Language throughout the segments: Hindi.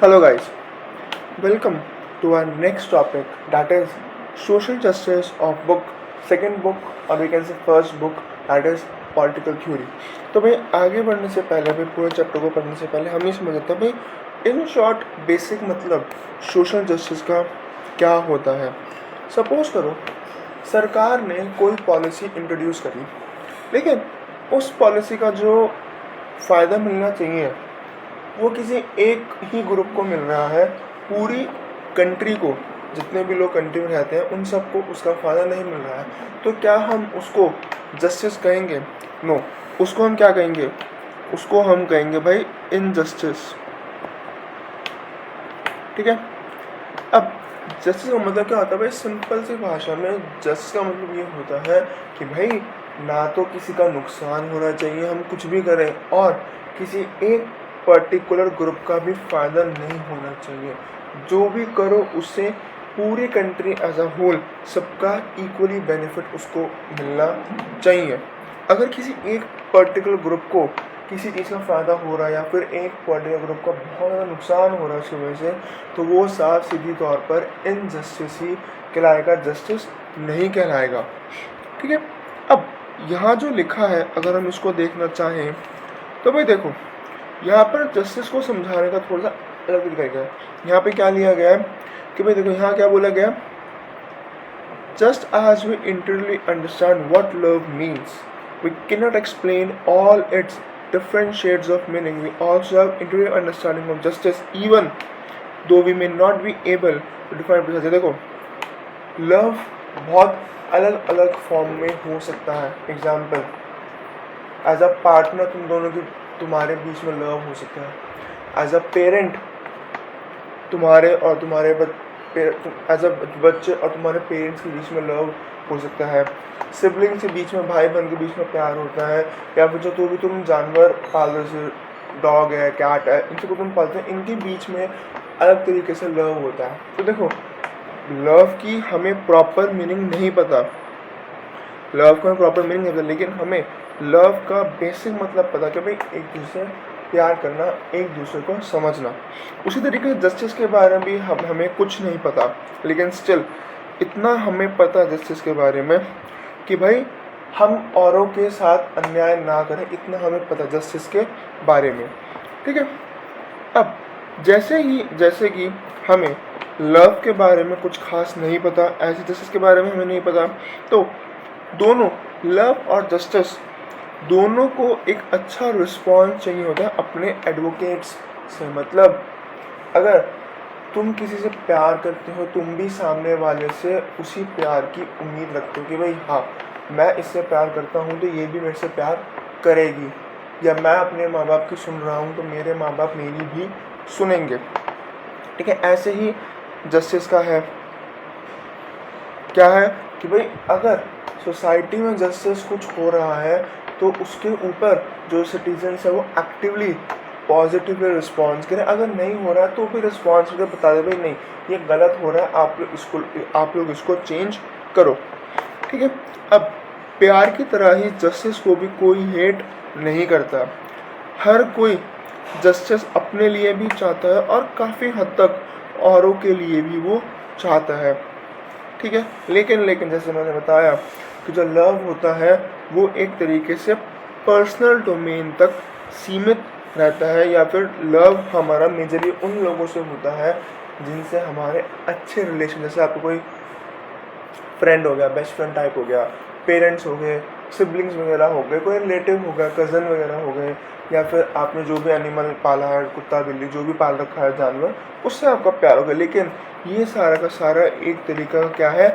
Hello guys, welcome to our next topic, that is social justice of book, second book or we can say first book, that is political theory. तो भाई आगे बढ़ने से पहले, भाई पूरे चैप्टर को पढ़ने से पहले हम ये समझ लेते हैं भाई इन शॉर्ट बेसिक मतलब सोशल जस्टिस का क्या होता है। सपोज करो सरकार ने कोई पॉलिसी इंट्रोड्यूस करी, लेकिन उस पॉलिसी का जो फ़ायदा मिलना चाहिए वो किसी एक ही ग्रुप को मिल रहा है, पूरी कंट्री को, जितने भी लोग कंट्री में रहते हैं उन सबको उसका फ़ायदा नहीं मिल रहा है। तो क्या हम उसको जस्टिस कहेंगे? नो, उसको हम क्या कहेंगे? उसको हम कहेंगे भाई इनजस्टिस। ठीक है। अब जस्टिस का मतलब क्या होता है भाई? सिंपल सी भाषा में जस्टिस का मतलब ये होता है कि भाई ना तो किसी का नुकसान होना चाहिए, हम कुछ भी करें, और किसी एक पर्टिकुलर ग्रुप का भी फ़ायदा नहीं होना चाहिए। जो भी करो उससे पूरी कंट्री एज अ होल सबका इक्वली बेनिफिट उसको मिलना चाहिए। अगर किसी एक पर्टिकुलर ग्रुप को किसी चीज़ का फ़ायदा हो रहा है या फिर एक पर्टिकुलर ग्रुप का बहुत ज़्यादा नुकसान हो रहा है उसकी वजह से, तो वो साफ सीधी तौर पर इनजस्टिस ही कहलाएगा, जस्टिस नहीं कहलाएगा। ठीक है। अब यहाँ जो लिखा है अगर हम इसको देखना चाहें तो भाई देखो, यहाँ पर जस्टिस को समझाने का थोड़ा सा अलग तरीका है। यहाँ पे क्या लिया गया है कि भाई देखो यहाँ क्या बोला गया, just as we intuitively understand what love means, we cannot explain all its different shades of meaning. We also have intuitive understanding of justice, even though we may not be able to define it precisely. देखो, लव बहुत अलग अलग फॉर्म में हो सकता है। एग्जाम्पल, एज अ पार्टनर तुम्हारे बीच में लव हो सकता है। एज अ पेरेंट तुम्हारे और तुम्हारे एज अ बच्चे और तुम्हारे पेरेंट्स के बीच में लव हो सकता है। सिबलिंग्स के बीच में, भाई बहन के बीच में प्यार होता है। या फिर जो भी तुम जानवर पाल रहे, जैसे डॉग है, कैट है, इनको तुम पालते हैं, इनके बीच में अलग तरीके से लव होता है। तो देखो, लव की हमें प्रॉपर मीनिंग नहीं पता, लेकिन हमें लव का बेसिक मतलब पता कि भाई एक दूसरे प्यार करना, एक दूसरे को समझना। उसी तरीके से जस्टिस के बारे में भी हमें कुछ नहीं पता, लेकिन स्टिल इतना हमें पता जस्टिस के बारे में कि भाई हम औरों के साथ अन्याय ना करें, इतना हमें पता जस्टिस के बारे में। ठीक है। अब जैसे कि हमें लव के बारे में कुछ खास नहीं पता, ऐसे जस्टिस के बारे में हमें नहीं पता, तो दोनों लव और जस्टिस दोनों को एक अच्छा रिस्पॉन्स चाहिए होता है अपने एडवोकेट्स से। मतलब अगर तुम किसी से प्यार करते हो, तुम भी सामने वाले से उसी प्यार की उम्मीद रखते हो कि भाई हाँ, मैं इससे प्यार करता हूँ तो ये भी मेरे से प्यार करेगी, या मैं अपने माँ बाप की सुन रहा हूँ तो मेरे माँ बाप मेरी भी सुनेंगे। ठीक है। ऐसे ही जस्टिस का है, क्या है कि भाई अगर सोसाइटी में जस्टिस कुछ हो रहा है तो उसके ऊपर जो सिटीजन्स है वो एक्टिवली पॉजिटिवली रिस्पॉन्स करें। अगर नहीं हो रहा है तो फिर रिस्पॉन्स करके बता दे भाई नहीं, ये गलत हो रहा है, आप लोग इसको चेंज करो। ठीक है। अब प्यार की तरह ही जस्टिस को भी कोई हेट नहीं करता। हर कोई जस्टिस अपने लिए भी चाहता है और काफ़ी हद तक औरों के लिए भी वो चाहता है। ठीक है। लेकिन जैसे मैंने बताया कि जो लव होता है वो एक तरीके से पर्सनल डोमेन तक सीमित रहता है, या फिर लव हमारा मेजरली उन लोगों से होता है जिनसे हमारे अच्छे रिलेशन, जैसे आपको कोई फ्रेंड हो गया, बेस्ट फ्रेंड टाइप हो गया, पेरेंट्स हो गए, सिबलिंग्स वगैरह हो गए, कोई रिलेटिव हो गया, कज़न वगैरह हो गए, या फिर आपने जो भी एनिमल पाला है, कुत्ता बिल्ली जो भी पाल रखा है जानवर, उससे आपका प्यार हो गया। लेकिन ये सारा का सारा एक तरीका का क्या है,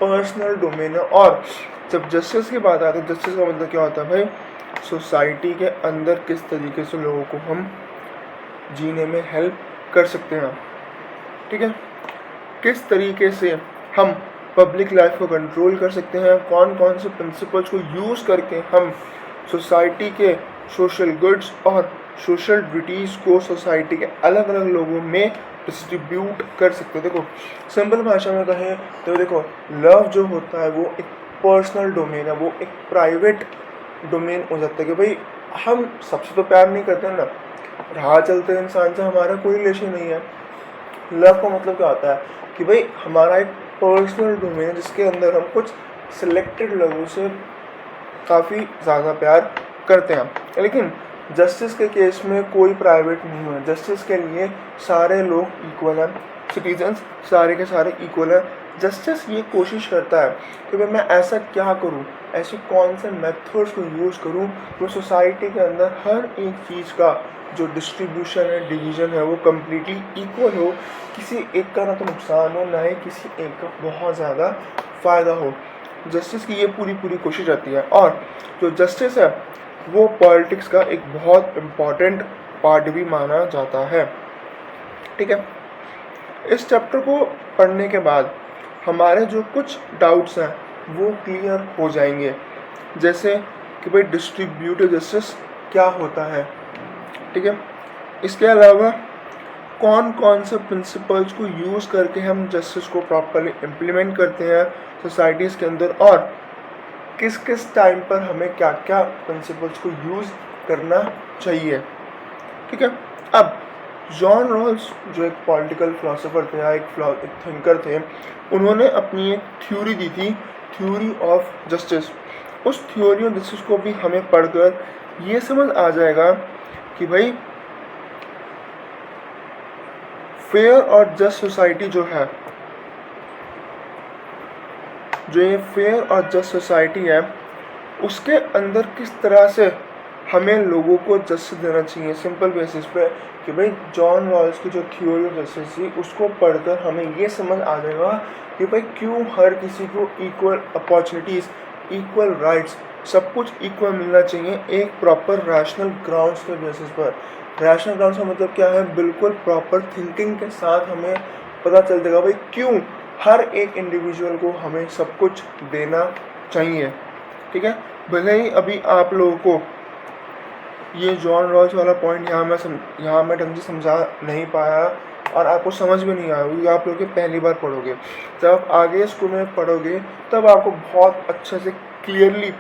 पर्सनल डोमेन है। और जब जस्टिस की बात आती है, जस्टिस का मतलब क्या होता है भाई, सोसाइटी के अंदर किस तरीके से लोगों को हम जीने में हेल्प कर सकते हैं। ठीक है। किस तरीके से हम पब्लिक लाइफ को कंट्रोल कर सकते हैं, कौन कौन से प्रिंसिपल्स को यूज़ करके हम सोसाइटी के सोशल गुड्स और सोशल ड्यूटीज़ को सोसाइटी के अलग अलग लोगों में डिस्ट्रीब्यूट कर सकते हैं। देखो, सिंपल भाषा में कहें तो देखो, लव जो होता है वो एक पर्सनल डोमेन है, वो एक प्राइवेट डोमेन हो जाता है कि भाई हम सबसे तो प्यार नहीं करते ना, राह चलते इंसान से हमारा कोई रिलेशन नहीं है। लव का मतलब क्या होता है कि भाई हमारा एक पर्सनल डोमेन है जिसके अंदर हम कुछ सिलेक्टेड लोगों से काफ़ी ज़्यादा प्यार करते हैं। लेकिन जस्टिस के केस में कोई प्राइवेट नहीं है। जस्टिस के लिए सारे लोग इक्वल हैं, सिटीजन्स सारे के सारे इक्वल हैं। जस्टिस ये कोशिश करता है कि भाई मैं ऐसा क्या करूं, ऐसे कौन से मेथड्स को यूज़ करूं जो सोसाइटी के अंदर हर एक चीज़ का जो डिस्ट्रीब्यूशन है, डिवीज़न है, वो कम्प्लीटली इक्वल हो, किसी एक का ना तो नुकसान हो, ना ही किसी एक का बहुत ज़्यादा फ़ायदा हो। जस्टिस की ये पूरी कोशिश रहती है। और जो जस्टिस है वो पॉलिटिक्स का एक बहुत इम्पॉर्टेंट पार्ट भी माना जाता है। ठीक है, इस चैप्टर को पढ़ने के बाद हमारे जो कुछ डाउट्स हैं वो क्लियर हो जाएंगे, जैसे कि भाई डिस्ट्रीब्यूटिव जस्टिस क्या होता है। ठीक है, इसके अलावा कौन कौन से प्रिंसिपल्स को यूज़ करके हम जस्टिस को प्रॉपरली इम्प्लीमेंट करते हैं सोसाइटीज़ के अंदर, और किस किस टाइम पर हमें क्या क्या प्रिंसिपल्स को यूज़ करना चाहिए। ठीक है, अब जॉन रॉल्स जो एक पॉलिटिकल फिलोसोफर थे या एक थिंकर थे, उन्होंने अपनी एक थ्योरी दी थी, थ्योरी ऑफ जस्टिस। उस थ्योरी ऑफ जस्टिस को भी हमें पढ़कर ये समझ आ जाएगा कि भाई फेयर और जस्ट सोसाइटी जो है, जो ये फेयर और जस्ट सोसाइटी है, उसके अंदर किस तरह से हमें लोगों को जस्टिस देना चाहिए सिंपल बेसिस पे। कि भाई जॉन रॉल्स की जो थ्योरी ऑफ जस्टिस थी उसको पढ़कर हमें ये समझ आ जाएगा कि भाई क्यों हर किसी को इक्वल अपॉर्चुनिटीज़, इक्वल राइट्स, सब कुछ इक्वल मिलना चाहिए एक प्रॉपर रैशनल ग्राउंड्स के बेसिस पर। रैशनल ग्राउंड्स का मतलब क्या है, बिल्कुल प्रॉपर थिंकिंग के साथ हमें पता चल जाएगा भाई क्यों हर एक इंडिविजुअल को हमें सब कुछ देना चाहिए। ठीक है, भले ही अभी आप लोगों को ये जॉन रॉल्स वाला पॉइंट यहाँ मैं ढंग से समझा नहीं पाया और आपको समझ में नहीं आया, क्योंकि आप लोग पहली बार पढ़ोगे। जब आप आगे स्कूल में पढ़ोगे तब आपको बहुत अच्छे से क्लियरली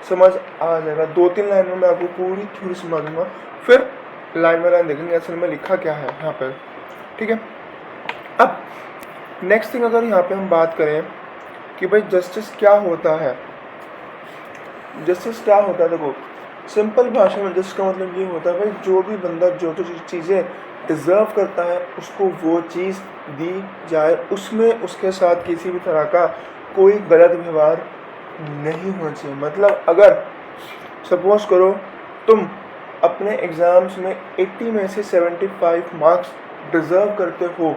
समझ आ जाएगा। 2-3 लाइन में मैं आपको पूरी थ्योरी समझा दूँगा, फिर लाइन बाय लाइन देखेंगे असल में लिखा क्या है यहाँ पर। ठीक है, अब नेक्स्ट थिंग अगर यहाँ पे हम बात करें कि भाई जस्टिस क्या होता है। जस्टिस क्या होता है, देखो सिंपल भाषा में जस्टिस का मतलब ये होता है भाई जो भी बंदा जो चीज़ें डिज़र्व करता है उसको वो चीज़ दी जाए, उसमें उसके साथ किसी भी तरह का कोई गलत व्यवहार नहीं होना चाहिए। मतलब अगर सपोज करो तुम अपने एग्ज़ाम्स में 80 में से 75 मार्क्स डिज़र्व करते हो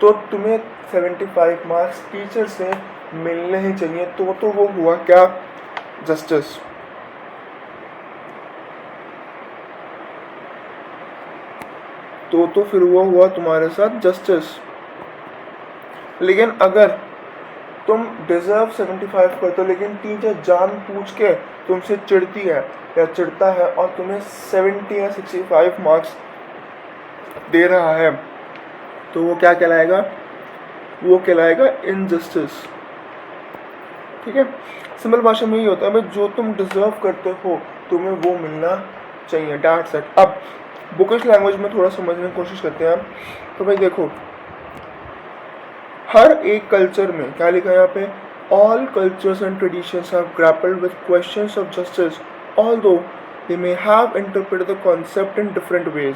तो तुम्हें 75 मार्क्स टीचर से मिलने ही चाहिए। तो वो हुआ क्या, जस्टिस। तो फिर वो हुआ तुम्हारे साथ जस्टिस। लेकिन अगर तुम डिज़र्व 75 करते हो लेकिन टीचर जानबूझ के तुमसे चिढ़ती है या चिढ़ता है और तुम्हें 70 या 65 मार्क्स दे रहा है तो वो क्या कहलाएगा, वो कहलाएगा इनजस्टिस। ठीक है, सिंपल भाषा में यही होता है भाई जो तुम डिज़र्व करते हो तुम्हें वो मिलना चाहिए, डैट्स इट। अब बुकिश लैंग्वेज में थोड़ा समझने की कोशिश करते हैं। तो भाई देखो हर एक कल्चर में क्या लिखा है यहाँ पे, all cultures and traditions have grappled with questions of justice although they may have interpreted the concept in different ways.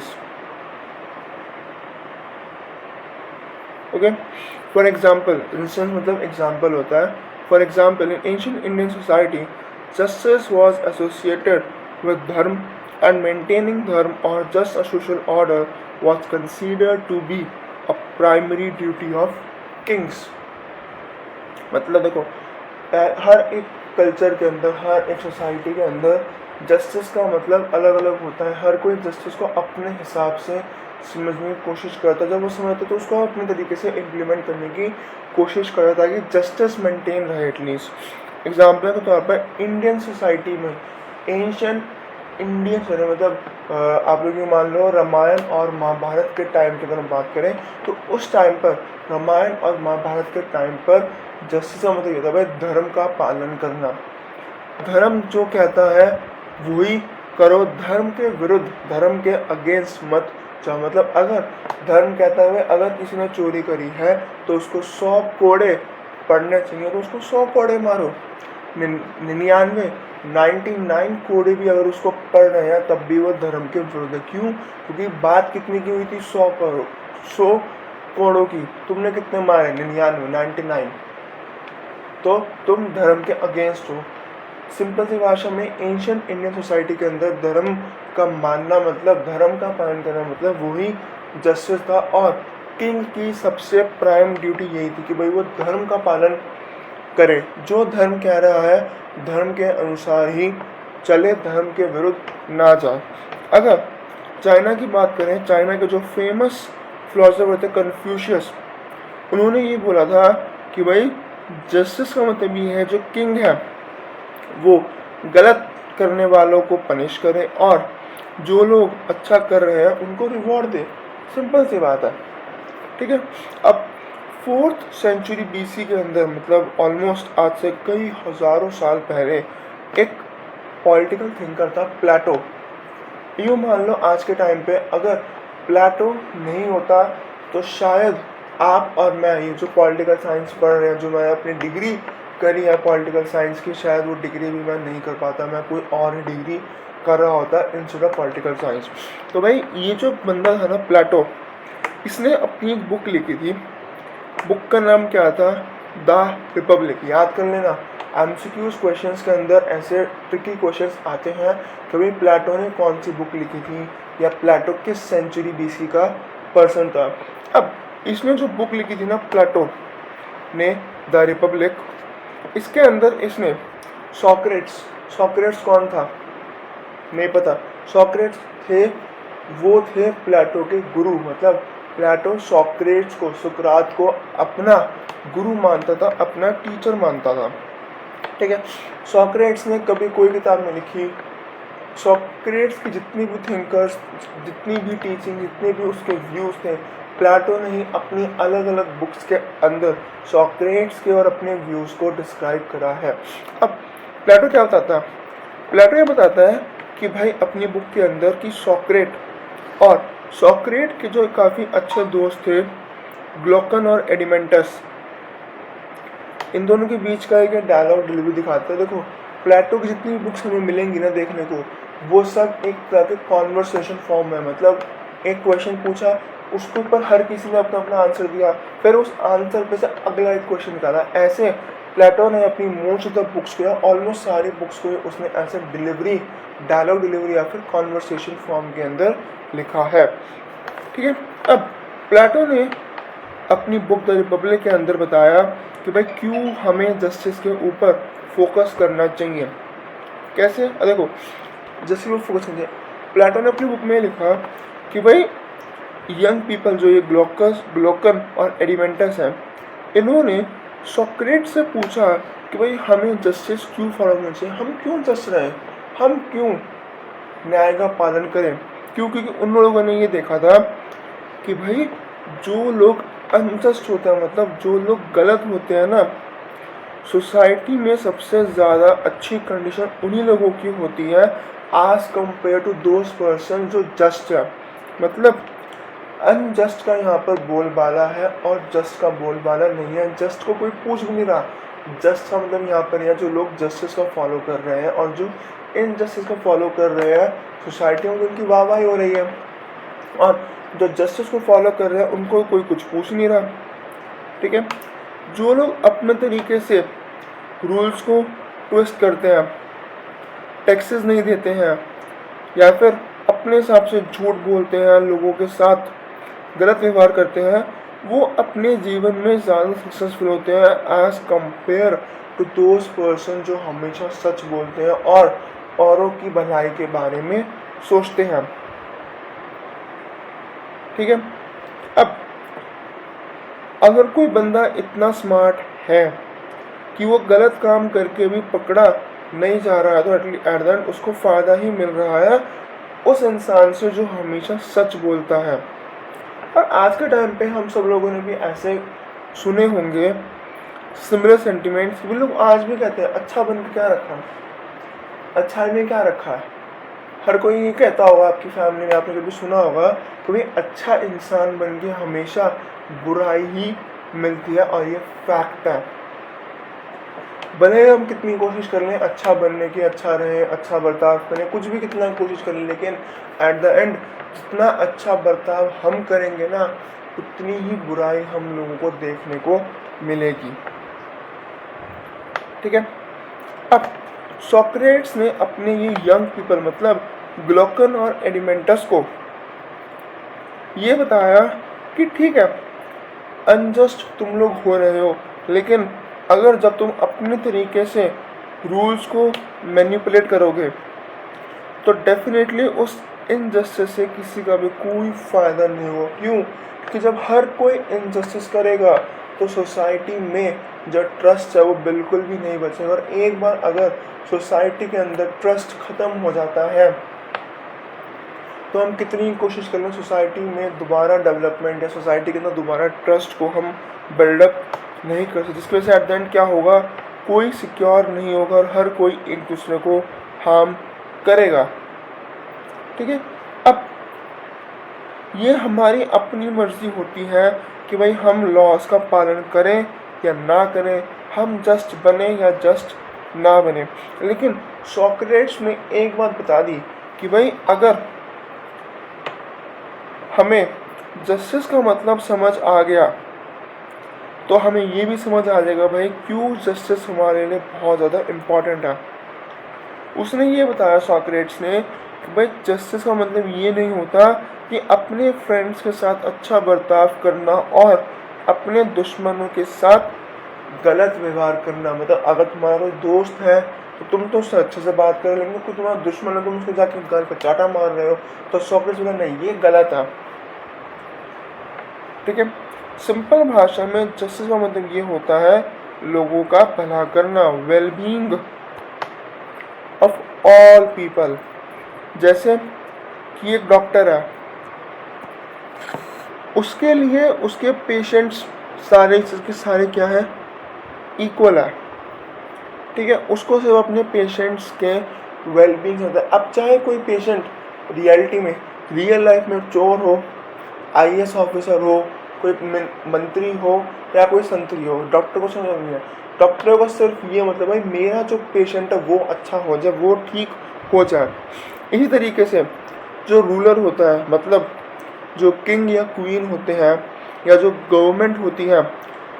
Okay, for example, instance मतलब एग्जाम्पल होता है। For example in ancient Indian society justice was associated with धर्म and maintaining dharma or just a social order was considered to be a primary duty of kings। मतलब देखो हर एक कल्चर के अंदर, हर एक सोसाइटी के अंदर जस्टिस का मतलब अलग अलग होता है। हर कोई जस्टिस को अपने हिसाब से समझने की कोशिश करता है। जब वो समझता है तो उसको अपने तरीके से इम्प्लीमेंट करने की कोशिश करता है ताकि जस्टिस मेंटेन रहे एटलीस्ट। एग्जाम्पल के तौर पर इंडियन सोसाइटी में एंशिएंट इंडियन मतलब आप लोग ये मान लो रामायण और महाभारत के टाइम की अगर हम बात करें तो उस टाइम पर रामायण और महाभारत के टाइम पर जस्टिस का मतलब ये था भाई धर्म का पालन करना। धर्म जो कहता है वही करो, धर्म के विरुद्ध, धर्म के अगेंस्ट मत जाओ। मतलब अगर धर्म कहता है अगर किसी ने चोरी करी है तो उसको 100 कोड़े पड़ने चाहिए, तो उसको 100 कोड़े मारो। 99 कोड़े भी अगर उसको पड़ रहे हैं तब भी वो धर्म के विरुद्ध है। क्यों? क्योंकि बात कितनी की हुई थी? 100 कोड़ों की। तुमने कितने मारे? 99। तो तुम धर्म के अगेंस्ट हो। सिंपल सी भाषा में एंशिएंट इंडियन सोसाइटी के अंदर धर्म का मानना मतलब, धर्म का पालन करना मतलब वही जस्टिस था। और किंग की सबसे प्राइम ड्यूटी यही थी कि भाई वो धर्म का पालन करे। जो धर्म कह रहा है धर्म के अनुसार ही चले, धर्म के विरुद्ध ना जाए। अगर चाइना की बात करें, चाइना के जो फेमस फिलोसोफर थे कन्फ्यूशियस, उन्होंने ये बोला था कि भाई जस्टिस का मतलब ये है जो किंग है वो गलत करने वालों को पनिश करे और जो लोग अच्छा कर रहे हैं उनको रिवॉर्ड दे। सिंपल सी बात है, ठीक है। अब 4th सेंचुरी BC के अंदर, मतलब ऑलमोस्ट आज से कई हज़ारों साल पहले, एक पॉलिटिकल थिंकर था प्लेटो। यूँ मान लो आज के टाइम पे अगर प्लेटो नहीं होता तो शायद आप और मैं, ये जो पॉलिटिकल साइंस पढ़ रहे हैं, जो मैं अपनी डिग्री करी है पॉलिटिकल साइंस की, शायद वो डिग्री भी मैं नहीं कर पाता, मैं कोई और ही डिग्री कर रहा होता इंस्टेड ऑफ पॉलिटिकल साइंस। तो भाई ये जो बंदा था ना प्लेटो, इसने अपनी एक बुक लिखी थी। बुक का नाम क्या था? The Republic. याद कर लेना, MCQs क्वेश्चंस के अंदर ऐसे ट्रिकी क्वेश्चंस आते हैं कि भाई प्लेटो ने कौन सी बुक लिखी थी या प्लेटो किस सेंचुरी BC का पर्सन था। अब इसने जो बुक लिखी थी ना प्लेटो ने, द रिपब्लिक, इसके अंदर इसने सॉक्रेट्स कौन था नहीं पता। सॉक्रेट्स थे, वो थे प्लेटो के गुरु। मतलब प्लेटो सॉक्रेट्स को, सुकरात को अपना गुरु मानता था, अपना टीचर मानता था, ठीक है। सॉक्रेट्स ने कभी कोई किताब नहीं लिखी। सॉक्रेट्स की जितनी भी थिंकर्स, जितनी भी टीचिंग, जितने भी उसके व्यूज़ थे, प्लेटो ने ही अपनी अलग अलग बुक्स के अंदर सॉक्रेट्स के और अपने व्यूज़ को डिस्क्राइब करा है। अब प्लेटो क्या बताता है? प्लेटो ये बताता है कि भाई अपनी बुक के अंदर कि सॉक्रेट के जो काफ़ी अच्छे दोस्त थे ग्लूकन और एडिमेंटस, इन दोनों के बीच का एक डायलॉग डिलीवरी दिखाता है। देखो प्लेटो की जितनी बुक्स हमें मिलेंगी ना देखने को, वो सब एक तरह के कॉन्वर्सेशन फॉर्म है। मतलब एक क्वेश्चन पूछा, उसके ऊपर हर किसी ने अपना अपना आंसर दिया, फिर उस आंसर पे से अगला एक क्वेश्चन निकाला। ऐसे प्लेटो ने अपनी मोस्ट ऑफ द बुक्स को, ऑलमोस्ट सारी बुक्स को उसने ऐसे डायलॉग डिलीवरी या फिर कॉन्वर्सेशन फॉर्म के अंदर लिखा है, ठीक है। अब प्लेटो ने अपनी बुक द रिपब्लिक के अंदर बताया कि भाई क्यों हमें जस्टिस के ऊपर फोकस करना चाहिए। कैसे? देखो जस्टिस के ऊपर फोकस करना चाहिए। प्लेटो ने अपनी बुक में लिखा कि भाई यंग पीपल, जो ये ग्लूकन और एडिमेंटस हैं, इन्होंने सॉक्रेट से पूछा कि भाई हमें जस्टिस क्यों फॉलो करना चाहिए, हम क्यों जस्ट रहें, हम क्यों न्याय का पालन करें। क्योंकि उन लोगों ने ये देखा था कि भाई जो लोग अनजस्ट होते हैं, मतलब जो लोग गलत होते हैं ना, सोसाइटी में सबसे ज़्यादा अच्छी कंडीशन उन्हीं लोगों की होती है as compare to those person जो जस्ट है। मतलब अनजस्ट का यहाँ पर बोलबाला है और जस्ट का बोलबाला नहीं है। जस्ट को कोई पूछ भी नहीं रहा। जस्ट का मतलब यहाँ पर है जो लोग जस्टिस को फॉलो कर रहे हैं, और जो इनजस्टिस को फॉलो कर रहे हैं सोसाइटी में उनकी वाहवाही हो रही है, और जो जस्टिस को फॉलो कर रहे हैं उनको कोई कुछ पूछ नहीं रहा, ठीक है। जो लोग अपने तरीके से रूल्स को ट्विस्ट करते हैं, टैक्सेस नहीं देते हैं, या फिर अपने हिसाब से झूठ बोलते हैं, लोगों के साथ गलत व्यवहार करते हैं, वो अपने जीवन में ज़्यादा सक्सेसफुल होते हैं as compare to those person जो हमेशा सच बोलते हैं और औरों की भलाई के बारे में सोचते हैं, ठीक है। अब अगर कोई बंदा इतना स्मार्ट है कि वो गलत काम करके भी पकड़ा नहीं जा रहा है, तो एट द एंड उसको फ़ायदा ही मिल रहा है उस इंसान से जो हमेशा सच बोलता है। और आज के टाइम पे हम सब लोगों ने भी ऐसे सुने होंगे सिमिलर सेंटिमेंट्स। वो लोग आज भी कहते हैं अच्छा बन के क्या रखा, अच्छाई में क्या रखा है, हर कोई ये कहता होगा, आपकी फैमिली में आपने कभी सुना होगा कि भाई अच्छा इंसान बन के हमेशा बुराई ही मिलती है, और ये फैक्ट है। भले हम कितनी कोशिश कर लें अच्छा बनने की, अच्छा रहे, अच्छा बर्ताव करें, कुछ भी कितना कोशिश कर लें, लेकिन एट द एंड जितना अच्छा बर्ताव हम करेंगे ना, उतनी ही बुराई हम लोगों को देखने को मिलेगी। ठीक है। अब सोक्रेट्स ने अपने ये यंग पीपल मतलब ग्लूकन और एडिमेंटस को ये बताया कि ठीक है, अनजस्ट तुम लोग हो रहे हो, लेकिन अगर जब तुम अपने तरीके से रूल्स को मैनिपुलेट करोगे तो डेफिनेटली उस इनजस्टिस से किसी का भी कोई फ़ायदा नहीं होगा। क्यों? कि जब हर कोई इनजस्टिस करेगा तो सोसाइटी में जो ट्रस्ट है वो बिल्कुल भी नहीं बचेगा, और एक बार अगर सोसाइटी के अंदर ट्रस्ट ख़त्म हो जाता है तो हम कितनी कोशिश कर लें सोसाइटी में दोबारा डेवलपमेंट या सोसाइटी के अंदर दोबारा ट्रस्ट को हम बिल्डअप नहीं कर सकते, जिसकी वजह से एट द एंड क्या होगा, कोई सिक्योर नहीं होगा और हर कोई एक दूसरे को हार्म करेगा। ठीक है। अब ये हमारी अपनी मर्जी होती है कि भाई हम लॉज का पालन करें या ना करें, हम जस्ट बने या जस्ट ना बने। लेकिन सोक्रेट्स ने एक बात बता दी कि भाई अगर हमें जस्टिस का मतलब समझ आ गया तो हमें ये भी समझ आ जाएगा भाई क्यों जस्टिस हमारे लिए बहुत ज़्यादा इम्पॉर्टेंट है। उसने ये बताया सोक्रेट्स ने कि भाई जस्टिस का मतलब ये नहीं होता कि अपने फ्रेंड्स के साथ अच्छा बर्ताव करना और अपने दुश्मनों के साथ गलत व्यवहार करना। मतलब अगर तुम्हारा कोई दोस्त है तो तुम तो उससे अच्छे से बात कर, लेकिन कोई तुम्हारा दुश्मन है, तुम उसको जाके गाल पर चाटा मार रहे हो, तो सोक्रेट्स बोला नहीं, ये गलत है। ठीक है। सिंपल भाषा में जस्टिस का मतलब ये होता है लोगों का भला करना, वेलबींग ऑफ ऑल पीपल। जैसे कि एक डॉक्टर है, उसके लिए उसके पेशेंट्स सारे के सारे क्या है, इक्वल है। ठीक है। उसको सिर्फ अपने पेशेंट्स के वेलबींग होता है। अब चाहे कोई पेशेंट रियलिटी में रियल लाइफ में चोर हो, आईएएस ऑफिसर हो, कोई मंत्री हो या कोई संतरी हो, डॉक्टर को समझ नहीं है। डॉक्टर को सिर्फ ये मतलब भाई मेरा जो पेशेंट है वो अच्छा हो जाए, वो ठीक हो जाए। इसी तरीके से जो रूलर होता है, मतलब जो किंग या क्वीन होते हैं या जो गवर्नमेंट होती है,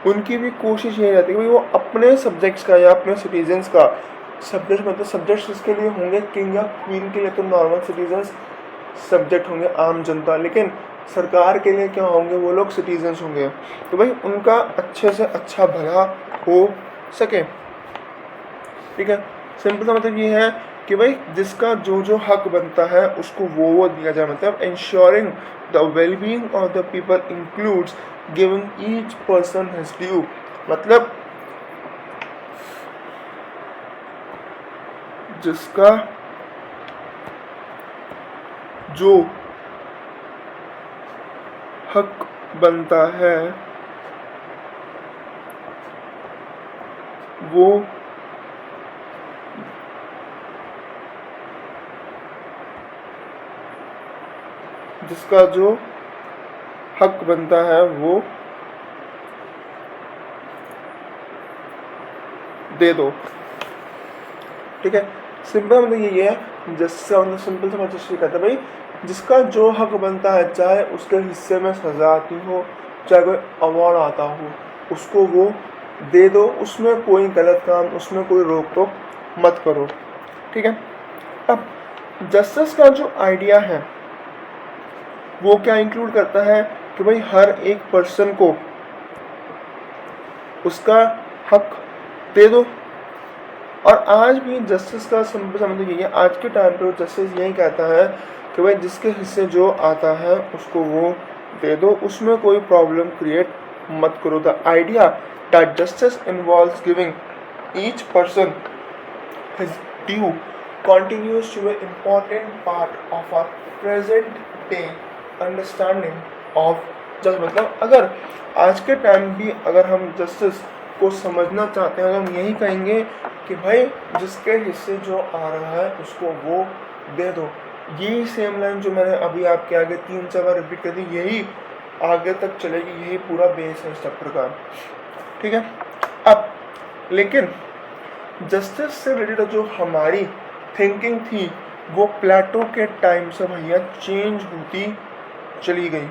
उनकी भी कोशिश यही रहती है कि भाई वो अपने सब्जेक्ट्स का या अपने सिटीजन्स का, सब्जेक्ट मतलब सब्जेक्ट्स किसके लिए होंगे, किंग या क्वीन के लिए तो नॉर्मल सिटीजन्स सब्जेक्ट होंगे, आम जनता, लेकिन सरकार के लिए क्या होंगे, वो लोग सिटीजन्स होंगे। तो भाई उनका अच्छे से अच्छा भला हो सके। ठीक है। सिंपल सा मतलब ये है कि भाई जिसका जो जो हक बनता है उसको वो दिया जाए। मतलब ensuring the wellbeing of the people includes giving each person his due. मतलब जिसका जो हक बनता है वो जिसका जो हक बनता है वो दे दो। ठीक है। सिंपल मतलब यही है, जिसका मतलब सिंपल से मतलब कहता है भाई जिसका जो हक बनता है, चाहे उसके हिस्से में सजा आती हो, चाहे कोई अवार्ड आता हो, उसको वो दे दो, उसमें कोई गलत काम, उसमें कोई रोक टोक मत करो। ठीक है। अब जस्टिस का जो आइडिया है वो क्या इंक्लूड करता है कि भाई हर एक पर्सन को उसका हक दे दो। और आज भी जस्टिस का सिंपल समझ यही है, आज के टाइम पे जस्टिस यही कहता है कि भाई जिसके हिस्से जो आता है उसको वो दे दो, उसमें कोई प्रॉब्लम क्रिएट मत करो। The idea that justice involves giving each person his due continues to be an important part of our present day understanding of just. मतलब अगर आज के टाइम भी अगर हम जस्टिस को समझना चाहते हैं, हम यही कहेंगे कि भाई जिसके हिस्से जो आ रहा है उसको वो दे दो। यही सेम लाइन जो मैंने अभी आपके आगे 3-4 बार रिपीट कर दी, यही आगे तक चलेगी, यही पूरा बेस है इस चैप्टर का। ठीक है। अब लेकिन जस्टिस से रिलेटेड जो हमारी थिंकिंग थी वो प्लेटो के टाइम से भैया चेंज होती चली गई।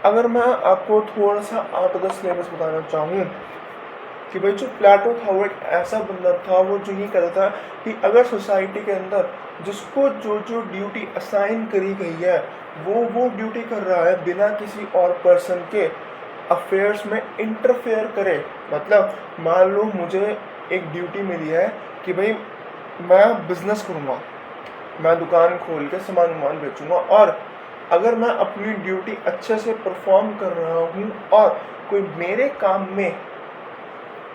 अगर मैं आपको थोड़ा सा आउट ऑफ द सिलेबस बताना चाहूँ कि भाई जो प्लेटो था वो एक ऐसा बंदा था, वो जो ये कहता था कि अगर सोसाइटी के अंदर जिसको जो जो ड्यूटी असाइन करी गई है वो ड्यूटी कर रहा है बिना किसी और पर्सन के अफेयर्स में इंटरफेयर करे। मतलब मान लो मुझे एक ड्यूटी मिली है कि भाई मैं बिजनेस करूँगा, मैं दुकान खोल के सामान वामान बेचूंगा, और अगर मैं अपनी ड्यूटी अच्छे से परफॉर्म कर रहा हूँ और कोई मेरे काम में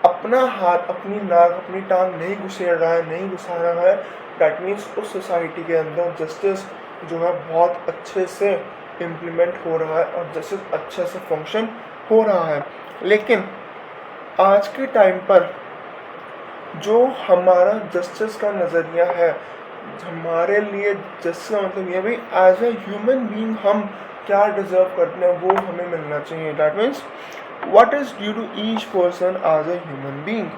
अपना हाथ, अपनी नाक, अपनी टांग नहीं घुसेड़ रहा है, नहीं घुसा रहा है, डैट मीन्स उस सोसाइटी के अंदर जस्टिस जो है बहुत अच्छे से इम्प्लीमेंट हो रहा है और जस्टिस अच्छे से फंक्शन हो रहा है। लेकिन आज के टाइम पर जो हमारा जस्टिस का नज़रिया है, हमारे लिए जस्टिस का मतलब ये भाई एज ए ह्यूमन बीइंग हम क्या डिजर्व करते हैं वो हमें मिलना चाहिए। That means what is due to each person as a human being,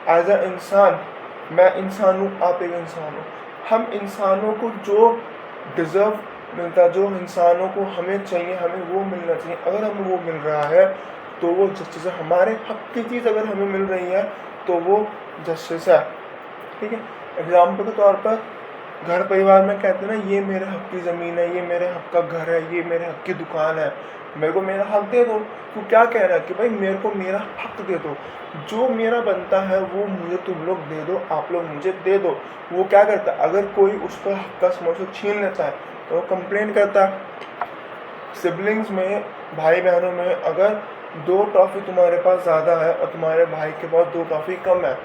as a इंसान। मैं इंसान हूँ, आप एक इंसान हो, हम इंसानों को जो डिज़र्व मिलता है, जो इंसानों को हमें चाहिए, हमें वो मिलना चाहिए। अगर हमें वो मिल रहा है तो वो जस्टिस है। हमारे हक की चीज़ अगर हमें मिल रही है तो वो जस्टिस है। ठीक है। एग्जाम्पल के तौर पर घर परिवार में कहते हैं ना, ये मेरे हक की ज़मीन है, ये मेरे हक का घर है, ये मेरे हक की दुकान है, मेरे को मेरा हक दे दो। तो क्या कह रहा है कि भाई मेरे को मेरा हक दे दो, जो मेरा बनता है वो मुझे तुम लोग दे दो, आप लोग मुझे दे दो। वो क्या करता है, अगर कोई उसका हक का समोसा छीन लेता है तो वो कंप्लेन करता है। सिबलिंग्स में, भाई बहनों में, अगर 2 टॉफ़ी तुम्हारे पास ज़्यादा है और तुम्हारे भाई के पास 2 टॉफ़ी कम है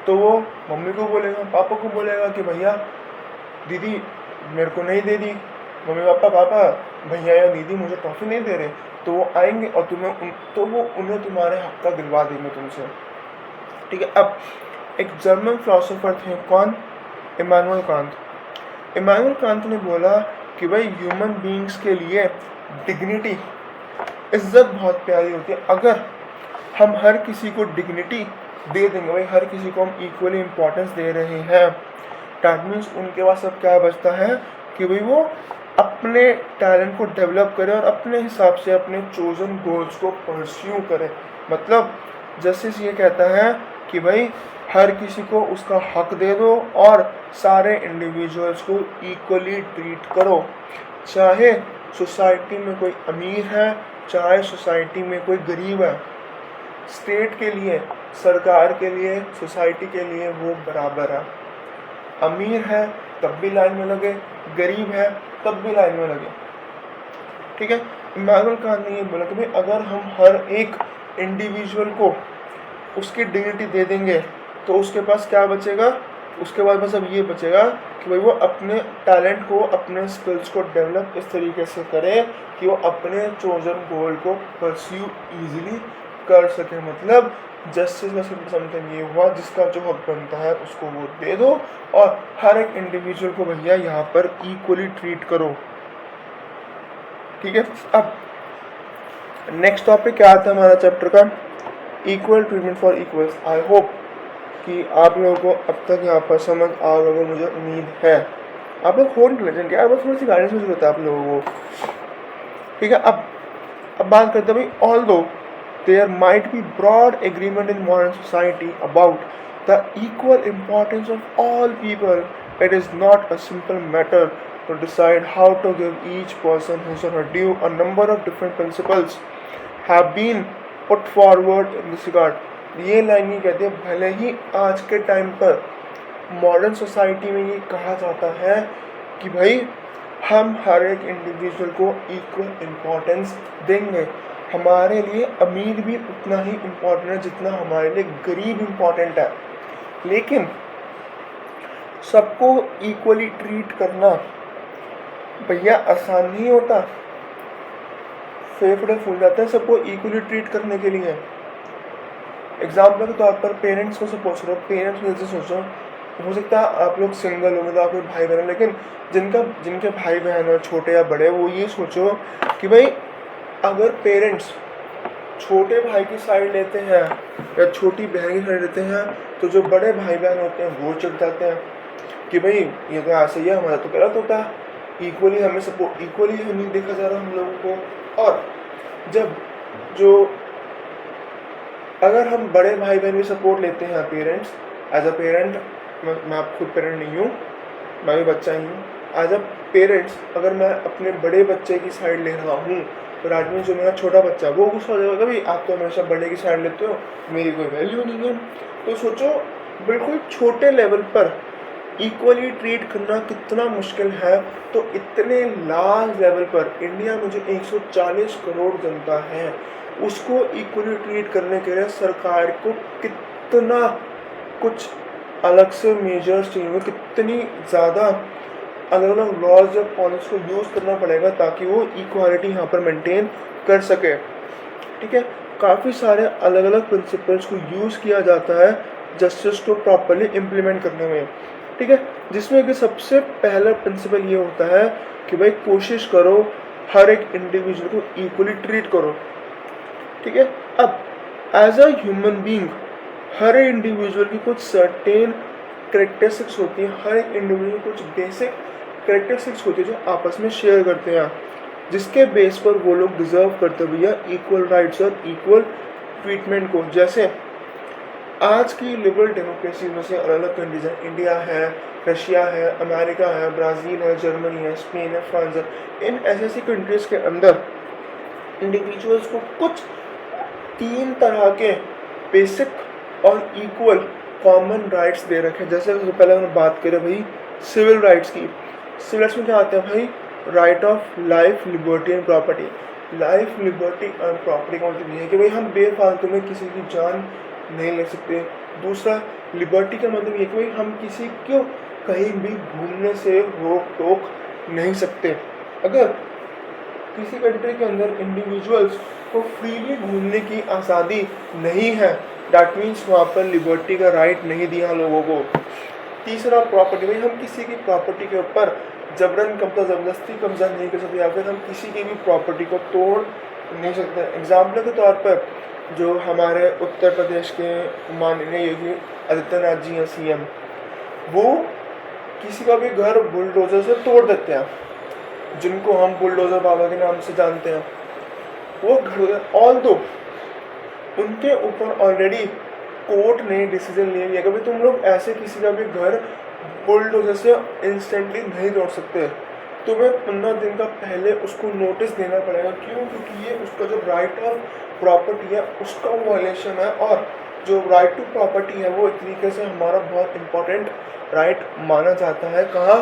तो वो मम्मी को बोलेगा, पापा को बोलेगा कि भैया दीदी मेरे को नहीं दे दी, मम्मी पापा पापा भैया या दीदी मुझे टॉफ़ी नहीं दे रहे। तो वो आएंगे और उन्हें तुम्हारे हक का दिलवा देंगे तुमसे। ठीक है। अब एक जर्मन फिलोसोफर थे, कौन? इमानुएल कांत। इमानुएल कांत ने बोला कि भाई ह्यूमन बीइंग्स के लिए डिग्निटी, इज्जत बहुत प्यारी होती है। अगर हम हर किसी को डिग्निटी दे देंगे, भाई हर किसी को हम इक्वली इम्पोर्टेंस दे रहे हैं, डैट मीन्स उनके पास अब क्या बचता है कि भाई वो अपने टैलेंट को डेवलप करें और अपने हिसाब से अपने चोजन गोल्स को परस्यू करें। मतलब जस्टिस ये कहता है कि भाई हर किसी को उसका हक दे दो और सारे इंडिविजुअल्स को इक्वली ट्रीट करो, चाहे सोसाइटी में कोई अमीर है, चाहे सोसाइटी में कोई गरीब है। स्टेट के लिए, सरकार के लिए, सोसाइटी के लिए वो बराबर है। अमीर है तब भी लाइन में लगे, गरीब है तब भी लाइन में लगे। ठीक है। इमानुएल कांत ने ये बोला कि भाई अगर हम हर एक इंडिविजुअल को उसकी डिग्निटी दे देंगे तो उसके पास क्या बचेगा, उसके बाद बस अब ये बचेगा कि भाई वो अपने टैलेंट को, अपने स्किल्स को डेवलप इस तरीके से करे कि वो अपने चोजन गोल को परस्यू ईजिली कर सके। मतलब जस्टिस का सिंपल समझन ये हुआ, जिसका जो हक बनता है उसको वो दे दो और हर एक इंडिविजुअल को भैया यहाँ पर इक्वली ट्रीट करो। ठीक है। अब नेक्स्ट टॉपिक क्या आता है हमारा चैप्टर का, equal treatment for equals. I hope कि आप लोगों को अब तक यहाँ पर समझ आ गया, मुझे उम्मीद है। आप लोग हो इंटेलिजेंट है, बस थोड़ी सी गाइडेंस की जरूरत है आप लोगों को। ठीक है। अब बात करते हैं भाई, although there might be broad agreement in modern society about the equal importance of all people, it is not a simple matter to decide how to give each person his or her due. A number of different principles have been put forward in this regard. ये लाइन ये कहते हैं, भले ही आज के टाइम पर मॉडर्न सोसाइटी में ये कहा जाता है कि भाई हम हर एक इंडिविजुअल को इक्वल इम्पोर्टेंस देंगे, हमारे लिए अमीर भी उतना ही इम्पोर्टेंट है जितना हमारे लिए गरीब इम्पोर्टेंट है, लेकिन सबको इक्वली ट्रीट करना भैया आसान नहीं होता। फेफड़े फूल जाते हैं सबको इक्वली ट्रीट करने के लिए। एग्जाम्पल के तौर पर पेरेंट्स को सपोज करो, पेरेंट्स को जैसे सोचो हो सकता है आप लोग सिंगल हो, मतलब आपके भाई बहन, लेकिन जिनके भाई बहन हो छोटे या बड़े, वो ये सोचो कि भाई अगर पेरेंट्स छोटे भाई की साइड लेते हैं या छोटी बहन की साइड लेते हैं, तो जो बड़े भाई बहन होते हैं वो चिढ़ जाते हैं कि भाई ये तो ऐसे ही है, हमारा तो गलत होता है, इक्वली हमें सपोर्ट, इक्वली नहीं देखा जा रहा हम लोगों को। और जब जो अगर हम बड़े भाई बहन की सपोर्ट लेते हैं पेरेंट्स, एज अ पेरेंट, मैं खुद पेरेंट नहीं हूँ, मैं भी बच्चा ही हूँ, एज अ पेरेंट्स अगर मैं अपने बड़े बच्चे की साइड ले रहा हूँ, तो डैट मीन्स जो मेरा छोटा बच्चा वो गुस्सा हो जाएगा, भाई आप तो हमेशा बड़े की साइड लेते हो, मेरी कोई वैल्यू नहीं है। तो सोचो बिल्कुल छोटे लेवल पर इक्वली ट्रीट करना कितना मुश्किल है, तो इतने लार्ज लेवल पर इंडिया में जो 140 करोड़ जनता है उसको इक्वली ट्रीट करने के लिए सरकार को कितना कुछ अलग से मेजर्स चाहिए, कितनी ज़्यादा अलग अलग लॉज या पॉलिसी को यूज़ करना पड़ेगा ताकि वो इक्वालिटी यहाँ पर मेंटेन कर सके। ठीक है, काफ़ी सारे अलग अलग प्रिंसिपल्स को यूज़ किया जाता है जस्टिस को प्रॉपरली इम्प्लीमेंट करने में। ठीक है, जिसमें कि सबसे पहला प्रिंसिपल ये होता है कि भाई कोशिश करो हर एक इंडिविजुअल को इक्वली ट्रीट करो। ठीक है, अब एज अ ह्यूमन बीइंग हर इंडिविजुअल की कुछ सर्टेन करेक्टरिस्टिक्स होती हैं, हर एक इंडिविजुअल कुछ बेसिक करेक्टरिस्टिक्स होती है जो आपस में शेयर करते हैं, जिसके बेस पर वो लोग डिजर्व करते भैया इक्वल राइट्स और इक्वल ट्रीटमेंट को। जैसे आज की लिबरल डेमोक्रेसी में से अलग अलग कंट्रीज हैं, इंडिया है, रशिया है, अमेरिका है, ब्राज़ील है, जर्मनी है, स्पेन है, फ्रांस है। इन ऐसी कंट्रीज़ के अंदर इंडिविजुअल्स को कुछ 3 तरह के बेसिक और इक्वल कॉमन राइट्स दे रखे हैं। जैसे पहले हमने बात करें भाई सिविल राइट्स की, सिविल राइट्स में क्या आते हैं भाई, right of life, liberty and property. Life, liberty and property का मतलब ये है कि भाई हम बेफालतू में किसी की जान नहीं ले सकते। दूसरा, लिबर्टी का मतलब ये कि भाई हम किसी को कहीं भी घूमने से रोक टोक नहीं सकते। अगर किसी कंट्री के अंदर इंडिविजुअल्स को फ्रीली घूमने की आज़ादी नहीं है, डैट मीन्स वहाँ पर लिबर्टी का राइट नहीं दिया लोगों को। तीसरा, प्रॉपर्टी, भाई हम किसी की प्रॉपर्टी के ऊपर जबरन कब्जा, ज़बरदस्ती कब्जा नहीं कर सकते, या फिर हम किसी की भी प्रॉपर्टी को तोड़ नहीं सकते। एग्जाम्पल के तौर पर जो हमारे उत्तर प्रदेश के माननीय योगी आदित्यनाथ जी हैं सीएम, वो किसी का भी घर बुलडोजर से तोड़ देते हैं, जिनको हम बुलडोजर बाबा के नाम से जानते हैं। वो घर, ऑल दो उनके ऊपर ऑलरेडी कोर्ट ने डिसीजन ले लिया कि भाई तुम लोग ऐसे किसी का भी घर बुलडोजर से इंस्टेंटली नहीं तोड़ सकते, तुम्हें 15 दिन का पहले उसको नोटिस देना पड़ेगा। क्यों? क्योंकि ये उसका जो राइट ऑफ प्रॉपर्टी है उसका वायलेशन है, और जो राइट टू प्रॉपर्टी है वो एक तरीके से हमारा बहुत इंपॉर्टेंट राइट माना जाता है। कहाँ?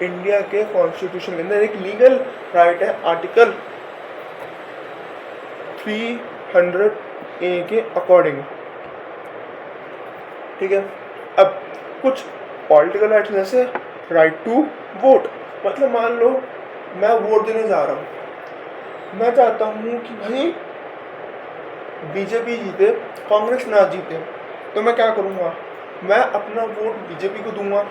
इंडिया के कॉन्स्टिट्यूशन के अंदर एक लीगल राइट है, आर्टिकल 300A के अकॉर्डिंग। ठीक है, अब कुछ पॉलिटिकल राइट्स जैसे राइट टू वोट, मतलब मान लो मैं वोट देने जा रहा हूँ, मैं चाहता हूँ कि भाई बीजेपी जीते, कांग्रेस ना जीते, तो मैं क्या करूँगा, मैं अपना वोट बीजेपी को दूंगा।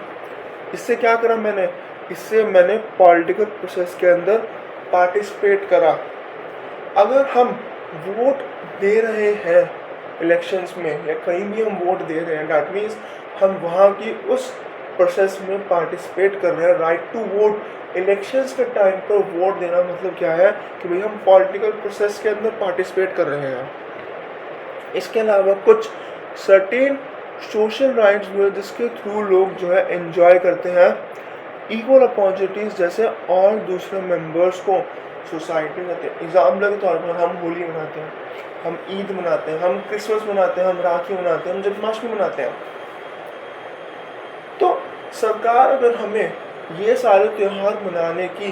इससे क्या करा मैंने, इससे मैंने पॉलिटिकल प्रोसेस के अंदर पार्टिसिपेट करा। अगर हम वोट दे रहे हैं इलेक्शंस में या कहीं भी हम वोट दे रहे हैं, डैट मीन्स हम वहाँ की उस प्रोसेस में पार्टिसिपेट कर रहे हैं। राइट टू वोट, इलेक्शंस के टाइम पर वोट देना मतलब क्या है कि भाई हम पॉलिटिकल प्रोसेस के अंदर पार्टिसिपेट कर रहे हैं। इसके अलावा कुछ सर्टेन सोशल राइट्स भी है जिसके थ्रू लोग जो है एंजॉय करते हैं इक्वल अपॉर्चुनिटीज़ जैसे और दूसरे मेंबर्स को सोसाइटी में। एग्जाम्पल के तौर पर हम होली मनाते हैं, हम ईद मनाते हैं, हम क्रिसमस मनाते हैं, हम राखी मनाते हैं, हम जन्माष्टमी मनाते हैं। तो सरकार अगर हमें ये सारे त्यौहार मनाने की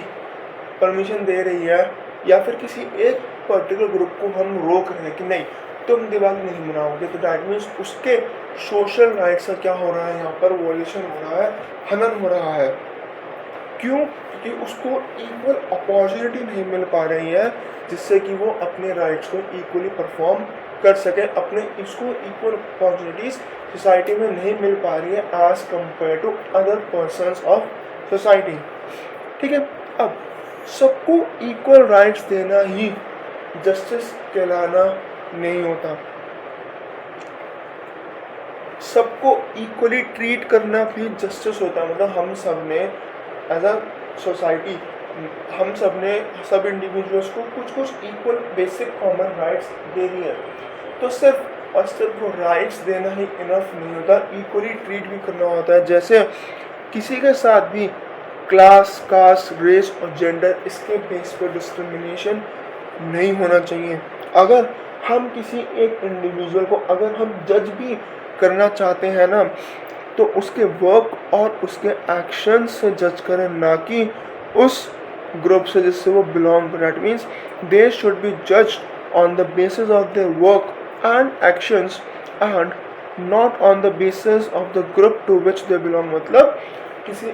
परमिशन दे रही है या फिर किसी एक पर्टिकुलर ग्रुप को हम रोक रहे हैं कि नहीं तुम दिवाली नहीं मनाओगे, तो डैट मीन्स उसके सोशल राइट्स का क्या हो रहा है, यहाँ पर वॉयलेशन हो रहा है, हनन हो रहा है। क्यों? कि उसको इक्वल अपॉर्चुनिटी नहीं मिल पा रही है जिससे कि वो अपने राइट्स को इक्वली परफॉर्म कर सके, अपने इसको इक्वल अपॉर्चुनिटीज सोसाइटी में नहीं मिल पा रही है as compare to other persons of society. ठीक है, अब सबको इक्वल राइट्स देना ही जस्टिस कहलाना नहीं होता, सबको इक्वली ट्रीट करना भी जस्टिस होता है। मतलब हम सब ने एज अ सोसाइटी, हम सब ने सब इंडिविजुअल्स को कुछ कुछ इक्वल बेसिक कॉमन राइट्स दे दिए हैं। तो सिर्फ और सिर्फ वो राइट्स देना ही इनफ नहीं होता, इक्वली ट्रीट भी करना होता है। जैसे किसी के साथ भी क्लास, कास्ट, रेस और जेंडर इसके बेस पर डिस्क्रिमिनेशन नहीं होना चाहिए। अगर हम किसी एक इंडिविजुअल को अगर हम जज भी करना चाहते हैं ना, तो उसके वर्क और उसके एक्शन से जज करें, ना कि उस ग्रुप से जिससे वो बिलोंग कर। That means they should be judged on the basis of their work and actions and not on the basis of the group to which they belong. मतलब किसी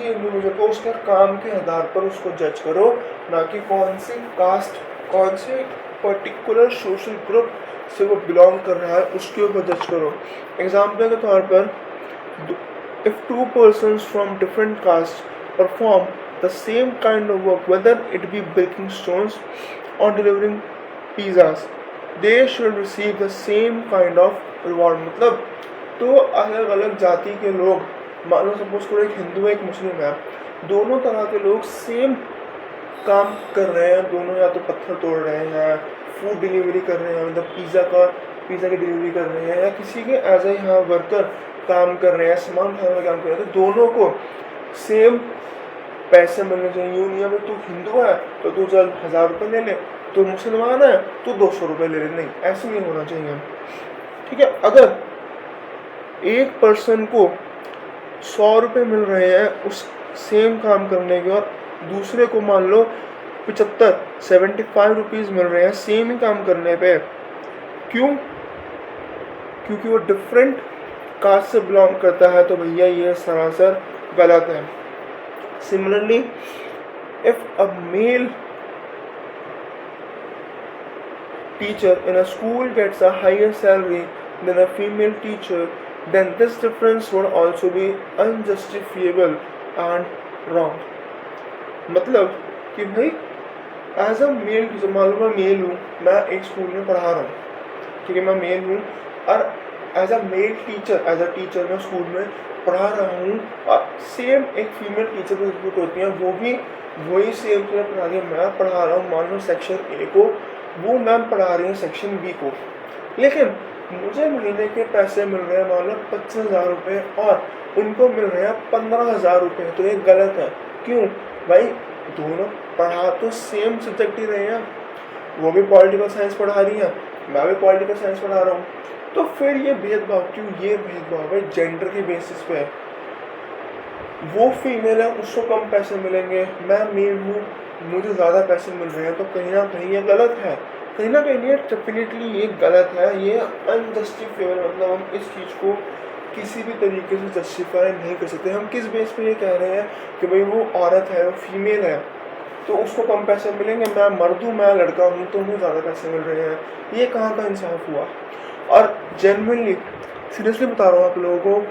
इंडिविजुअल को उसके काम के आधार पर उसको जज करो, ना कि कौन सी कास्ट, कौन से पर्टिकुलर सोशल ग्रुप से वो बिलोंग कर रहा है उसके ऊपर जज करो। एग्जाम्पल के तौर पर, if two persons from different castes perform the same kind of work, whether it be breaking stones or delivering pizzas, they should receive the same kind of reward। मतलब तो अलग अलग जाति के लोग, मान लो सपोज करो एक हिंदू है एक मुस्लिम है, दोनों तरह के लोग सेम काम कर रहे हैं, दोनों या तो पत्थर तोड़ रहे हैं, फूड डिलीवरी कर रहे हैं, मतलब पिज़्ज़ा की डिलीवरी कर रहे हैं, या किसी के एज ए यहाँ वर्कर काम कर रहे हैं, सामान उठाने में काम कर रहे हैं, तो दोनों को सेम पैसे मिलने चाहिए। यूँ नहीं है तू हिंदू है तो तू चल 1000 रुपये ले ले, तो मुसलमान है तो 200 रुपये ले ले, नहीं, ऐसे नहीं होना चाहिए। ठीक है, अगर एक पर्सन को 100 रुपये मिल रहे हैं उस सेम काम करने के, और दूसरे को मान लो 75 रुपीज़ मिल रहे हैं सेम ही काम करने पे, क्यों? क्योंकि वो डिफरेंट कास्ट से बिलोंग करता है, तो भैया ये सरासर गलत है। Similarly, if a male teacher in a school gets a higher salary than a female teacher, then this difference would also be unjustifiable and wrong। मतलब कि भाई एज अ मेल टीचर, मान लो मैं मेल हूँ, मैं एक स्कूल में पढ़ा रहा हूँ, ठीक है, मैं मेल हूँ, और as a male teacher, as a teacher मैं स्कूल में पढ़ा रहा हूँ, और सेम एक फीमेल टीचर भी रिक्रूट होती हैं, वो भी वही सेम चीज़ पढ़ा रही है, मैं पढ़ा रहा हूँ मान लो सेक्शन ए को, वो मैम पढ़ा रही है सेक्शन बी को, लेकिन मुझे महीने के पैसे मिल रहे हैं मान लो 25,000 रुपये और उनको मिल रहे हैं 15,000 रुपये, तो ये गलत है। क्यों भाई? दोनों पढ़ा तो सेम सब्जेक्ट ही रहे हैं, वो भी पॉलिटिकल साइंस पढ़ा रही है, मैं भी पॉलिटिकल साइंस पढ़ा रहा हूँ, तो फिर ये भेदभाव क्यों? ये भेदभाव है जेंडर के बेसिस पे। वो फीमेल है उसको कम पैसे मिलेंगे, मैं मेल हूँ मुझे ज़्यादा पैसे मिल रहे हैं, तो कहीं ना कहीं ये गलत है, कहीं ना कहीं ये डेफिनेटली ये गलत है, ये अनजस्टिफाइबल। मतलब हम इस चीज़ को किसी भी तरीके से जस्टिफाई नहीं कर सकते। हम किस बेस पे ये कह रहे हैं कि भाई वो औरत है, वो फीमेल है, तो उसको कम पैसे मिलेंगे, मैं मर्द हूँ, मैं लड़का हूँ, तो मुझे ज़्यादा पैसे मिल रहे हैं, ये कहाँ का इंसाफ हुआ? और जेन्युइनली सीरियसली बता रहा हूँ आप लोगों को,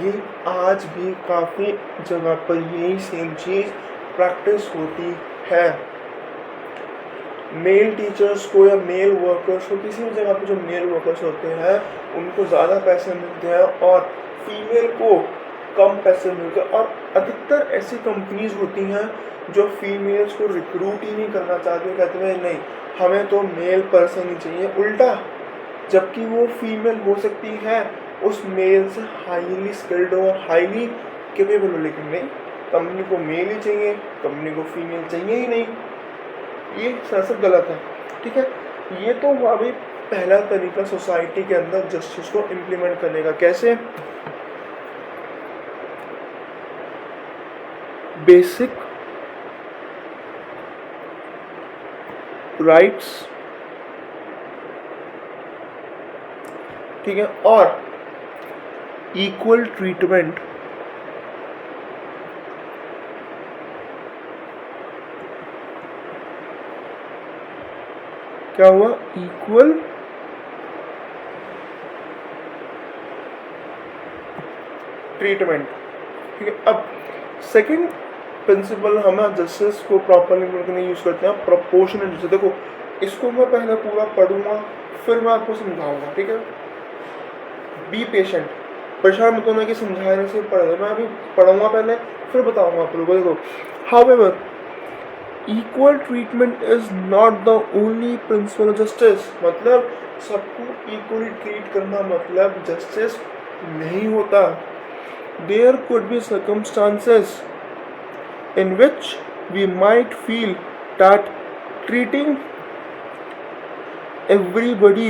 ये आज भी काफ़ी जगह पर यही सेम चीज़ प्रैक्टिस होती है। मेल टीचर्स को या मेल वर्कर्स को, किसी भी जगह पे जो मेल वर्कर्स होते हैं उनको ज़्यादा पैसे मिलते हैं और फीमेल को कम पैसे मिलते हैं। और अधिकतर ऐसी कंपनीज होती हैं जो फीमेल्स को रिक्रूट ही नहीं करना चाहती, कहते हैं नहीं हमें तो मेल पर्सन ही चाहिए, उल्टा जबकि वो फीमेल हो सकती है उस मेल से हाईली स्किल्ड हो, हाईली कैपेबल हो, लेकिन नहीं, कंपनी को मेल ही चाहिए, कंपनी को फीमेल चाहिए ही नहीं। ये सरासर गलत है। ठीक है, ये तो हुआ भी पहला तरीका सोसाइटी के अंदर जस्टिस को इम्प्लीमेंट करने का। कैसे? बेसिक राइट्स, ठीक है, और इक्वल ट्रीटमेंट क्या हुआ, इक्वल ट्रीटमेंट। ठीक है, अब सेकंड प्रिंसिपल हम जस्टिस को प्रॉपरली करने यूज करते हैं प्रोपोर्शनल जस्टिस। देखो इसको मैं पहले पूरा पढ़ूंगा फिर मैं आपको समझाऊंगा, ठीक है। बी पेशेंट, परेशान मत होना कि समझाने से पढ़ रहे, मैं अभी पढ़ूंगा पहले फिर बताऊंगा आप लोगों को। देखो however equal treatment is not the only principle of justice, मतलब सबको इक्वली ट्रीट करना मतलब जस्टिस नहीं होता। There could be circumstances in which we might feel that treating everybody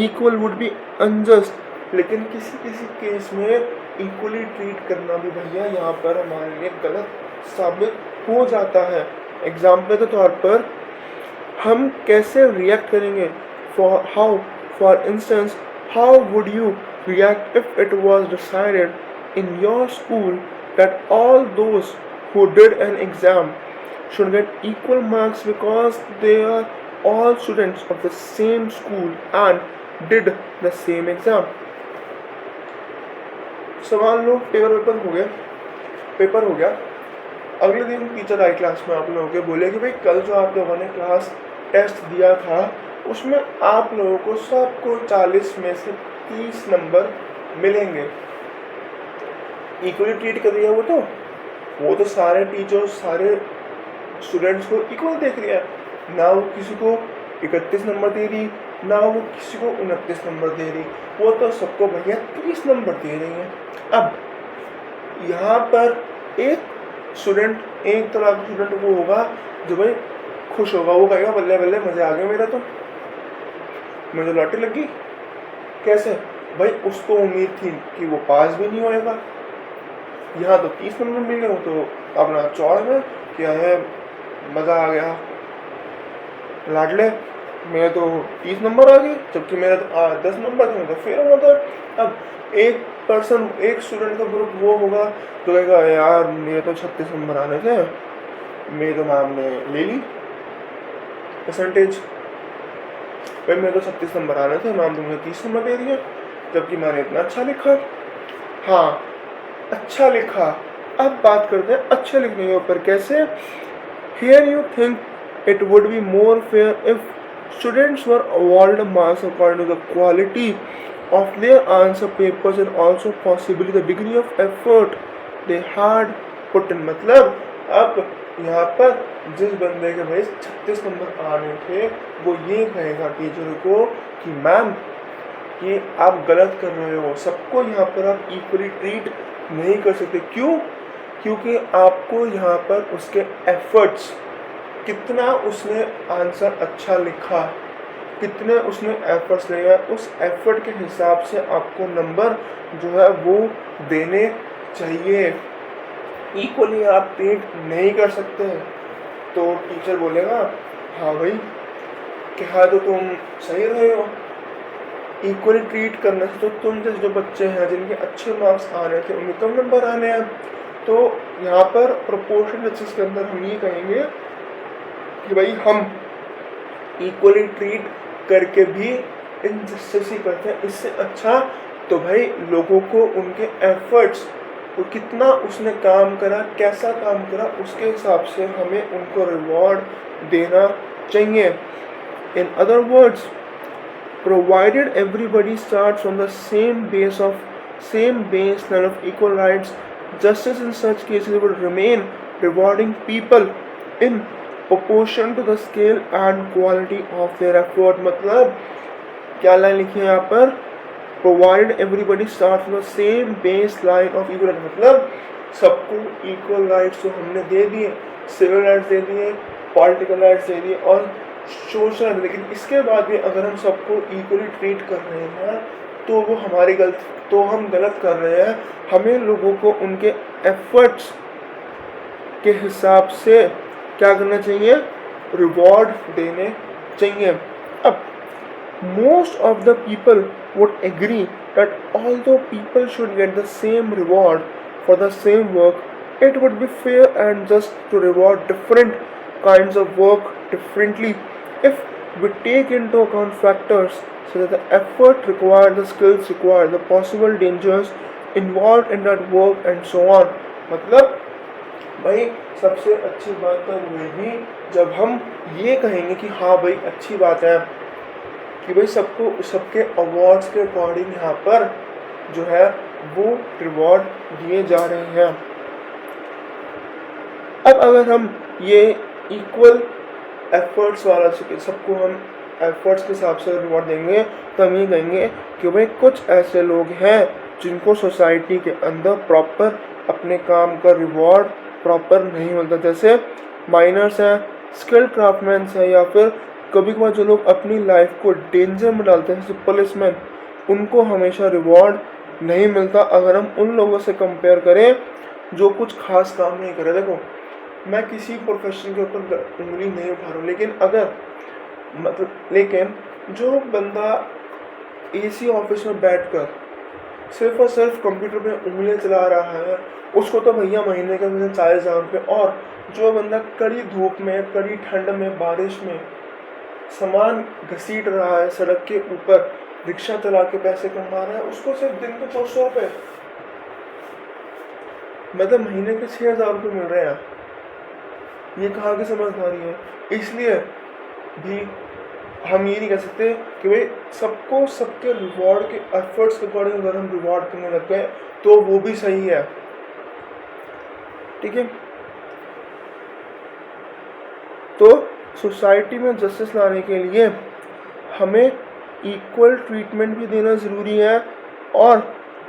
equal would be unjust, लेकिन किसी किसी केस में इक्वली ट्रीट करना भी भैया यहाँ पर हमारे लिए गलत साबित हो जाता है। एग्जाम्पल के तौर पर हम कैसे रिएक्ट करेंगे, for instance how would you react if it was decided in your school that all those who did an exam should get equal marks because they are all students of the same school and did the same exam। सवाल लो पेपर हो गया, अगले दिन टीचर आई क्लास में आप लोगों के बोले कि भाई कल जो आप लोगों ने क्लास टेस्ट दिया था उसमें आप लोगों को सबको 40 में से 30 नंबर मिलेंगे। इक्वली ट्रीट कर दिया वो तो सारे टीचर्स सारे स्टूडेंट्स को इक्वल देख रही है, ना वो किसी को 31 नंबर दे रही ना वो किसी को 29 नंबर दे रही, वो तो सबको भैया 30 नंबर दे रही है। अब यहाँ पर एक तरह का स्टूडेंट वो होगा जो भाई खुश होगा, वो कहेगा बल्ले बल्ले मजे आ गए मेरा, तो मुझे लॉटरी लगी। कैसे भाई, उसको उम्मीद थी कि वो पास भी नहीं होएगा, यहाँ तो 30 नंबर मिले, वो तो अपना चौड़ में क्या है मज़ा आ गया लाडले, मेरे तो 30 नंबर आ गए जबकि मेरा तो 10 नंबर थे, तो फेल हुआ था। अब एक स्टूडेंट का ग्रुप वो होगा तो कहेगा यार मेरे तो 36 नंबर आने थे, मेरे तो मैम ने ले ली परसेंटेज, भाई मेरे तो 36 नंबर आने थे, मैम तो मुझे 30 नंबर दे रही है जबकि मैंने इतना अच्छा लिखा। हाँ अच्छा लिखा, अब बात करते हैं अच्छे लिखने के ऊपर। कैसे, here you think it would be more fair if students were awarded marks according to the quality of their answer papers and also possibly the degree of effort they had put in। मतलब अब यहाँ पर जिस बंदे के भाई 36 नंबर आने थे वो ये कहेगा टीचर को कि मैम ये आप गलत कर रहे हो, सबको यहाँ पर आप इक्वली ट्रीट नहीं कर सकते। क्यों? क्योंकि आपको यहाँ पर उसके एफर्ट्स, कितना उसने आंसर अच्छा लिखा, कितने उसने एफर्ट्स लिए, उस एफर्ट के हिसाब से आपको नंबर जो है वो देने चाहिए। इक्वली आप ट्रीट नहीं कर सकते। तो टीचर बोलेगा हाँ भाई क्या तो तुम सही रहे हो, इक्वली ट्रीट करने से तो तुम जैसे जो बच्चे हैं जिनके अच्छे मार्क्स आ रहे थे उनके कम नंबर आने हैं। तो यहाँ पर प्रोपोर्शन जस्टिस के अंदर हम ये कहेंगे कि भाई हम इक्वली ट्रीट करके भी इनजस्टिस ही करते हैं। इससे अच्छा तो भाई लोगों को उनके एफर्ट्स, वो कितना उसने काम करा, कैसा काम करा, उसके हिसाब से हमें उनको रिवॉर्ड देना चाहिए। In other words, provided everybody starts from the same baseline of equal rights, justice in such cases would remain rewarding people in proportion to the scale and quality of their effort। मतलब क्या लाइन लिखी है यहाँ पर, provided everybody start from the same base line of equal, मतलब सबको इक्वल राइट्स तो हमने दे दिए, सिविल राइट्स दे दिए, पॉलिटिकल राइट्स दे दिए और सोशल, लेकिन इसके बाद भी अगर हम सबको इक्वली ट्रीट कर रहे हैं तो वो हमारी हम गलत कर रहे हैं। हमें लोगों को उनके एफर्ट्स के हिसाब से क्या करना चाहिए, रिवॉर्ड देने चाहिए। अब most of the people would agree that although people should get the same reward for the same work, it would be fair and just to reward different kinds of work differently। If We take into account factors such as the effort required, the skills required, the possible dangers involved in that work and so on. मतलब भाई सबसे अच्छी बात तब होगी जब हम ये कहेंगे कि हाँ भाई अच्छी बात है कि भाई सबको सबके अवार्ड्स के अकॉर्डिंग यहाँ पर जो है वो रिवॉर्ड दिए जा रहे हैं। अब अगर हम ये इक्वल एफर्ट्स वाला सबको हम एफर्ट्स के हिसाब से रिवॉर्ड देंगे तो हम ये कहेंगे कि भाई कुछ ऐसे लोग हैं जिनको सोसाइटी के अंदर प्रॉपर अपने काम का रिवॉर्ड प्रॉपर नहीं मिलता, जैसे माइनर्स हैं, स्किल्ड क्राफ्टमैन्स हैं, या फिर कभी कभार जो लोग अपनी लाइफ को डेंजर में डालते हैं जैसे पुलिसमैन, उनको हमेशा रिवॉर्ड नहीं मिलता अगर हम उन लोगों से कंपेयर करें जो कुछ खास काम नहीं करे। देखो मैं किसी प्रोफेशन के ऊपर उंगली नहीं उठा रहा हूँ, लेकिन जो बंदा एसी ऑफिस में बैठकर सिर्फ और सिर्फ कंप्यूटर पे उंगलियां चला रहा है उसको तो भैया महीने का मिले 40,000 रुपये, और जो बंदा कड़ी धूप में, कड़ी ठंड में, बारिश में सामान घसीट रहा है, सड़क के ऊपर रिक्शा चला के पैसे कमा रहा है, उसको सिर्फ दिन के 400 रुपये, मतलब महीने के 6,000 रुपये मिल रहे हैं। ये कहाँ की समझदारी है? इसलिए भी हम ये नहीं कह सकते कि भाई सबको सबके रिवॉर्ड के एफर्ट्स के अकॉर्डिंग अगर हम रिवॉर्ड करने लग गए तो वो भी सही है, ठीक है। तो सोसाइटी में जस्टिस लाने के लिए हमें इक्वल ट्रीटमेंट भी देना ज़रूरी है और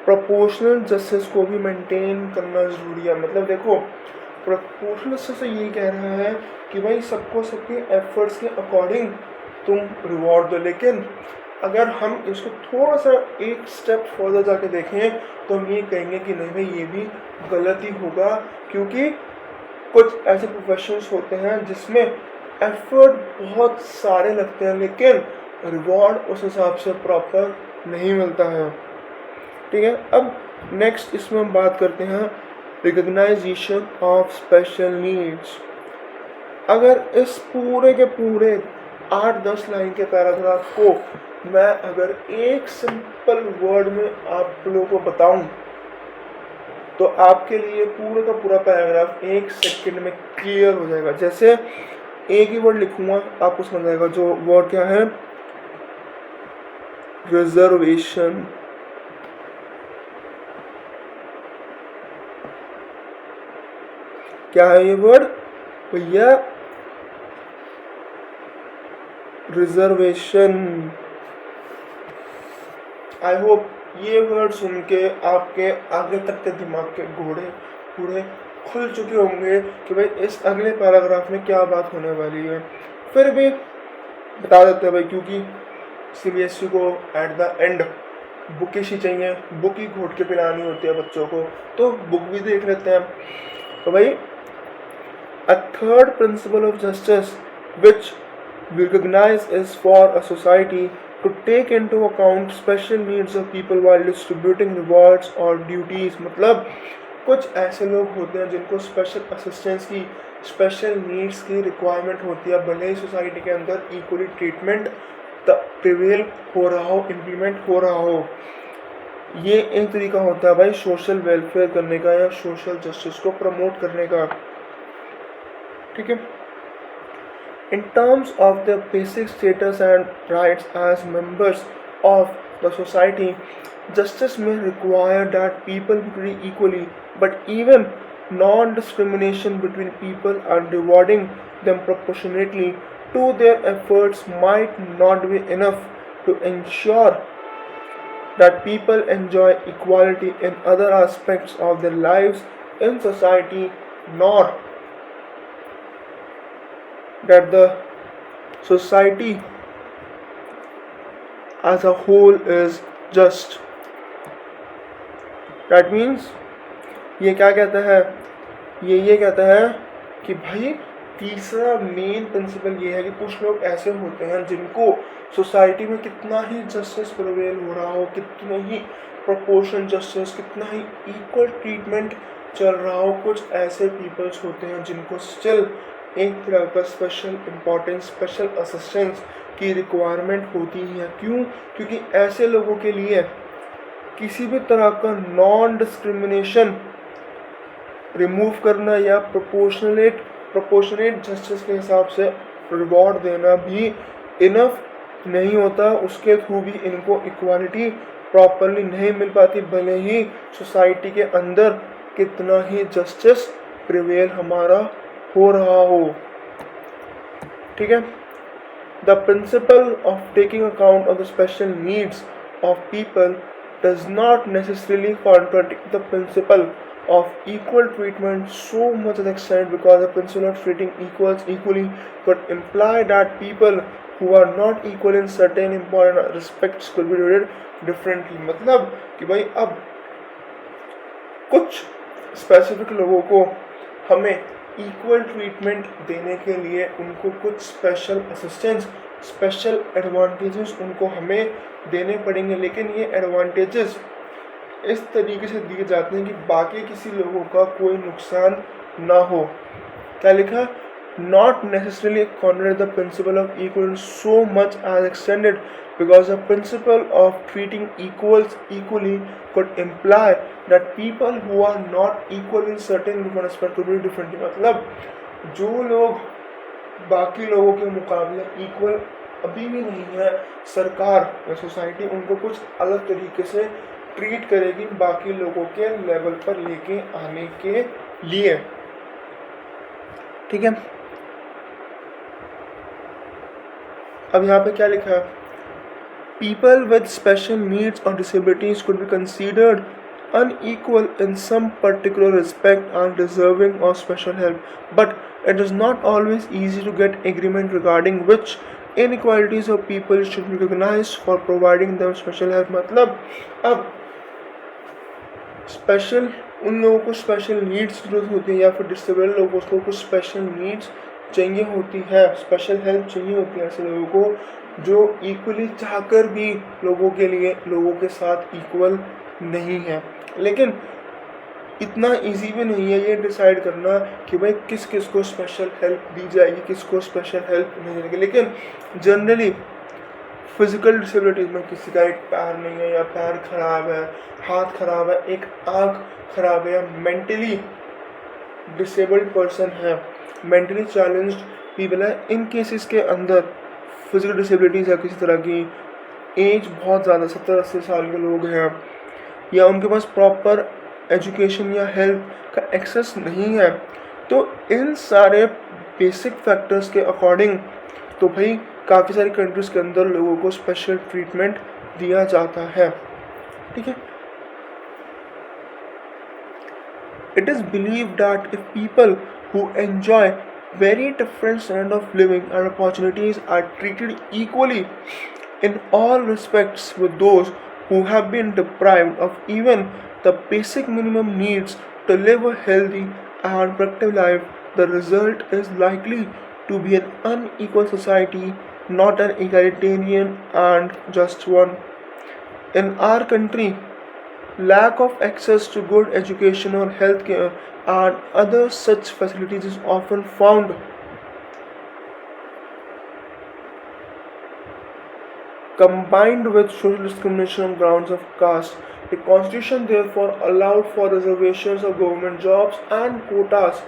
प्रोपोर्शनल जस्टिस को भी मेंटेन करना ज़रूरी है। मतलब देखो प्रोपोर्शनल जस्टिस ये कह रहा है कि भाई सबको सबके एफर्ट्स के अकॉर्डिंग तुम रिवॉर्ड दो, लेकिन अगर हम इसको थोड़ा सा एक स्टेप फर्दर जाके देखें तो हम ये कहेंगे कि नहीं भाई ये भी गलत ही होगा, क्योंकि कुछ ऐसे प्रोफेशंस होते हैं जिसमें एफर्ट बहुत सारे लगते हैं लेकिन रिवॉर्ड उस हिसाब से प्रॉपर नहीं मिलता है, ठीक है। अब नेक्स्ट इसमें हम बात करते हैं रिकग्नाइजेशन ऑफ स्पेशल नीड्स। अगर इस पूरे के पूरे 8-10 लाइन के पैराग्राफ को मैं अगर एक सिंपल वर्ड में आप लोगों को बताऊं तो आपके लिए पूरे का पूरा पैराग्राफ 1 सेकंड में क्लियर हो जाएगा। जैसे एक ही वर्ड लिखूंगा आपको समझ आएगा। जो वर्ड क्या है? रिजर्वेशन। क्या है ये वर्ड भैया? रिजर्वेशन। आई होप ये वर्ड सुन के आपके आगे तक के दिमाग के घोड़े पूरे खुल चुके होंगे कि भाई इस अगले पैराग्राफ में क्या बात होने वाली है। फिर भी बता देते हैं भाई, क्योंकि सीबीएसई को एट द एंड बुकिश ही चाहिए, बुक ही घोट के पिलानी होती है बच्चों को, तो बुक भी देख लेते हैं। तो भाई a third principle of justice which we recognize is for a society to take into account special needs of people while distributing rewards or duties। मतलब कुछ ऐसे लोग होते हैं जिनको स्पेशल असिस्टेंस की, स्पेशल नीड्स की रिक्वायरमेंट होती है, भले ही सोसाइटी के अंदर इक्वली ट्रीटमेंट प्रिवेल हो रहा हो, इम्प्लीमेंट हो रहा हो। ये एक तरीका होता है भाई सोशल वेलफेयर करने का या सोशल जस्टिस को प्रमोट करने का, ठीक है। In terms of their basic status and rights as members of the society, justice may require that people be treated equally, but even non-discrimination between people and rewarding them proportionately to their efforts might not be enough to ensure that people enjoy equality in other aspects of their lives in society, nor that the society as a whole is just। That means ये क्या कहता है? ये कहता है कि भाई तीसरा मेन प्रिंसिपल ये है कि कुछ लोग ऐसे होते हैं जिनको सोसाइटी में कितना ही जस्टिस प्रिवेल हो रहा हो, कितना ही प्रोपोर्शन जस्टिस, कितना ही इक्वल ट्रीटमेंट चल रहा हो, कुछ ऐसे पीपल्स होते हैं जिनको स्टिल एक तरह का स्पेशल इम्पोर्टेंस, स्पेशल असिस्टेंस की रिक्वायरमेंट होती है। क्यों? क्योंकि ऐसे लोगों के लिए किसी भी तरह का नॉन डिस्क्रिमिनेशन रिमूव करना या प्रोपोर्शनेट जस्टिस के हिसाब से रिवॉर्ड देना भी इनफ नहीं होता। उसके थ्रू भी इनको इक्वालिटी प्रॉपरली नहीं मिल पाती, भले ही सोसाइटी के अंदर कितना ही जस्टिस प्रिवेल हमारा हो रहा हो। ठीक है। The principle of taking account of the special needs of people does not necessarily contradict the principle of equal treatment so much to the extent because the principle of treating equals equally could imply that people who are not equal in certain important respects could be treated differently। मतलब कि भाई अब कुछ स्पेसिफिक लोगों को हमें इक्वल ट्रीटमेंट देने के लिए उनको कुछ स्पेशल असिस्टेंस, स्पेशल एडवांटेजेस उनको हमें देने पड़ेंगे, लेकिन ये एडवांटेजेस इस तरीके से दिए जाते हैं कि बाकी किसी लोगों का कोई नुकसान ना हो। क्या लिखा? Not necessarily contract the principle of equal so much as extended because the principle of treating equals equally could imply that people who are not equal in certain aspects could be differently। मतलब जो लोग बाकी लोगों के मुकाबले इक्वल अभी भी नहीं है, सरकार या सोसाइटी उनको कुछ अलग तरीके से ट्रीट करेगी बाकी लोगों के लेवल पर लेके आने के लिए। ठीक है। अब यहाँ पे क्या लिखा है? People with special needs or disabilities could be considered unequal in some particular respect and deserving of special help, but it is not always easy to get agreement regarding which inequalities of people should be recognized for providing them special help। मतलब अब स्पेशल उन लोगों को स्पेशल नीड्स जरूरत होती है या फिर डिसेबल्ड लोगों को कुछ स्पेशल नीड्स चाहिए होती है, स्पेशल हेल्प चाहिए होती है ऐसे लोगों को जो इक्वली चाहकर भी लोगों के लिए लोगों के साथ इक्वल नहीं है। लेकिन इतना इजी भी नहीं है ये डिसाइड करना कि भाई किस किस को स्पेशल हेल्प दी जाएगी, किसको स्पेशल हेल्प नहीं जाएगी। लेकिन जनरली फिजिकल डिसेबिलिटीज में किसी का एक पैर नहीं है या पैर खराब है, हाथ खराब है, एक आँख खराब है, या मेंटली डिसेबल्ड पर्सन है, मेंटली चैलेंज्ड पीपल है, इन केसेस के अंदर फिजिकल डिसेबिलिटीज़ या किसी तरह की एज बहुत ज़्यादा 70-80 साल के लोग हैं या उनके पास प्रॉपर एजुकेशन या हेल्थ का एक्सेस नहीं है, तो इन सारे बेसिक फैक्टर्स के अकॉर्डिंग तो भाई काफ़ी सारी कंट्रीज़ के अंदर लोगों को स्पेशल ट्रीटमेंट दिया जाता है। ठीक है। It is believed that if people who enjoy very different standard of living and opportunities are treated equally in all respects with those who have been deprived of even the basic minimum needs to live a healthy and productive life, the result is likely to be an unequal society, not an egalitarian and just one। In our country, lack of access to good education or healthcare and other such facilities is often found combined with social discrimination on grounds of caste. The Constitution therefore allowed for reservations of government jobs and quotas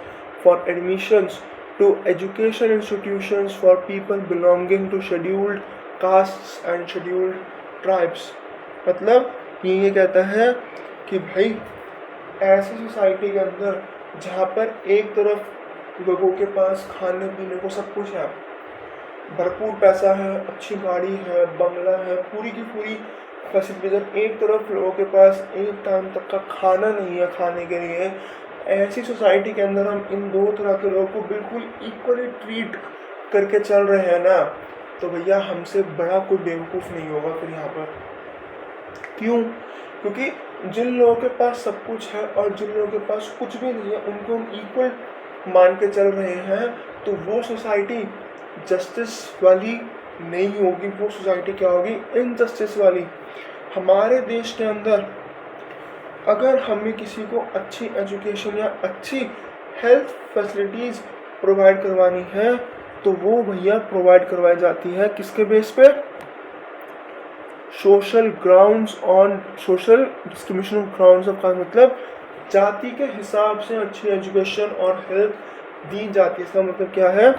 for admissions to education institutions for people belonging to scheduled castes and scheduled tribes। मतलब ये कहता है कि भाई ऐसी सोसाइटी के अंदर जहाँ पर एक तरफ लोगों के पास खाने पीने को सब कुछ है, भरपूर पैसा है, अच्छी गाड़ी है, बंगला है, पूरी की पूरी फैसिलिटीज, एक तरफ लोगों के पास एक टाइम तक का खाना नहीं है खाने के लिए, ऐसी सोसाइटी के अंदर हम इन दो तरह के लोगों को बिल्कुल इक्वली ट्रीट करके चल रहे हैं ना, तो भैया हमसे बड़ा कोई बेवकूफ़ नहीं होगा फिर यहाँ पर। क्यों? क्योंकि जिन लोगों के पास सब कुछ है और जिन लोगों के पास कुछ भी नहीं है उनको हम इक्वल मान के चल रहे हैं, तो वो सोसाइटी जस्टिस वाली नहीं होगी, वो सोसाइटी क्या होगी? इनजस्टिस वाली। हमारे देश के अंदर अगर हमें किसी को अच्छी एजुकेशन या अच्छी हेल्थ फैसिलिटीज़ प्रोवाइड करवानी है तो वो भैया प्रोवाइड करवाई जाती है किसके बेस पे? Social grounds on social discrimination of grounds of caste, मतलब जाति के हिसाब से अच्छी एजुकेशन और हेल्थ दी जाती है। इसका मतलब क्या है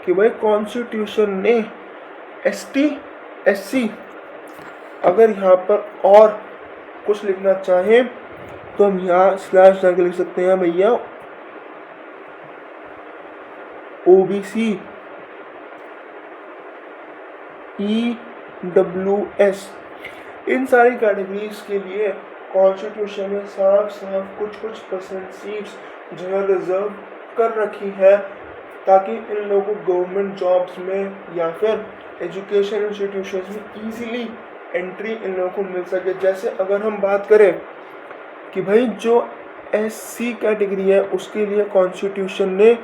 कि भाई कॉन्स्टिट्यूशन ने एसटी एससी, अगर यहाँ पर और कुछ लिखना चाहें तो हम यहाँ स्लैश लगा लिख सकते हैं भैया ओबीसी EWS, इन सारी कैटेगरीज के लिए कॉन्स्टिट्यूशन में साफ साफ कुछ परसेंट सीट्स जो है रिजर्व कर रखी है, ताकि इन लोगों को गवर्नमेंट जॉब्स में या फिर एजुकेशन इंस्टीट्यूशंस में इजीली एंट्री इन लोगों को मिल सके। जैसे अगर हम बात करें कि भाई जो SC कैटेगरी है उसके लिए कॉन्स्टिट्यूशन ने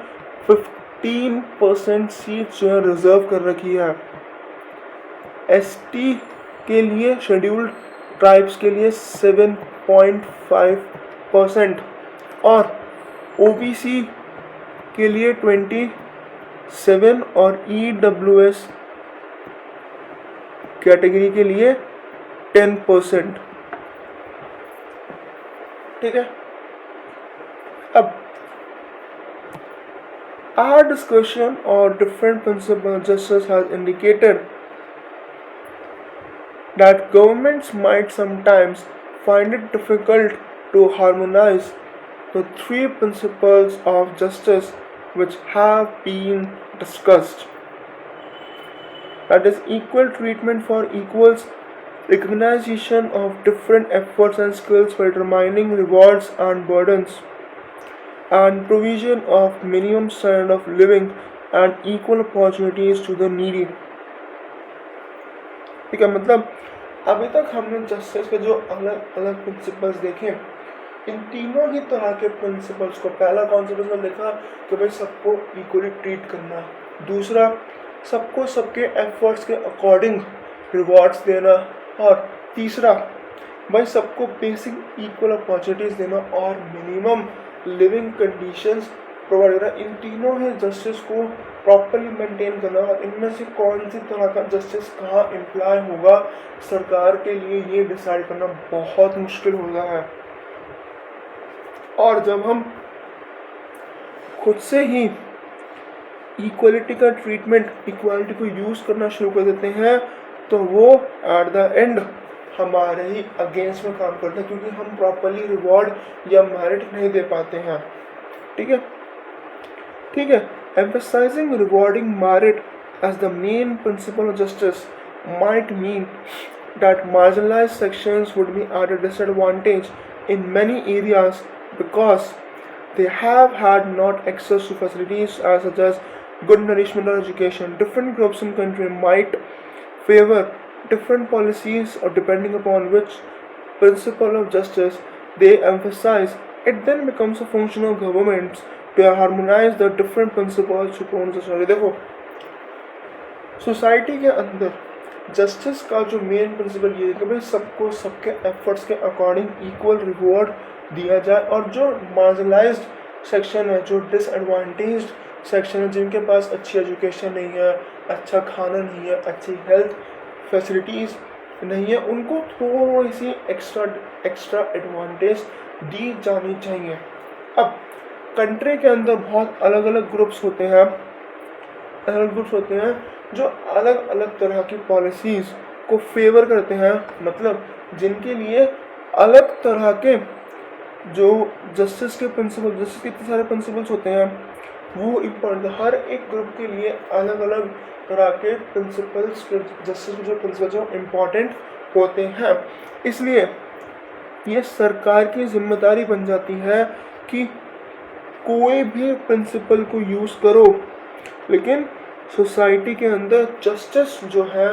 15% सीट्स जो है रिजर्व कर रखी है, ST के लिए शेड्यूल्ड ट्राइब्स के लिए 7.5% और OBC के लिए 27 और EWS कैटेगरी के लिए 10%। ठीक है। अब our discussion on different principles justice has indicated that governments might sometimes find it difficult to harmonize the three principles of justice which have been discussed. That is equal treatment for equals, recognition of different efforts and skills for determining rewards and burdens, and provision of minimum standard of living and equal opportunities to the needy. ठीक है, मतलब अभी तक हमने जस्टिस के जो अलग अलग प्रिंसिपल्स देखे, इन तीनों ही तरह के प्रिंसिपल्स को, पहला कॉन्सेप्ट में देखा कि भाई सबको इक्वली ट्रीट करना, दूसरा सबको सबके एफर्ट्स के अकॉर्डिंग रिवॉर्ड्स देना, और तीसरा भाई सबको बेसिक इक्वल अपॉर्चुनिटीज़ देना और मिनिमम लिविंग कंडीशंस प्रोवाइड करना। इन तीनों ही जस्टिस को प्रॉपरली मेंटेन करना, और इनमें से कौन सी तरह का जस्टिस कहाँ इम्प्लाई होगा सरकार के लिए ये डिसाइड करना बहुत मुश्किल होता है। और जब हम खुद से ही इक्वलिटी का ट्रीटमेंट, इक्वालिटी को यूज़ करना शुरू कर देते हैं तो वो एट द एंड हमारे ही अगेंस्ट में काम करता है, क्योंकि हम प्रॉपरली रिवॉर्ड या मेरिट नहीं दे पाते हैं। ठीक है, ठीक है। Emphasizing rewarding merit as the main principle of justice might mean that marginalized sections would be at a disadvantage in many areas because they have had not access to facilities such as good nourishment or education. Different groups in country might favor different policies or depending upon which principle of justice they emphasize. It then becomes a function of governments to harmonize the different principles to promote society. देखो, सोसाइटी के अंदर जस्टिस का जो मेन प्रिंसिपल ये है कि भाई सबको सबके एफर्ट्स के अकॉर्डिंग इक्वल रिवॉर्ड दिया जाए, और जो मार्जिनलाइज्ड सेक्शन है, जो डिसएडवांटेज्ड सेक्शन है, जिनके पास अच्छी एजुकेशन नहीं है, अच्छा खाना नहीं है, अच्छी हेल्थ फैसिलिटीज़ नहीं है, उनको थोड़ी सी एक्स्ट्रा एडवांटेज दी जानी चाहिए। अब कंट्री के अंदर बहुत अलग अलग ग्रुप्स होते हैं, जो अलग अलग तरह की पॉलिसीज़ को फेवर करते हैं, मतलब जिनके लिए अलग तरह के जो जस्टिस के प्रिंसिपल, जस्टिस के इतने सारे प्रिंसिपल्स होते हैं वो इम्पोर्टेंट, हर एक ग्रुप के लिए अलग अलग तरह के प्रिंसिपल्स, जस्टिस के जो प्रिंसिपल्स जो इम्पोर्टेंट होते हैं। इसलिए ये सरकार की जिम्मेदारी बन जाती है कि कोई भी प्रिंसिपल को यूज़ करो, लेकिन सोसाइटी के अंदर जस्टिस जो है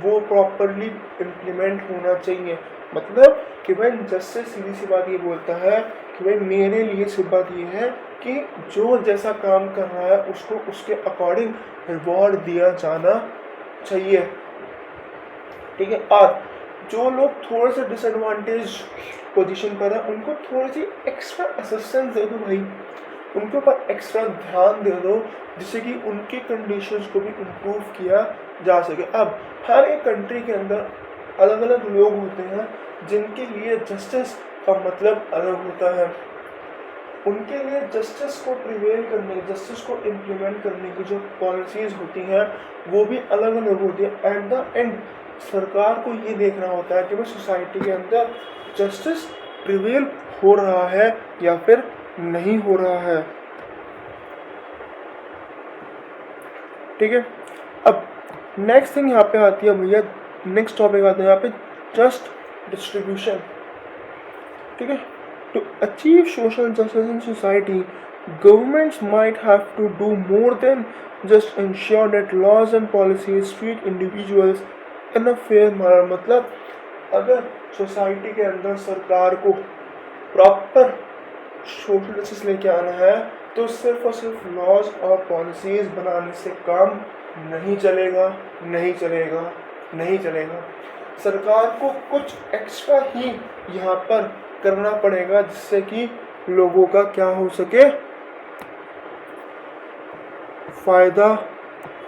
वो प्रॉपरली इम्प्लीमेंट होना चाहिए। मतलब कि भाई जस्टिस सीधी सी बात ये बोलता है कि भाई मेरे लिए सिर्फ बात ये है कि जो जैसा काम कर रहा है उसको उसके अकॉर्डिंग रिवॉर्ड दिया जाना चाहिए। ठीक है, और जो लोग थोड़े से डिसएडवांटेज पोजीशन पर है उनको थोड़ी सी एक्स्ट्रा असिस्टेंस दे दो भाई, उनके ऊपर एक्स्ट्रा ध्यान दे दो, जिससे कि उनकी कंडीशंस को भी इम्प्रूव किया जा सके। अब हर एक कंट्री के अंदर अलग अलग लोग होते हैं जिनके लिए जस्टिस का मतलब अलग होता है। उनके लिए जस्टिस को प्रिवेल करने, जस्टिस को इम्प्लीमेंट करने की जो पॉलिसीज़ होती हैं वो भी अलग अलग होती है। एट द एंड सरकार को ये देखना होता है कि भाई सोसाइटी के अंदर जस्टिस प्रिवेल हो रहा है या फिर नहीं हो रहा है। ठीक है, अब नेक्स्ट थिंग यहाँ पे आती है भैया, नेक्स्ट टॉपिक आता है यहाँ पे जस्ट डिस्ट्रीब्यूशन। ठीक है, to achieve social justice in society governments might have to do more than just ensure that laws and policies treat individuals in a fair manner। मतलब अगर सोसाइटी के अंदर सरकार को प्रॉपर सोशल जस्टिस लेके आना है तो सिर्फ और सिर्फ लॉज और पॉलिसीज बनाने से काम नहीं चलेगा, नहीं चलेगा, नहीं चलेगा। सरकार को कुछ एक्स्ट्रा ही यहाँ पर करना पड़ेगा जिससे कि लोगों का क्या हो सके, फायदा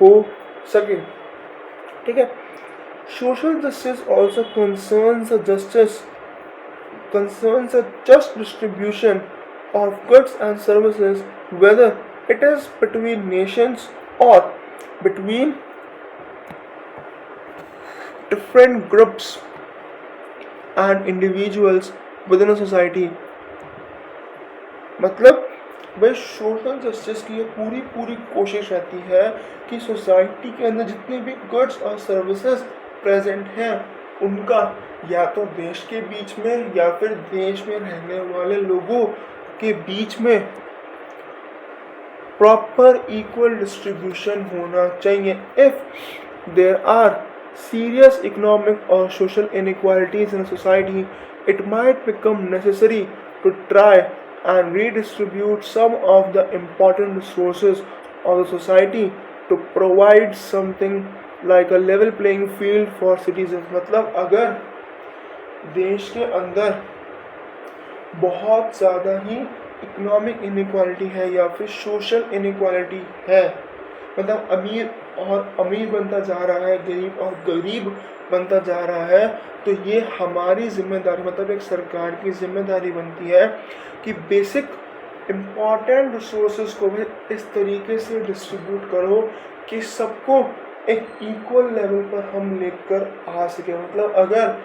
हो सके। ठीक है, social justice also concerns a just distribution of goods and services, whether it is between nations or between different groups and individuals within a society। मतलब भाई सोशल जस्टिस की ये पूरी कोशिश रहती है कि सोसाइटी के अंदर जितने भी गुड्स और सर्विसेज प्रेजेंट हैं उनका या तो देश के बीच में या फिर देश में रहने वाले लोगों के बीच में प्रॉपर इक्वल डिस्ट्रीब्यूशन होना चाहिए। If there are serious economic or social inequalities in a society, it might become necessary to try and redistribute some of the important resources of the society to provide something like a level playing field for citizens। मतलब अगर देश के अंदर बहुत ज़्यादा ही इकोनॉमिक इनइक्वालिटी है या फिर सोशल इनइक्वालिटी है, मतलब अमीर और अमीर बनता जा रहा है, गरीब और गरीब बनता जा रहा है, तो ये हमारी जिम्मेदारी, मतलब एक सरकार की जिम्मेदारी बनती है कि बेसिक इम्पॉर्टेंट रिसोर्सेज को भी इस तरीके से डिस्ट्रीब्यूट करो कि सबको एक इक्वल लेवल पर हम लेकर आ सके। मतलब अगर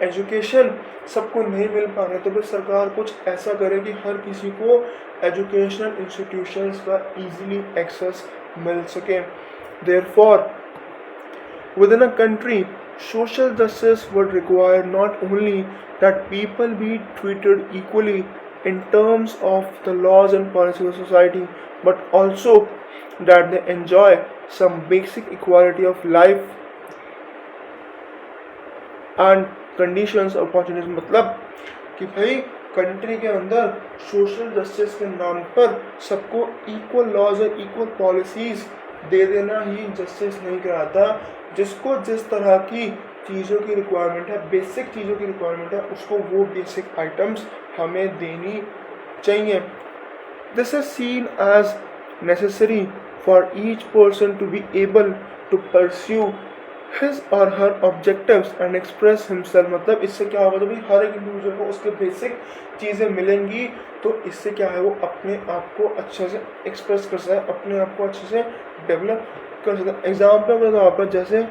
एजुकेशन सबको नहीं मिल पा रहा तो फिर सरकार कुछ ऐसा करे कि हर किसी को एजुकेशनल इंस्टीट्यूशंस का इजीली एक्सेस मिल सके। Therefore, within a country, social justice would require not only that people be treated equally in terms of the laws and policies of society, but also that they enjoy some basic equality of life and conditions of opportunities। मतलब कि भाई कंट्री के अंदर सोशल जस्टिस के नाम पर सबको इक्वल लॉज और इक्वल पॉलिसीज़ दे देना ही जस्टिस नहीं कराता। जिसको जिस तरह की चीज़ों की रिक्वायरमेंट है, बेसिक चीज़ों की रिक्वायरमेंट है, उसको वो बेसिक आइटम्स हमें देनी चाहिए। This is seen as necessary for each person to be able to pursue his or her objectives and express himself. मतलब इससे क्या होगा, तो भाई हर एक इंडिविजुअल को उसके बेसिक चीज़ें मिलेंगी तो इससे क्या है, वो अपने आप को अच्छे से एक्सप्रेस कर सकता है, अपने आप को अच्छे से डेवलप कर सकता है। एग्जाम्पल बताओ आपका, जैसे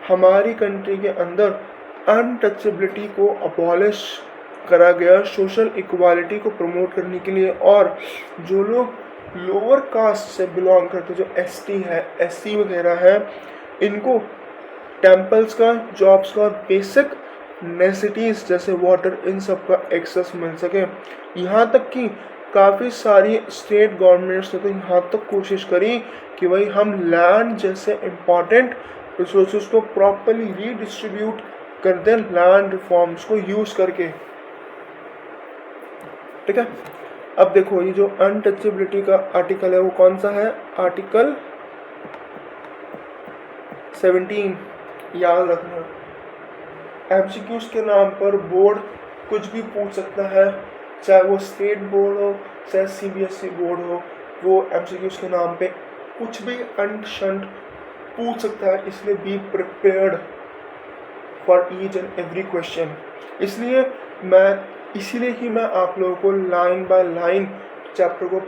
हमारी कंट्री के अंदर अनटचेबिलिटी को अबॉलिश करा गया सोशल इक्वालिटी को प्रमोट करने के लिए, और जो लोग लोअर कास्ट से बिलोंग करते, जो एसटी है, एससी वगैरह है, इनको टेम्पल्स का, जॉब्स का, बेसिक नेसेसिटीज़ जैसे वाटर, इन सब का एक्सेस मिल सके। यहाँ तक कि काफ़ी सारी स्टेट गवर्नमेंट्स ने तो यहाँ तक कोशिश करी कि भाई हम लैंड जैसे इम्पॉर्टेंट रिसोर्सेज को प्रॉपरली रीडिस्ट्रीब्यूट कर दें लैंड रिफॉर्म्स को यूज़ करके। ठीक है, अब देखो ये जो अनटचेबिलिटी का आर्टिकल है वो कौन सा है, आर्टिकल 17। याद रखना, एमसीक्यूज के नाम पर बोर्ड कुछ भी पूछ सकता है, चाहे वो स्टेट बोर्ड हो, चाहे सीबीएसई बोर्ड हो, वो MCQs के नाम पे कुछ भी अंट शंट पूछ सकता है, इसलिए be prepared for each and every question. इसीलिए ही मैं आप लोगों को लाइन बाय लाइन चैप्टर को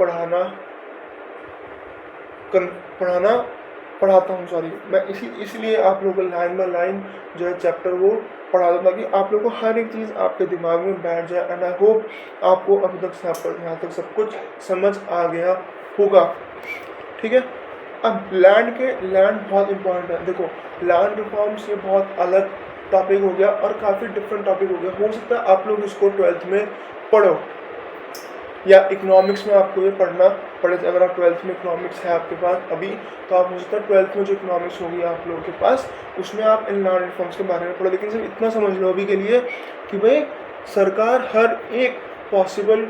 पढ़ाता हूँ, सॉरी, मैं इसलिए आप लोगों को लाइन बाय लाइन जो है चैप्टर वो पढ़ा दूँ, ताकि आप लोगों को हर एक चीज़ आपके दिमाग में बैठ जाए। एंड आई होप आपको अभी तक यहाँ तक सब कुछ समझ आ गया होगा, ठीक है। अब लैंड बहुत इंपॉर्टेंट है। देखो, लैंड रिफॉर्म्स ये बहुत अलग टॉपिक हो गया और काफ़ी डिफरेंट टॉपिक हो गया। हो सकता है आप लोग इसको 12th में पढ़ो या इकोनॉमिक्स में आपको ये पढ़ना पड़े। अगर आप 12th में इकोनॉमिक्स है आपके पास अभी, तो आप हो सकता है 12th में जो इकोनॉमिक्स होगी आप लोगों के पास, उसमें आप इन लैंड रिफॉर्म्स के बारे में पढ़ो। लेकिन सिर्फ इतना समझ लो अभी के लिए कि भाई सरकार हर एक पॉसिबल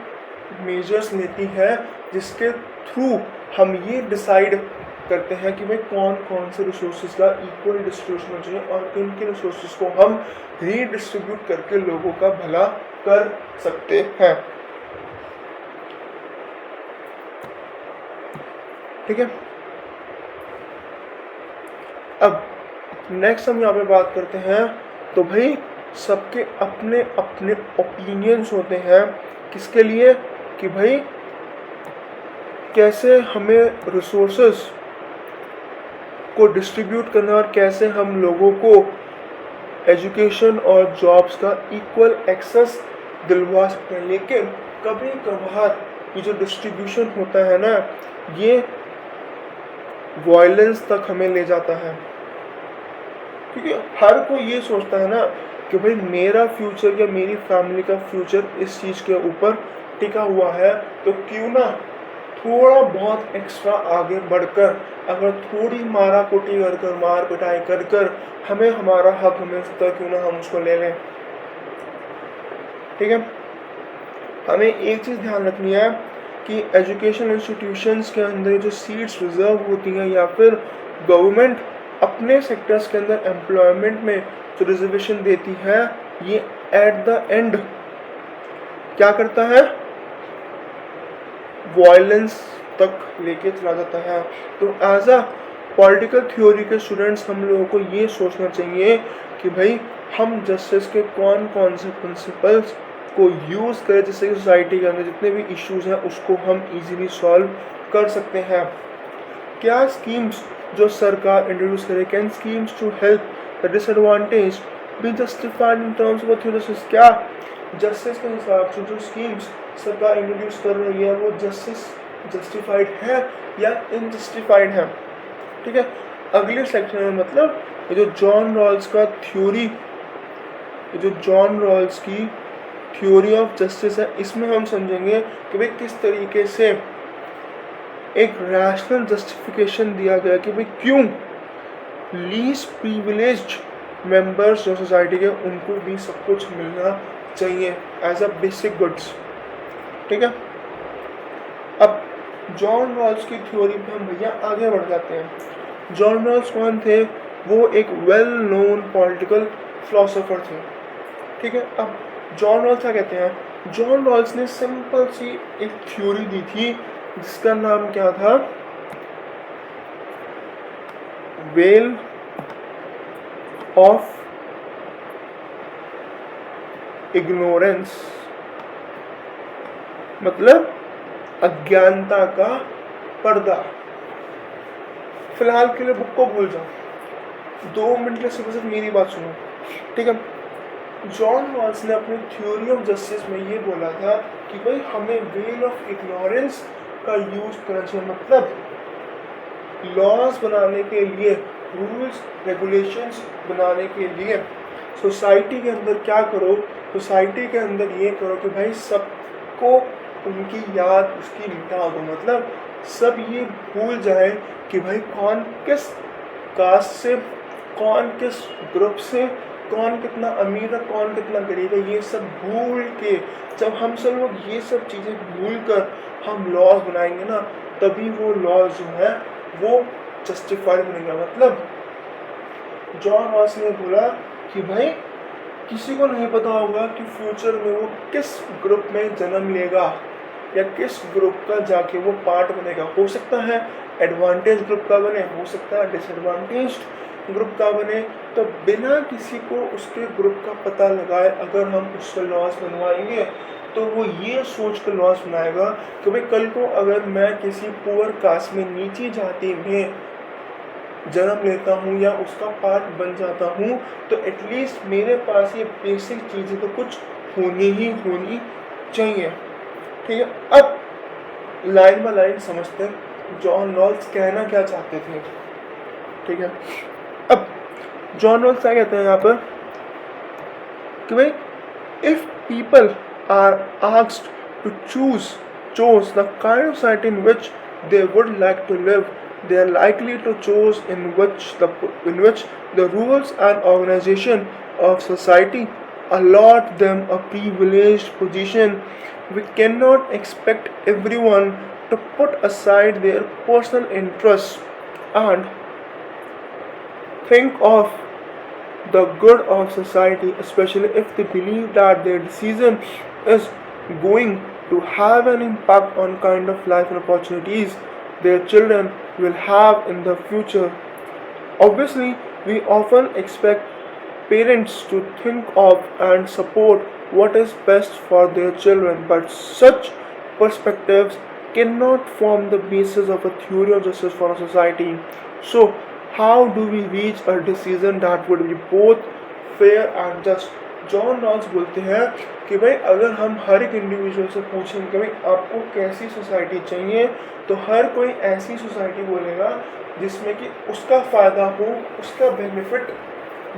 मेजर्स लेती है जिसके थ्रू हम ये डिसाइड करते हैं कि भाई कौन कौन से रिसोर्सेज का इक्वल डिस्ट्रीब्यूशन होना चाहिए और किन किन रिसोर्सेज को हम रीडिस्ट्रीब्यूट करके लोगों का भला कर सकते हैं, ठीक है। अब नेक्स्ट हम यहाँ पे बात करते हैं, तो भाई सबके अपने अपने ओपिनियंस होते हैं, किसके लिए, कि भाई कैसे हमें रिसोर्सेज को डिस्ट्रीब्यूट करना और कैसे हम लोगों को एजुकेशन और जॉब्स का इक्वल एक्सेस दिलवा सकते हैं। लेकिन कभी कभार ये जो डिस्ट्रीब्यूशन होता है ना, ये वायलेंस तक हमें ले जाता है, क्योंकि हर कोई ये सोचता है ना कि भाई मेरा फ्यूचर या मेरी फैमिली का फ्यूचर इस चीज़ के ऊपर टिका हुआ है, तो क्यों ना थोड़ा बहुत एक्स्ट्रा आगे बढ़कर अगर थोड़ी मार पिटाई कर हमें हमारा हक मिल सकता है, क्यों ना हम उसको ले लें, ठीक है। हमें एक चीज़ ध्यान रखनी है कि एजुकेशन इंस्टीट्यूशंस के अंदर जो सीट्स रिजर्व होती हैं या फिर गवर्नमेंट अपने सेक्टर्स के अंदर एम्प्लॉयमेंट में जो रिजर्वेशन देती है, ये एट द एंड क्या करता है, वायलेंस तक लेके चला जाता है। तो एज अ पॉलिटिकल थ्योरी के स्टूडेंट्स हम लोगों को ये सोचना चाहिए कि भाई हम जस्टिस के कौन कौन से प्रिंसिपल्स को यूज़ करें जिससे कि सोसाइटी के अंदर जितने भी इश्यूज हैं उसको हम इजीली सॉल्व कर सकते हैं। क्या स्कीम्स जो सरकार इंट्रोड्यूस करे, can schemes to help the disadvantage be justified in terms of justice. क्या जस्टिस के हिसाब से जो स्कीम्स सरकार इंट्रोड्यूस कर रही है वो जस्टिफाइड है या इनजस्टिफाइड है, ठीक है। अगले सेक्शन में मतलब ये जो जॉन रॉल्स की थ्योरी ऑफ जस्टिस है, इसमें हम समझेंगे कि भाई किस तरीके से एक रैशनल जस्टिफिकेशन दिया गया कि भाई क्यों लीस्ट प्रिविलेज्ड मेंबर्स जो सोसाइटी के उनको भी सब कुछ मिलना चाहिए एज अ बेसिक गुड्स, ठीक है। अब जॉन रॉल्स की थ्योरी पे हम भैया आगे बढ़ जाते हैं। जॉन रॉल्स कौन थे? वो एक वेल नोन पॉलिटिकल फिलोसोफर थे, ठीक है। अब जॉन रॉल्स क्या कहते हैं? जॉन रॉल्स ने सिंपल सी एक थ्योरी दी थी जिसका नाम क्या था? वेल ऑफ इग्नोरेंस, मतलब अज्ञानता का पर्दा। फिलहाल के लिए बुक को भूल जाओ, 2 मिनट के सिर्फ मेरी बात सुनो, ठीक है। जॉन रॉल्स ने अपनी थ्योरी ऑफ जस्टिस में ये बोला था कि भाई हमें वेल ऑफ इग्नोरेंस का यूज करना चाहिए, मतलब लॉज बनाने के लिए, रूल्स रेगुलेशंस बनाने के लिए सोसाइटी के अंदर क्या करो, सोसाइटी के अंदर ये करो कि भाई सबको उनकी याद उसकी मिटा दो, मतलब सब ये भूल जाए कि भाई कौन किस कास्ट से, कौन किस ग्रुप से, कौन कितना अमीर है, कौन कितना गरीब है, ये सब भूल के जब हम सब लोग ये सब चीज़ें भूल कर हम लॉज बनाएंगे ना, तभी वो लॉज जो है वो जस्टिफाइड बनेगा। मतलब जॉन रॉल्स ने बोला कि भाई किसी को नहीं पता होगा कि फ्यूचर में वो किस ग्रुप में जन्म लेगा, या किस ग्रुप का जाके वो पार्ट बनेगा। हो सकता है एडवांटेज ग्रुप का बने, हो सकता है डिसएडवांटेज ग्रुप का बने। तो बिना किसी को उसके ग्रुप का पता लगाए अगर हम उससे लॉस बनवाएंगे तो वो ये सोच कर लॉस बनाएगा कि भाई कल को अगर मैं किसी पुअर कास्ट में नीची जाति में जन्म लेता हूँ या उसका पार्ट बन जाता हूँ तो एटलीस्ट मेरे पास ये बेसिक चीज़ें तो कुछ होनी ही होनी चाहिए। ठीक है, अब लाइन बाय लाइन समझते हैं जॉन रॉल्स कहना क्या चाहते थे। ठीक है, अब जॉन रॉल्स क्या कहते हैं यहाँ पर कि भाई if people are asked to chose the kind of society in which they would like to live, they are likely to choose in which the rules and organization of society allot them a privileged position. We cannot expect everyone to put aside their personal interests and think of the good of society, especially if they believe that their decision is going to have an impact on kind of life and opportunities their children will have in the future. Obviously, we often expect parents to think of and support what is best for their children, but such perspectives cannot form the basis of a theory of justice for a society. So, how do we reach a decision that would be both fair and just? John Rawls बोलते हैं कि भाई अगर हम हर एक इंडिविजुअल से पूछें कि भाई आपको कैसी सोसाइटी चाहिए तो हर कोई ऐसी सोसाइटी बोलेगा जिसमें कि उसका फ़ायदा हो, उसका बेनिफिट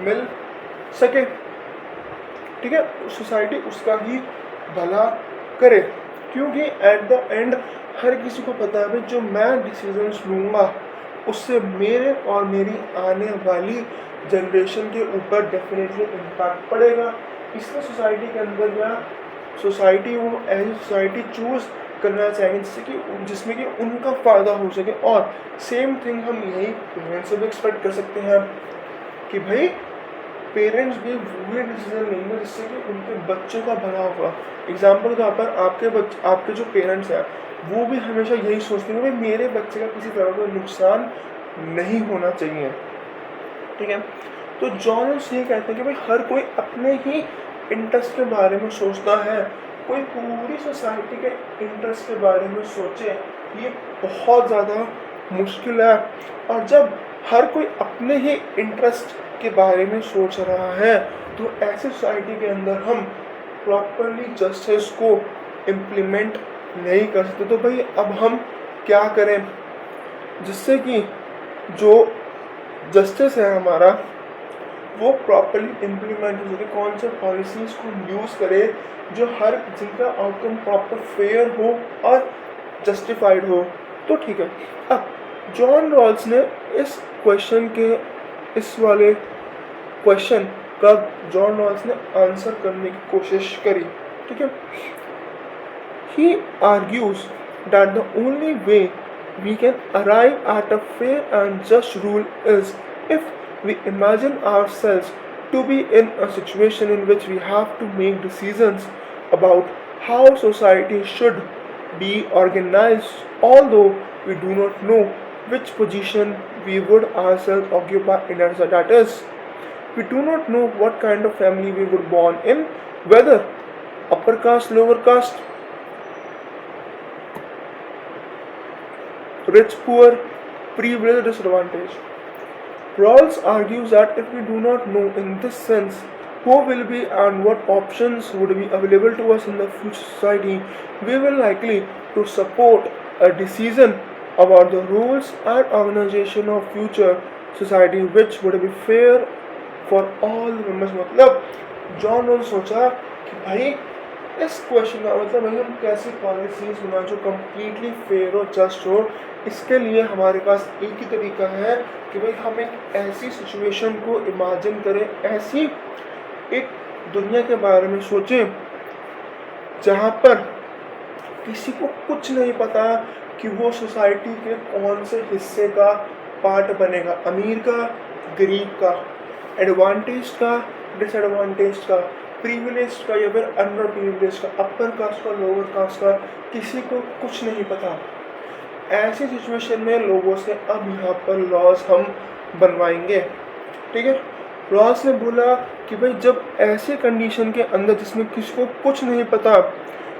मिल सके। ठीक है, सोसाइटी उसका ही भला करे, क्योंकि एट द एंड हर किसी को पता है भाई जो मैं डिसीजंस लूँगा उससे मेरे और मेरी आने वाली जनरेशन के ऊपर डेफिनेटली इम्पैक्ट पड़ेगा। इसलिए सोसाइटी के अंदर या सोसाइटी वो ऐसी सोसाइटी चूज़ करना चाहेंगे जिसमें कि उनका फ़ायदा हो सके। और सेम थिंग हम यही पेरेंट्स से भी एक्सपेक्ट कर सकते हैं कि भाई पेरेंट्स भी वही डिसीजन लेंगे जिससे कि उनके बच्चों का भला होगा। एग्जाम्पल के तौर पर आपके जो पेरेंट्स हैं वो भी हमेशा यही सोचते हैं कि भाई मेरे बच्चे का किसी तरह का नुकसान नहीं होना चाहिए। ठीक है, तो जॉन रॉल्स ये कहते हैं कि भाई हर कोई अपने ही इंटरेस्ट के बारे में सोचता है, कोई पूरी सोसाइटी के इंटरेस्ट के बारे में सोचे ये बहुत ज़्यादा मुश्किल है। और जब हर कोई अपने ही इंटरेस्ट के बारे में सोच रहा है तो ऐसी सोसाइटी के अंदर हम प्रॉपरली जस्टिस को इम्प्लीमेंट नहीं कर सकते। तो भाई अब हम क्या करें जिससे कि जो जस्टिस है हमारा वो प्रॉपरली इम्प्लीमेंट हो सके, कौन से पॉलिसीज़ को यूज़ करें जो हर जिनका आउटकम प्रॉपर फेयर हो और जस्टिफाइड हो। तो ठीक है, अब जॉन रॉल्स ने इस क्वेश्चन के इस वाले क्वेश्चन का जॉन रॉल्स ने आंसर करने की कोशिश करी। ठीक है, he argues that the only way we can arrive at a fair and just rule is if we imagine ourselves to be in a situation in which we have to make decisions about how society should be organized, although we do not know which position we would ourselves occupy in our society. That is, we do not know what kind of family we were born in, whether upper caste, lower caste, rich, poor, privileged, disadvantaged. Rawls argues that if we do not know in this sense who will be and what options would be available to us in the future society, we will likely to support a decision about the rules and organization of future society which would be fair for all the members। मतलब जॉन रॉल्स सोचा कि भाई इस क्वेश्चन का मतलब भाई हम कैसी पॉलिसीज बनाएं जो कम्प्लीटली फेयर और जस्ट हो। इसके लिए हमारे पास एक ही तरीका है कि भाई हम एक ऐसी सिचुएशन को इमेजिन करें, ऐसी एक दुनिया के बारे में सोचें जहाँ पर किसी को कुछ नहीं पता कि वो सोसाइटी के कौन से हिस्से का पार्ट बनेगा, अमीर का, गरीब का, एडवांटेज का, डिसएडवांटेज का। प्रिविलेज का या फिर अंडर प्रिविलेज का, अपर कास्ट का, लोअर कास्ट का, किसी को कुछ नहीं पता। ऐसी सिचुएशन में लोगों से अब यहाँ पर लॉज हम बनवाएंगे, ठीक है। लॉज ने बोला कि भाई जब ऐसे कंडीशन के अंदर जिसमें किसी को कुछ नहीं पता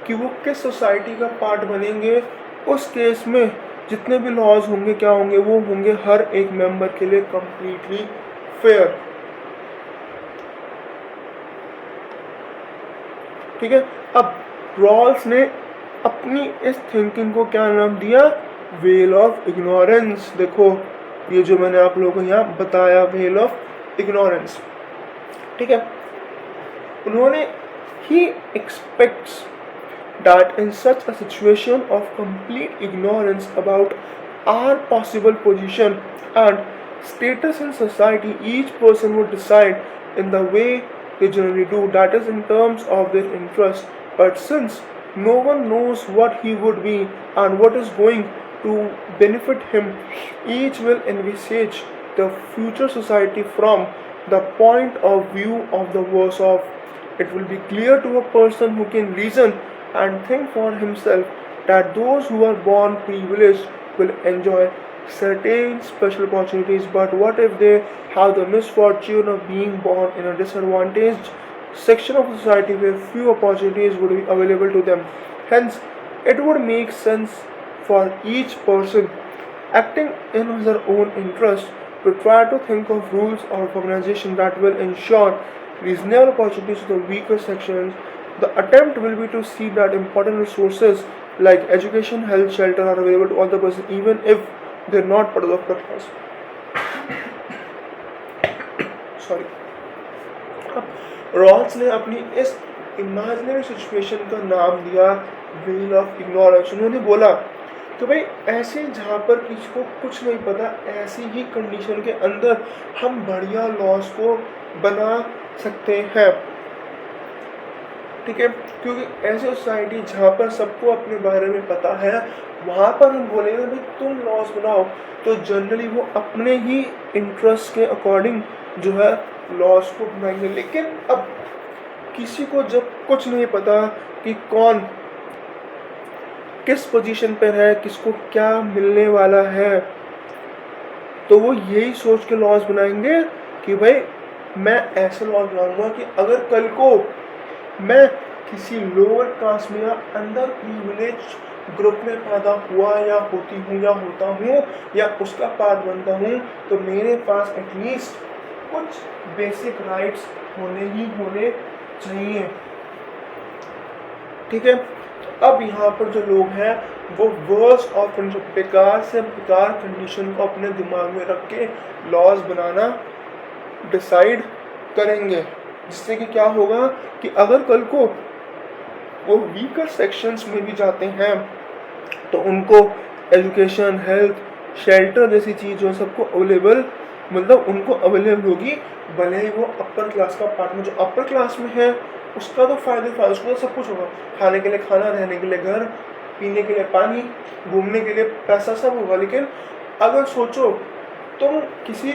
कि वो किस सोसाइटी का पार्ट बनेंगे, उस केस में जितने भी लॉज होंगे क्या होंगे, वो होंगे हर एक मेंबर के लिए कंप्लीटली फेयर, ठीक है। अब रॉल्स ने अपनी इस थिंकिंग को क्या नाम दिया, वेल ऑफ इग्नोरेंस। देखो ये जो मैंने आप लोगों को यहाँ बताया, वेल ऑफ इग्नोरेंस, ठीक है। उन्होंने ही aspects that in such a situation of complete ignorance about our possible position and status in society, each person would decide in the way they generally do, that is in terms of their interest. But since no one knows what he would be and what is going to benefit him, each will envisage the future society from the point of view of the worse off. It will be clear to a person who can reason and think for himself that those who are born privileged will enjoy certain special opportunities, but what if they have the misfortune of being born in a disadvantaged section of society where few opportunities would be available to them? Hence, it would make sense for each person acting in their own interest to try to think of rules or organization that will ensure reasonable opportunities to the weaker sections. The attempt will be to see that important resources like education, health, shelter are available to all the persons, even if they're not part of the upper class. Sorry. Rawls ने अपनी इस इमेजिनरी सिचुएशन का नाम दिया वेल ऑफ इग्नोरेंस। उन्होंने बोला कि भाई ऐसे जहाँ पर किसी को कुछ नहीं पता, ऐसी ही कंडीशन के अंदर हम बढ़िया लॉस को बना सकते हैं, ठीक है। क्योंकि ऐसी सोसाइटी जहाँ पर सबको अपने बारे में पता है, वहाँ पर हम बोलेंगे भाई तुम लॉस बनाओ, तो जनरली वो अपने ही इंटरेस्ट के अकॉर्डिंग जो है लॉस को बनाएंगे। लेकिन अब किसी को जब कुछ नहीं पता कि कौन किस पोजीशन पर है, किसको क्या मिलने वाला है, तो वो यही सोच के लॉस बनाएंगे कि भाई मैं ऐसे लॉस बनाऊंगा कि अगर कल को मैं किसी लोअर कास्ट में या अंडर प्रिविलेज ग्रुप में पैदा हुआ या होती हूँ या होता हूँ या उसका पार्ट बनता हूँ, तो मेरे पास एटलीस्ट कुछ बेसिक राइट्स होने ही होने चाहिए, ठीक है। अब यहाँ पर जो लोग हैं वो वर्स और बेकार से बेकार कंडीशन को अपने दिमाग में रख के लॉज बनाना डिसाइड करेंगे, जिससे कि क्या होगा कि अगर कल को वो वीकर सेक्शंस में भी जाते हैं तो उनको एजुकेशन, हेल्थ, शेल्टर जैसी चीज़ों सबको अवेलेबल, मतलब उनको अवेलेबल होगी, भले ही वो अपर क्लास का पार्ट में, जो अपर क्लास में है उसका तो फ़ायदा उसको तो सब कुछ होगा, खाने के लिए खाना, रहने के लिए घर, पीने के लिए पानी, घूमने के लिए पैसा, सब होगा। लेकिन अगर सोचो तुम किसी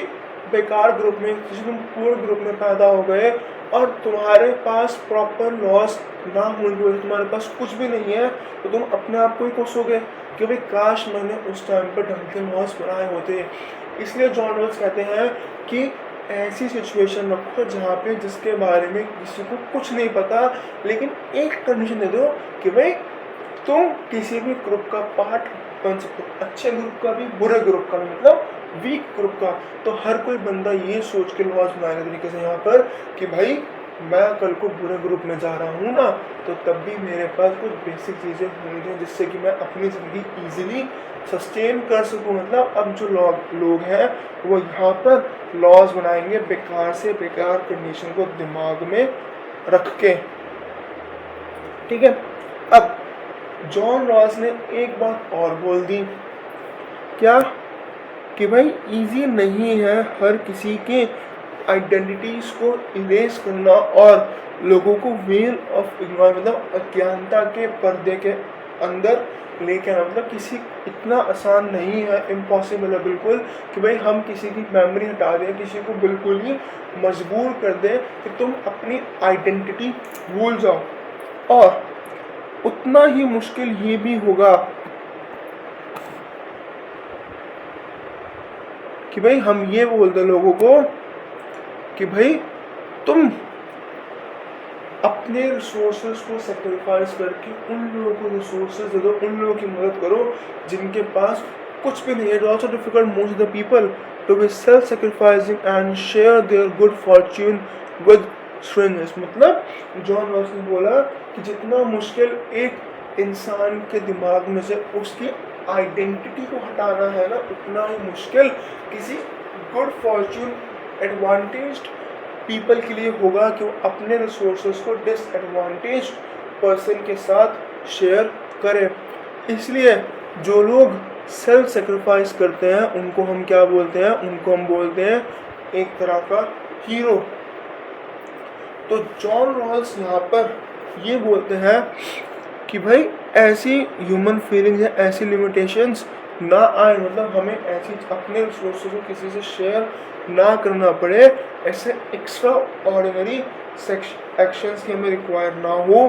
बेकार ग्रुप में, किसी तुम पुअर ग्रुप में पैदा हो गए और तुम्हारे पास प्रॉपर लॉस ना होने की वजह तुम्हारे पास कुछ भी नहीं है, तो तुम अपने आप को ही कोसोगे कि भाई काश मैंने उस टाइम पर ढंग के लॉस बनाए होते। इसलिए जॉन रॉल्स कहते हैं कि ऐसी सिचुएशन रखो जहाँ पे जिसके बारे में किसी को कुछ नहीं पता, लेकिन एक कंडीशन दे दो कि भाई तुम किसी भी ग्रुप का पार्ट बन सकते हो, अच्छे ग्रुप का भी, बुरे ग्रुप का भी, मतलब वीक ग्रुप का। तो हर कोई बंदा ये सोच के लॉस बनाएगा तरीके से यहाँ पर कि भाई मैं कल को बुरे ग्रुप में जा रहा हूँ ना, तो तब भी मेरे पास कुछ बेसिक चीज़ें होनी चाहिए जिससे कि मैं अपनी ज़िंदगी ईजिली सस्टेन कर सकूँ। मतलब अब जो लोग हैं वो यहाँ पर लॉज बनाएंगे बेकार से बेकार कंडीशन को दिमाग में रख के, ठीक है। अब जॉन रॉस ने एक बात और बोल दी, क्या कि भाई इजी नहीं है हर किसी के आइडेंटिटीज़ को इरेज करना और लोगों को वेल ऑफ इग्नोरेंस, मतलब अज्ञानता के पर्दे के अंदर लेके आना, मतलब किसी इतना आसान नहीं है, इम्पॉसिबल है बिल्कुल कि भाई हम किसी की मेमोरी हटा दें, किसी को बिल्कुल ही मजबूर कर दें कि तुम अपनी आइडेंटिटी भूल जाओ। और उतना ही मुश्किल ये भी होगा कि भाई हम ये बोल दें लोगों को कि भाई तुम अपने रिसोर्सेज को सेक्रीफाइस करके उन लोगों को रिसोर्सेज दे दो, उन लोगों की मदद करो जिनके पास कुछ भी नहीं है। It also difficult most of the people to be self sacrificing and share their good fortune with strangers. मतलब जॉन रॉस ने बोला कि जितना मुश्किल एक इंसान के दिमाग में से उसकी आइडेंटिटी को हटाना है ना, उतना ही मुश्किल किसी गुड फॉर्च्यून एडवांटेज्ड पीपल के लिए होगा कि वो अपने रिसोर्सेज को डिसएडवांटेज पर्सन के साथ शेयर करें। इसलिए जो लोग सेल्फ सेक्रीफाइस करते हैं उनको हम क्या बोलते हैं? उनको हम बोलते हैं एक तरह का हीरो। तो जॉन रॉल्स यहाँ पर ये बोलते हैं कि भाई ऐसी ह्यूमन फीलिंग्स है, ऐसी लिमिटेशंस ना आए, मतलब हमें ऐसी अपने रिसोर्सेज को किसी से शेयर ना करना पड़े, ऐसे एक्स्ट्रा ऑर्डिनरी एक्शंस की हमें रिक्वायर ना हो।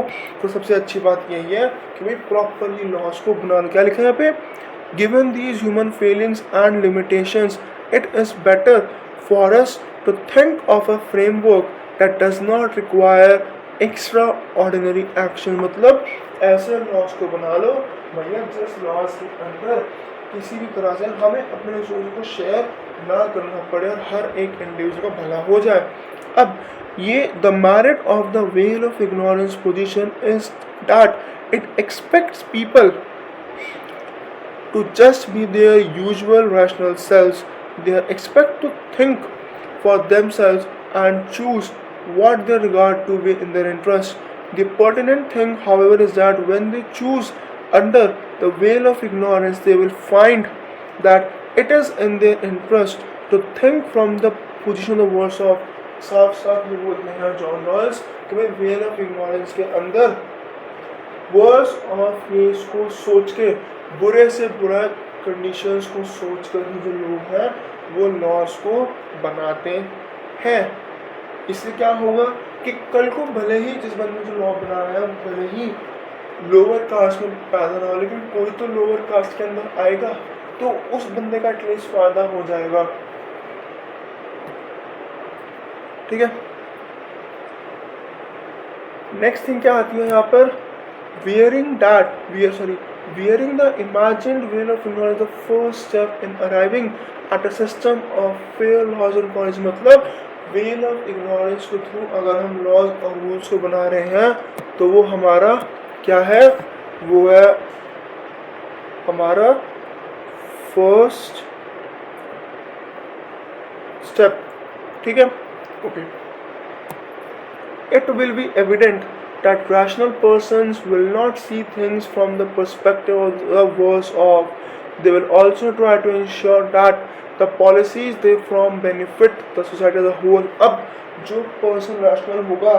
तो सबसे अच्छी बात यही है कि भाई प्रॉपरली लॉस को बना लो। क्या लिखा है यहाँ पे? Given these human feelings and limitations it is better for us to think of a framework that does not require extraordinary action. मतलब ऐसे लॉस को बना लो भैया जिस लॉस के अंदर किसी भी तरह से हमें अपने रिसोर्स को शेयर ना करना पड़े और हर एक इंडिविजुअल का भला हो जाए। अब ये the merit of the well of ignorance position is that it aspects people to just be their usual rational selves. They are expected to think for themselves and choose what they regard to be in their interest. The pertinent thing, however, is that when they choose under the veil of ignorance, they will find that it is in their interest to think from the position of the words of साफ साफ ये बोलते हैं जॉन रॉल्स कि भाई वेल ऑफ इग्नोरेंस के अंदर वर्स ऑफ फेस को सोच के, बुरे से बुरा कंडीशंस को सोच कर ही जो लोग हैं वो लॉस को बनाते हैं। इससे क्या होगा कि कल को भले ही जिस बंदे जो लॉ बना रहा है भले ही लोअर कास्ट में पैदा ना हो, लेकिन कोई तो लोअर कास्ट के अंदर आएगा तो उस बंदे का एटलीस्ट फायदा हो जाएगा। ठीक है, नेक्स्ट थिंग क्या आती है यहाँ पर? Wearing the imagined veil of ignorance is the first step in arriving at a system of fair laws and policy। मतलब veil of ignorance के थ्रू अगर हम laws और rules को बना रहे हैं तो वो हमारा क्या है? वो है हमारा फर्स्ट स्टेप। ठीक है, okay. It will be evident that rational persons will not see things from the perspective of the worse off. They will also try to ensure that the policies they from benefit the society as a whole। अब जो पर्सन रैशनल होगा,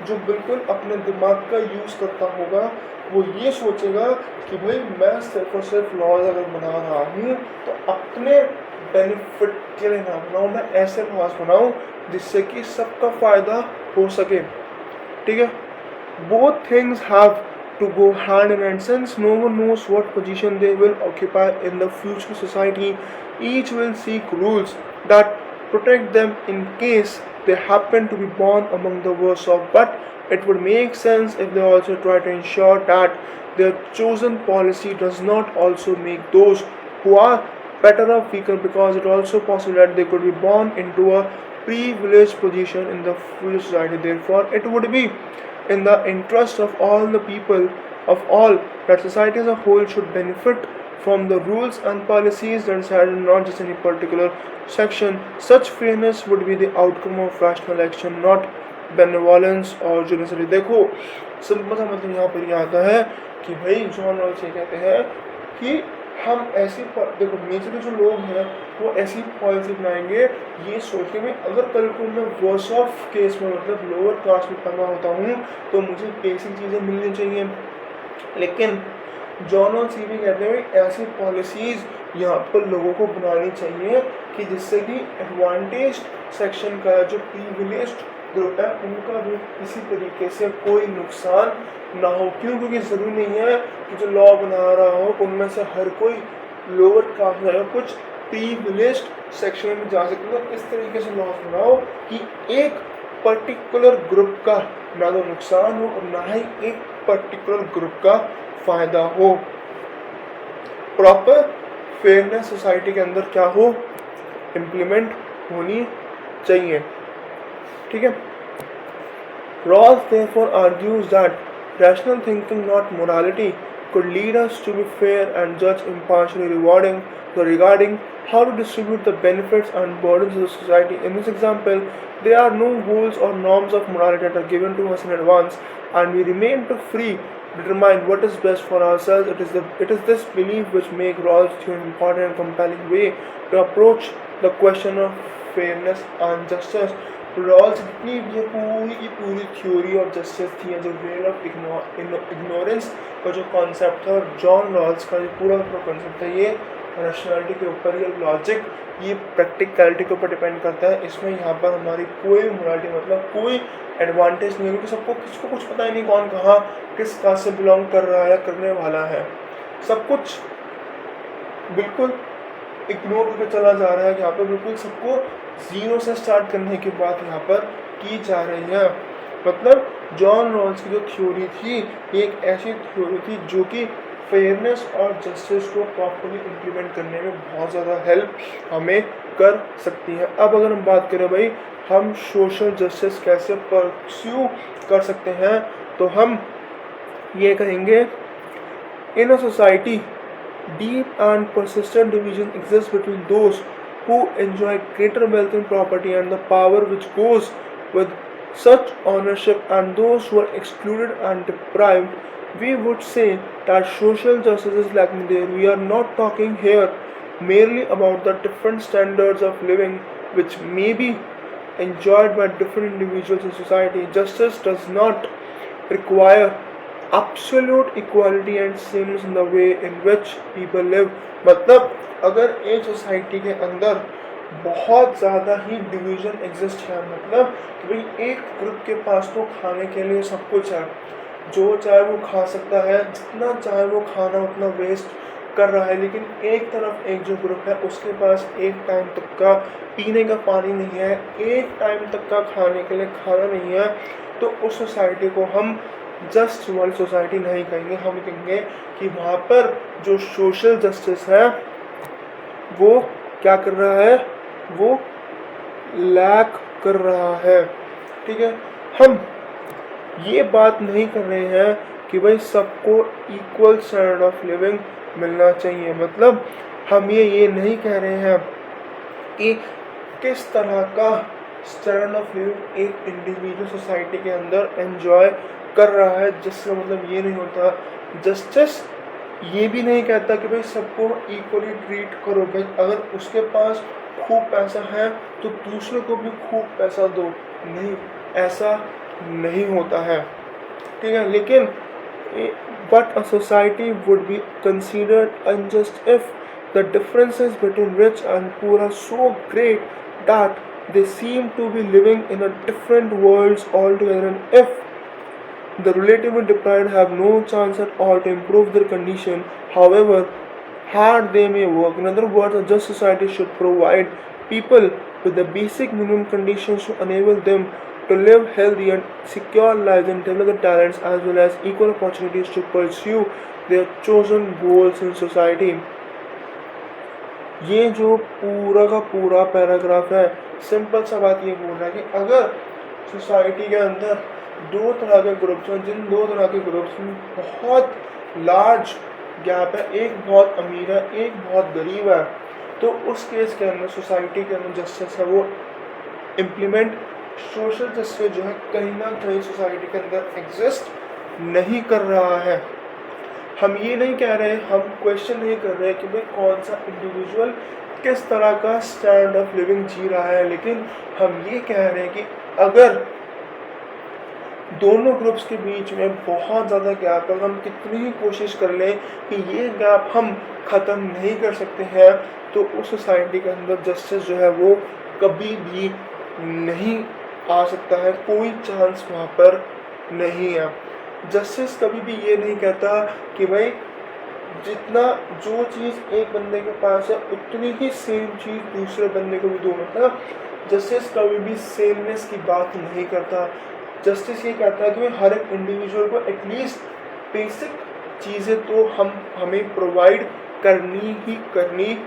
जो बिल्कुल अपने दिमाग का यूज़ करता होगा, वो ये सोचेगा कि भाई मैं सिर्फ और सिर्फ लॉज अगर बना रहा हूँ तो अपने बेनिफिट के लिए ना बनाऊँ, मैं ऐसे लॉज बनाऊँ जिससे कि सबका फ़ायदा हो सके। ठीक है, both things have to go hand in hand. Since no one knows what position they will occupy in the future society, each will seek rules that protect them in case they happen to be born among the worse off. But it would make sense if they also try to ensure that their chosen policy does not also make those who are better off weaker, because it also possible that they could be born into a privileged position in the future society. Therefore, it would be in the interest of all the people of all that society as a whole should benefit from the rules and policies that are decided not just any particular section. Such fairness would be the outcome of rational action, not benevolence or generosity। देखो सिंपल सा मतलब यहाँ पर यह आता है कि भाई जॉन रॉल्स ये कहते हैं कि हम ऐसी देखो मेजरली जो लोग हैं वो ऐसी पॉलिसी बनाएंगे ये सोच के भाई अगर कल को मैं वर्स ऑफ केस में मतलब लोअर कास्ट में पैदा होता हूँ तो मुझे बेसिक चीज़ें मिलनी चाहिए, लेकिन जॉन और सीवी कहते हैं भाई ऐसी पॉलिसीज़ यहाँ पर लोगों को बनानी चाहिए कि जिससे कि एडवांटेज सेक्शन का जो प्रिविलेज्ड ग्रुप है उनका भी किसी तरीके से कोई नुकसान ना हो। क्यों? क्योंकि ज़रूरी नहीं है कि जो लॉ बना रहा हो उनमें से हर कोई लोअर कास्ट है, कुछ प्रिविलेज्ड सेक्शन में जा सकते। तो इस तरीके से लॉ बनाओ कि एक पर्टिकुलर ग्रुप का ना तो नुकसान हो और ना ही एक पर्टिकुलर ग्रुप का फ़ायदा हो। प्रॉपर फेयरनेस सोसाइटी के अंदर क्या हो, इम्प्लीमेंट होनी चाहिए। ठीक है। Rawls therefore argues that rational thinking, not morality, could lead us to be fair and judge impartially regarding how to distribute the benefits and burdens of the society. In this example, there are no rules or norms of morality that are given to us in advance, and we remain free to determine what is best for ourselves. It is this belief which makes Rawls theory an important and compelling way to approach the question of fairness and justice. Rawls की ये पूरी की पूरी थ्योरी ऑफ जस्टिस थी, जो वेल ऑफ इग्नोरेंस का जो कॉन्सेप्ट था, और जॉन रॉल्स का ये पूरा कॉन्सेप्ट है, ये रैशनैलिटी के ऊपर, ये लॉजिक, ये प्रैक्टिकलिटी के ऊपर डिपेंड करता है। इसमें यहाँ पर हमारी कोई मोरालिटी मतलब कोई एडवांटेज नहीं है, क्योंकि सबको किसको कुछ पता ही नहीं कौन कहाँ किस कास्ट से बिलोंग कर रहा है या करने वाला है। सब कुछ बिल्कुल इग्नोर करके चला जा रहा है। यहाँ पर बिल्कुल सबको ज़ीरो से स्टार्ट करने की बात यहाँ पर की जा रही है। मतलब जॉन रॉल्स की जो थ्योरी थी ये एक ऐसी थ्योरी थी जो कि फेयरनेस और जस्टिस को प्रॉपर्ली इम्प्लीमेंट करने में बहुत ज़्यादा हेल्प हमें कर सकती है। अब अगर हम बात करें भाई हम सोशल जस्टिस कैसे परस्यू कर सकते हैं, तो हम ये कहेंगे, in a society deep and persistent division exists between those who enjoy greater wealth and property and the power which goes with such ownership and those who are excluded and deprived. We would say that social justice is lacking there. We are not talking here merely about the different standards of living which may be enjoyed by different individuals in society. Justice does not require absolute equality and sameness in the way in which people live. मतलब अगर एक सोसाइटी के अंदर बहुत ज़्यादा ही डिवीज़न एग्जिस्ट है, मतलब कि भाई एक ग्रुप के पास तो खाने के लिए सब कुछ है, जो चाहे वो खा सकता है, जितना चाहे वो खाना उतना वेस्ट कर रहा है, लेकिन एक तरफ एक जो ग्रुप है उसके पास एक टाइम तक का पीने का पानी नहीं है, एक टाइम तक का खाने के लिए खाना नहीं है, तो उस सोसाइटी को हम जस्ट वाली सोसाइटी नहीं कहेंगे। हम कहेंगे कि वहाँ पर जो सोशल जस्टिस है वो क्या कर रहा है, वो लैक कर रहा है। ठीक है। हम ये बात नहीं कर रहे हैं कि भाई सबको इक्वल स्टैंडर्ड ऑफ लिविंग मिलना चाहिए। मतलब हम ये नहीं कह रहे हैं कि किस तरह का स्टैंडर्ड ऑफ लिविंग एक इंडिविजुअल सोसाइटी के अंदर एंजॉय कर रहा है, जिसका मतलब ये नहीं होता। जस्टिस ये भी नहीं कहता कि भाई सबको इक्वली ट्रीट करो। भाई अगर उसके पास खूब पैसा है तो दूसरे को भी खूब पैसा दो, नहीं, ऐसा नहीं होता है। ठीक है। लेकिन but a society would be considered unjust if the differences between rich and poor are so great that they seem to be living in a different worlds altogether, and if the relatively deprived have no chance at all to improve their condition, however hard they may work. In other words, a just society should provide people with the basic minimum conditions to enable them to live healthy and secure lives and develop their talents, as well as equal opportunities to pursue their chosen goals in society. ये जो पूरा का पूरा पैराग्राफ है, सिंपल सा बात ये बोल रहा है कि अगर सोसाइटी के अंदर दो तरह के ग्रुप्स हैं, जिन दो तरह के ग्रुप्स में बहुत लार्ज गैप है, एक बहुत अमीर है, एक बहुत गरीब है, तो उस केस के अंदर सोसाइटी के अंदर जस्टिस है वो इम्प्लीमेंट, सोशल जस्टिस जो है कहीं ना कहीं सोसाइटी के अंदर एग्जिस्ट नहीं कर रहा है। हम ये नहीं कह रहे, हम क्वेश्चन नहीं कर रहे कि भाई कौन सा इंडिविजुअल किस तरह का स्टैंडर्ड ऑफ लिविंग जी रहा है, लेकिन हम ये कह रहे हैं कि अगर दोनों ग्रुप्स के बीच में बहुत ज़्यादा गैप है। हम कितनी ही कोशिश कर लें कि ये गैप हम ख़त्म नहीं कर सकते हैं, तो उस सोसाइटी के अंदर जस्टिस जो है वो कभी भी नहीं आ सकता है, कोई चांस वहाँ पर नहीं है। जस्टिस कभी भी ये नहीं कहता कि भाई जितना जो चीज़ एक बंदे के पास है उतनी ही सेम चीज़ दूसरे बंदे को भी दो। मतलब जस्टिस कभी भी सेमनेस की बात नहीं करता। जस्टिस ये कहता है कि भाई हर एक इंडिविजुअल को एटलीस्ट बेसिक चीज़ें तो हमें प्रोवाइड करनी ही करनी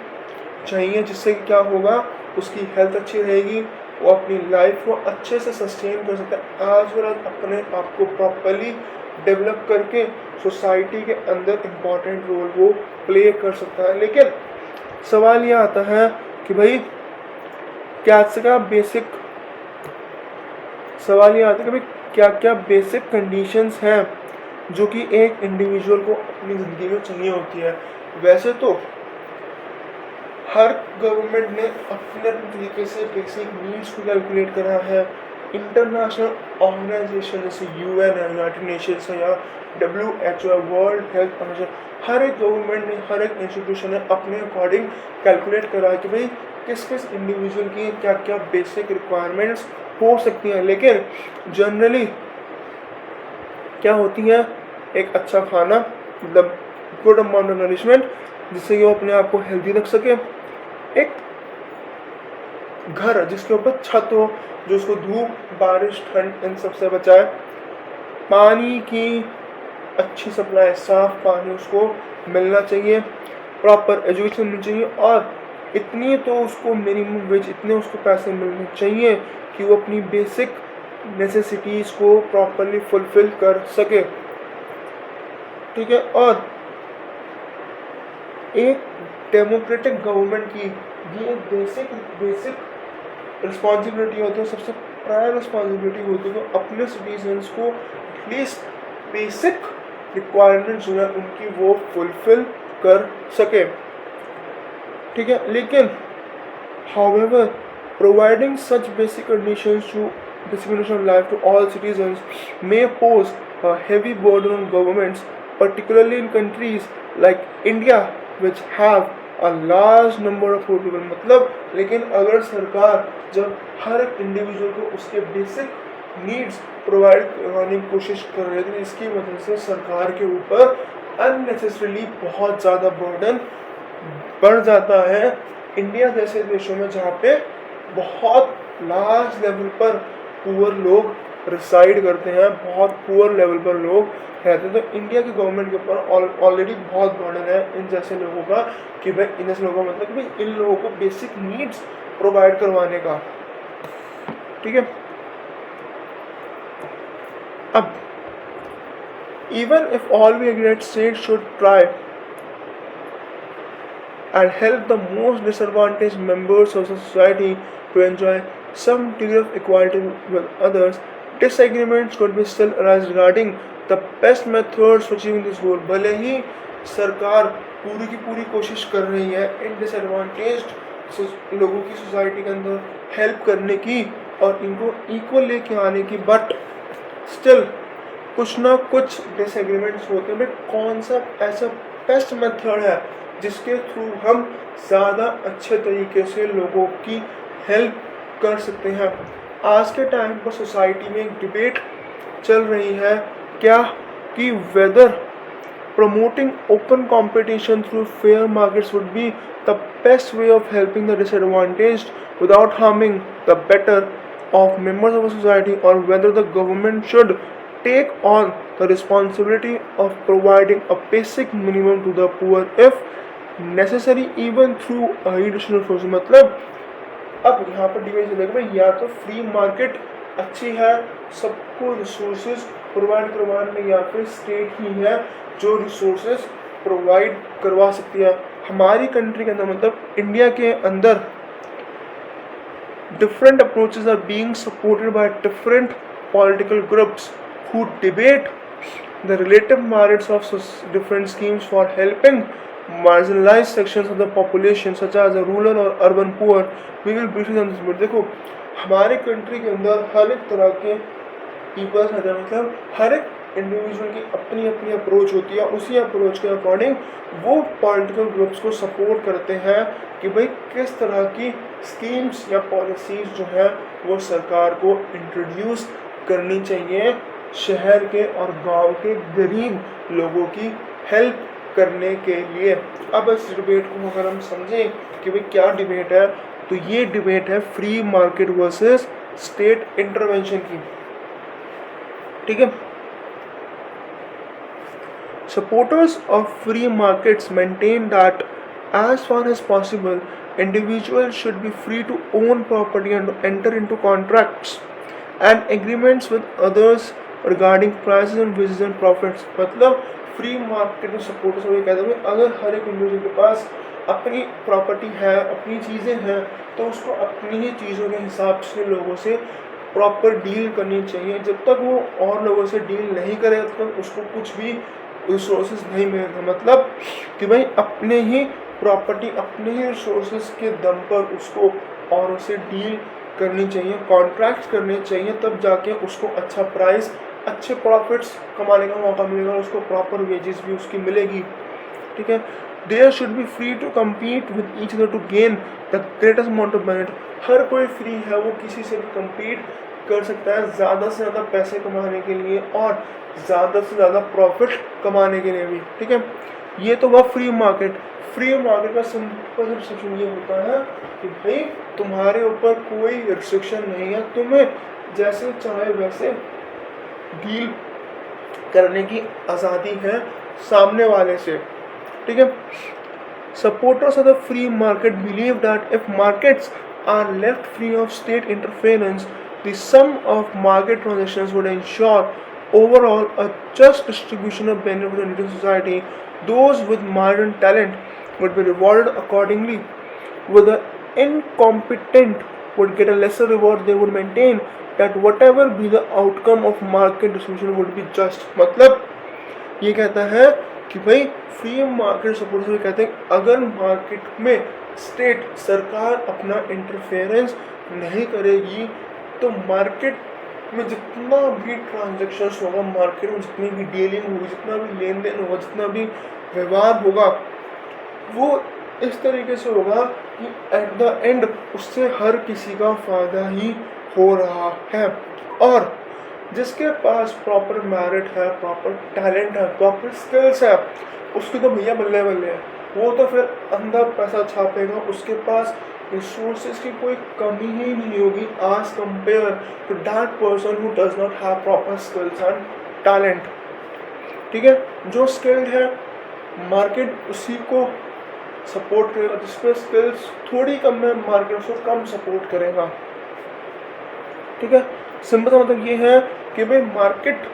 चाहिए, जिससे क्या होगा, उसकी हेल्थ अच्छी रहेगी, वो अपनी लाइफ को अच्छे से सस्टेन कर सकता है, एज वेल एज अपने आप को प्रॉपरली डेवलप करके सोसाइटी के अंदर इम्पॉर्टेंट रोल वो प्ले कर सकता है। लेकिन सवाल ये आता है कि भाई सवाल ये आता है कि भाई क्या क्या बेसिक कंडीशंस हैं जो कि एक इंडिविजुअल को अपनी ज़िंदगी में चाहिए होती है। वैसे तो हर गवर्नमेंट ने अपने तरीके से बेसिक नीड्स को कैलकुलेट करा है। इंटरनेशनल ऑर्गेनाइजेशन जैसे यूएन है, यूनाइटेड नेशंस है, या WHO है, वर्ल्ड हेल्थ ऑर्गेनाइजेशन, हर एक गवर्नमेंट ने, हर एक इंस्टीट्यूशन ने अपने अकॉर्डिंग कैलकुलेट करा है कि भाई किस किस इंडिविजुअल की क्या क्या बेसिक रिक्वायरमेंट्स हो सकती हैं। लेकिन जनरली क्या होती हैं, एक अच्छा खाना, मतलब गुड अमाउंट ऑफ नरिशमेंट जिससे कि वो अपने आप को हेल्दी रख सके, एक घर जिसके ऊपर छत हो जो उसको धूप, बारिश, ठंड इन सबसे बचाए, पानी की अच्छी सप्लाई, साफ पानी उसको मिलना चाहिए, प्रॉपर एजुकेशन मिलनी चाहिए, और इतनी तो उसको मिनिमम वेज, इतने उसको पैसे मिलने चाहिए कि वो अपनी बेसिक नेसेसिटीज़ को प्रॉपरली फुलफिल कर सके। ठीक है। और एक डेमोक्रेटिक गवर्नमेंट की ये बेसिक रिस्पॉन्सिबिलिटी होती है, सबसे प्रायर रिस्पॉन्सिबिलिटी होती है कि अपने सिटीजन्स को एटलीस्ट बेसिक रिक्वायरमेंट्स जो है उनकी वो फुलफिल कर सके। ठीक है। लेकिन however providing such basic conditions of life to all citizens may pose a heavy burden on governments, particularly in countries like India which have a large number of poor people। मतलब लेकिन अगर सरकार जब हर एक इंडिविजुअल को उसके बेसिक नीड्स प्रोवाइड करवाने की कोशिश कर रही है, तो इसकी वजह से सरकार के ऊपर अननेसेसरीली बहुत ज़्यादा बर्डन बढ़ जाता है। इंडिया जैसे देशों में जहाँ पे बहुत लार्ज लेवल पर पुअर लोग रिसाइड करते हैं, बहुत पुअर लेवल पर लोग रहते हैं, तो इंडिया की गवर्नमेंट के ऊपर ऑलरेडी बहुत बर्डन है इन जैसे लोगों का, कि भाई इन जैसे लोगों का मतलब कि भाई इन लोगों को बेसिक नीड्स प्रोवाइड करवाने का। ठीक है। अब even if all we agree that states should try and help the most disadvantaged members of the society to enjoy some degree of equality with others, disagreements could be still arise regarding the best methods for achieving this goal। भले ही सरकार पूरी की पूरी कोशिश कर रही है इन डिसएडवांटेज्ड लोगों की सोसाइटी के अंदर हेल्प करने की और इनको इक्वल लेके आने की, बट स्टिल कुछ ना कुछ डिसएग्रीमेंट्स होते हैं। कौन सा ऐसा बेस्ट मेथड है जिसके थ्रू हम ज़्यादा अच्छे तरीके से लोगों की हेल्प कर सकते हैं। आज के टाइम पर सोसाइटी में एक डिबेट चल रही है क्या कि whether promoting open competition through fair markets would be the best way of helping the disadvantaged without harming the better of members of a society, or whether the government should take on the responsibility of providing a basic minimum to the poor if necessary even through a additional source। मतलब अब यहाँ पर डिबेट चलेगा भाई या तो फ्री मार्केट अच्छी है सबको रिसोर्सेज प्रोवाइड करवाने में, या फिर स्टेट ही है जो रिसोर्सेज प्रोवाइड करवा सकती है। हमारी कंट्री के अंदर मतलब इंडिया के अंदर different approaches are being supported by different political groups who debate the relative merits of different schemes for helping marginalized sections of the population such as the rural or urban poor। We will briefly on this। देखो हमारे कंट्री के अंदर हर एक तरह के पीपल रहते हैं, मतलब हर एक इंडिविजुअल की अपनी अपनी अप्रोच होती है, उसी अप्रोच के अकॉर्डिंग वो पॉलिटिकल ग्रुप्स को सपोर्ट करते हैं कि भाई किस तरह की स्कीम्स या पॉलिसीज़ जो है वो सरकार को इंट्रोड्यूस करनी चाहिए शहर के और गांव के गरीब लोगों की हेल्प करने के लिए। अब इस डिबेट को अगर हम समझें कि भाई क्या डिबेट है, तो ये डिबेट है free market versus state intervention की। ठीक है, supporters of free markets maintain that as far as possible individuals should be free to own property and to enter into contracts and agreements with others regarding prices and wages and profits। मतलब फ्री मार्केट में सपोर्टर्स ये कहते हैं अगर हर एक इंडिविजुअल के पास अपनी प्रॉपर्टी है, अपनी चीज़ें हैं, तो उसको अपनी ही चीज़ों के हिसाब से लोगों से प्रॉपर डील करनी चाहिए। जब तक वो और लोगों से डील नहीं करेगा तब तक उसको कुछ भी रिसोर्सेज नहीं मिलेगा। मतलब कि भाई अपने ही प्रॉपर्टी, अपने ही रिसोर्सेज के दम पर उसको औरों से डील करनी चाहिए, कॉन्ट्रैक्ट करने चाहिए, तब जाके उसको अच्छा प्राइस, अच्छे प्रॉफिट्स कमाने का मौका मिलेगा, उसको प्रॉपर वेजेस भी उसकी मिलेगी। ठीक है, there should be free to compete with each other to gain the greatest amount of benefit. हर कोई फ्री है, वो किसी से भी कम्पीट कर सकता है ज़्यादा से ज़्यादा पैसे कमाने के लिए और ज़्यादा से ज़्यादा प्रॉफिट कमाने के लिए भी। ठीक है, ये तो हुआ फ्री मार्केट। फ्री मार्केट का सिंपल रिस्ट्रिक्शन ये होता है कि भाई तुम्हारे ऊपर कोई रिस्ट्रिक्शन नहीं है, तुम्हें जैसे चाहे वैसे डील करने की आज़ादी है सामने वाले से। ठीक है, supporters of the free market believe that if markets are left free of state interference the sum of market transactions would ensure overall a just distribution of benefits in the society. Those with marginal talent would be rewarded accordingly, with the incompetent would get a lesser reward. They would maintain that whatever be the outcome of market distribution would be just। मतलब ये कहता है कि भाई फ्री मार्केट सपोर्ट से कहते हैं अगर मार्केट में स्टेट सरकार अपना इंटरफेरेंस नहीं करेगी तो मार्केट में जितना भी ट्रांजैक्शंस होगा, मार्केट में जितनी भी डीलिंग होगी, जितना भी लेन देन होगा, जितना भी व्यवहार होगा, वो इस तरीके से होगा कि एट द एंड उससे हर किसी का फ़ायदा ही हो रहा है। और जिसके पास प्रॉपर मेरिट है, प्रॉपर टैलेंट है, प्रॉपर स्किल्स है, उसकी तो भैया बल्ले बल्ले है, वो तो फिर अंधा पैसा छापेगा, उसके पास रिसोर्सेज की कोई कमी ही नहीं होगी आज compare to that person who does not have proper skills and talent. ठीक है, जो स्किल्ड है मार्केट उसी को सपोर्ट करेगा, जिस पे स्किल्स थोड़ी कम है मार्केट उसको कम सपोर्ट करेगा। ठीक है, सिंपल सा मतलब ये है कि भाई मार्केट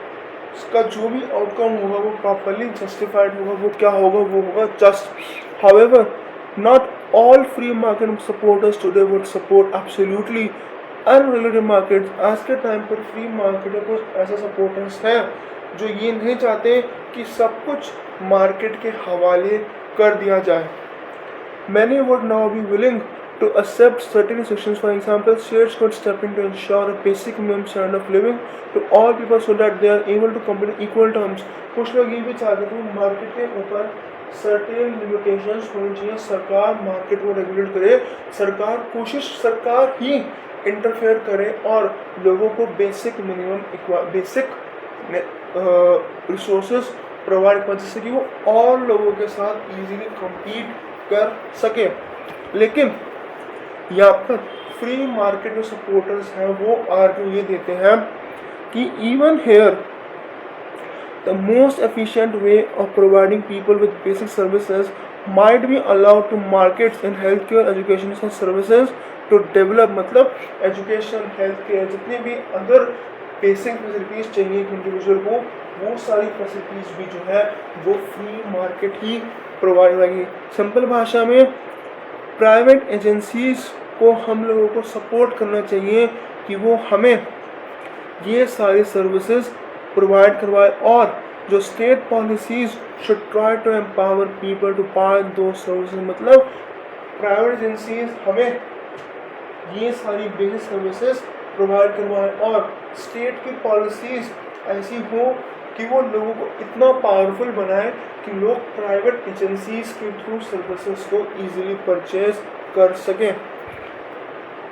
का जो भी आउटकम होगा वो प्रॉपरली जस्टिफाइड होगा, वो क्या होगा, वो होगा just. However not all free market supporters today would support absolutely unregulated markets। आज के टाइम पर फ्री मार्केट में कुछ ऐसे सपोर्टर्स हैं जो ये नहीं चाहते कि सब कुछ मार्केट के हवाले कर दिया जाए। Many would now be willing to accept certain restrictions। For example, states could step in to ensure a basic minimum standard of living to all people so that they are able to compete in equal terms। कुछ लोग ये भी चाहते थे मार्केट के ऊपर सर्टेन लिमिटेशंस होनी चाहिए, सरकार मार्केट को रेगुलेट करे, सरकार ही इंटरफेयर करे और लोगों को बेसिक रिसोर्सेज प्रोवाइड कर जिससे कि वो और लोगों के साथ इजीली compete कर सके। लेकिन यहाँ पर फ्री मार्केट में सपोर्टर्स हैं वो आर्ग्यू ये देते हैं कि even here the most efficient way of providing people with basic services might be allowed to markets in healthcare, education and services to develop। मतलब एजुकेशन, हेल्थ केयर, जितनी भी अदर बेसिक फैसिलिटीज़ चाहिए एक इंडिविजुअल को, वो सारी फैसिलिटीज़ भी जो है वो फ्री मार्केट ही प्रोवाइड करेगी। सिंपल भाषा में प्राइवेट एजेंसीज़ को हम लोगों को सपोर्ट करना चाहिए कि वो हमें ये सारी सर्विसेज प्रोवाइड करवाए और जो state policies should try to empower people to buy दो सर्विसेज। मतलब प्राइवेट एजेंसीज हमें ये सारी बेसिक सर्विसेज प्रोवाइड करवाएं और स्टेट की पॉलिसीज़ ऐसी हो कि वो लोगों को इतना पावरफुल बनाए कि लोग प्राइवेट एजेंसीज के थ्रू सर्विसेज को ईजिली परचेज कर सकें.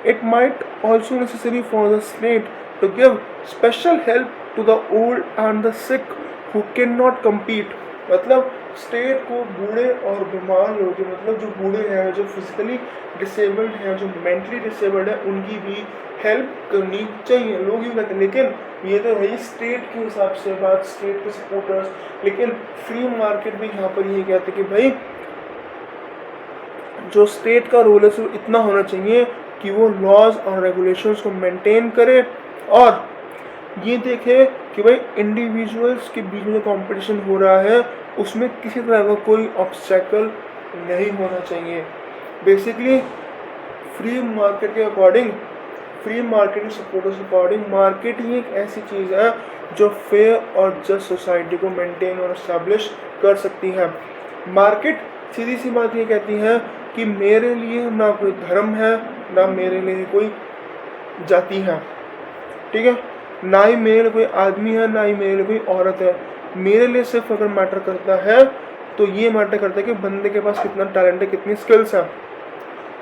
It might also necessary for the state to give special help to the old and the sick who cannot compete. मतलब स्टेट को बूढ़े और बीमार लोग, मतलब जो बूढ़े हैं, जो फिजिकली डिसेबल्ड हैं, जो मेंटली डिसेबल्ड है, उनकी भी हेल्प करनी चाहिए. लोग यूँ कहते हैं, लेकिन ये तो है स्टेट के हिसाब से बात, स्टेट के सपोर्टर्स. लेकिन फ्री मार्केट भी यहाँ पर ये कहते हैं कि भाई जो स्टेट का रोल है वो इतना होना चाहिए कि वो लॉज और रेगुलेशंस को मेंटेन करे और ये देखे कि भाई इंडिविजुअल्स के बीच में जो कंपटीशन हो रहा है उसमें किसी तरह का कोई ऑब्स्टेकल नहीं होना चाहिए. बेसिकली फ्री मार्केट के अकॉर्डिंग, फ्री मार्केट सपोर्टर्स के अकॉर्डिंग, मार्केट ही एक ऐसी चीज़ है जो फेयर और जस्ट सोसाइटी को मेंटेन और इस्टेब्लिश कर सकती है. मार्केट सीधी सी बात ये कहती है कि मेरे लिए ना कोई धर्म है, ना मेरे लिए कोई जाति है, ठीक है, ना ही मेरे लिए कोई आदमी है, ना ही मेरे लिए कोई औरत है. मेरे लिए सिर्फ अगर मैटर करता है तो ये मैटर करता है कि बंदे के पास कितना टैलेंट है, कितनी स्किल्स है.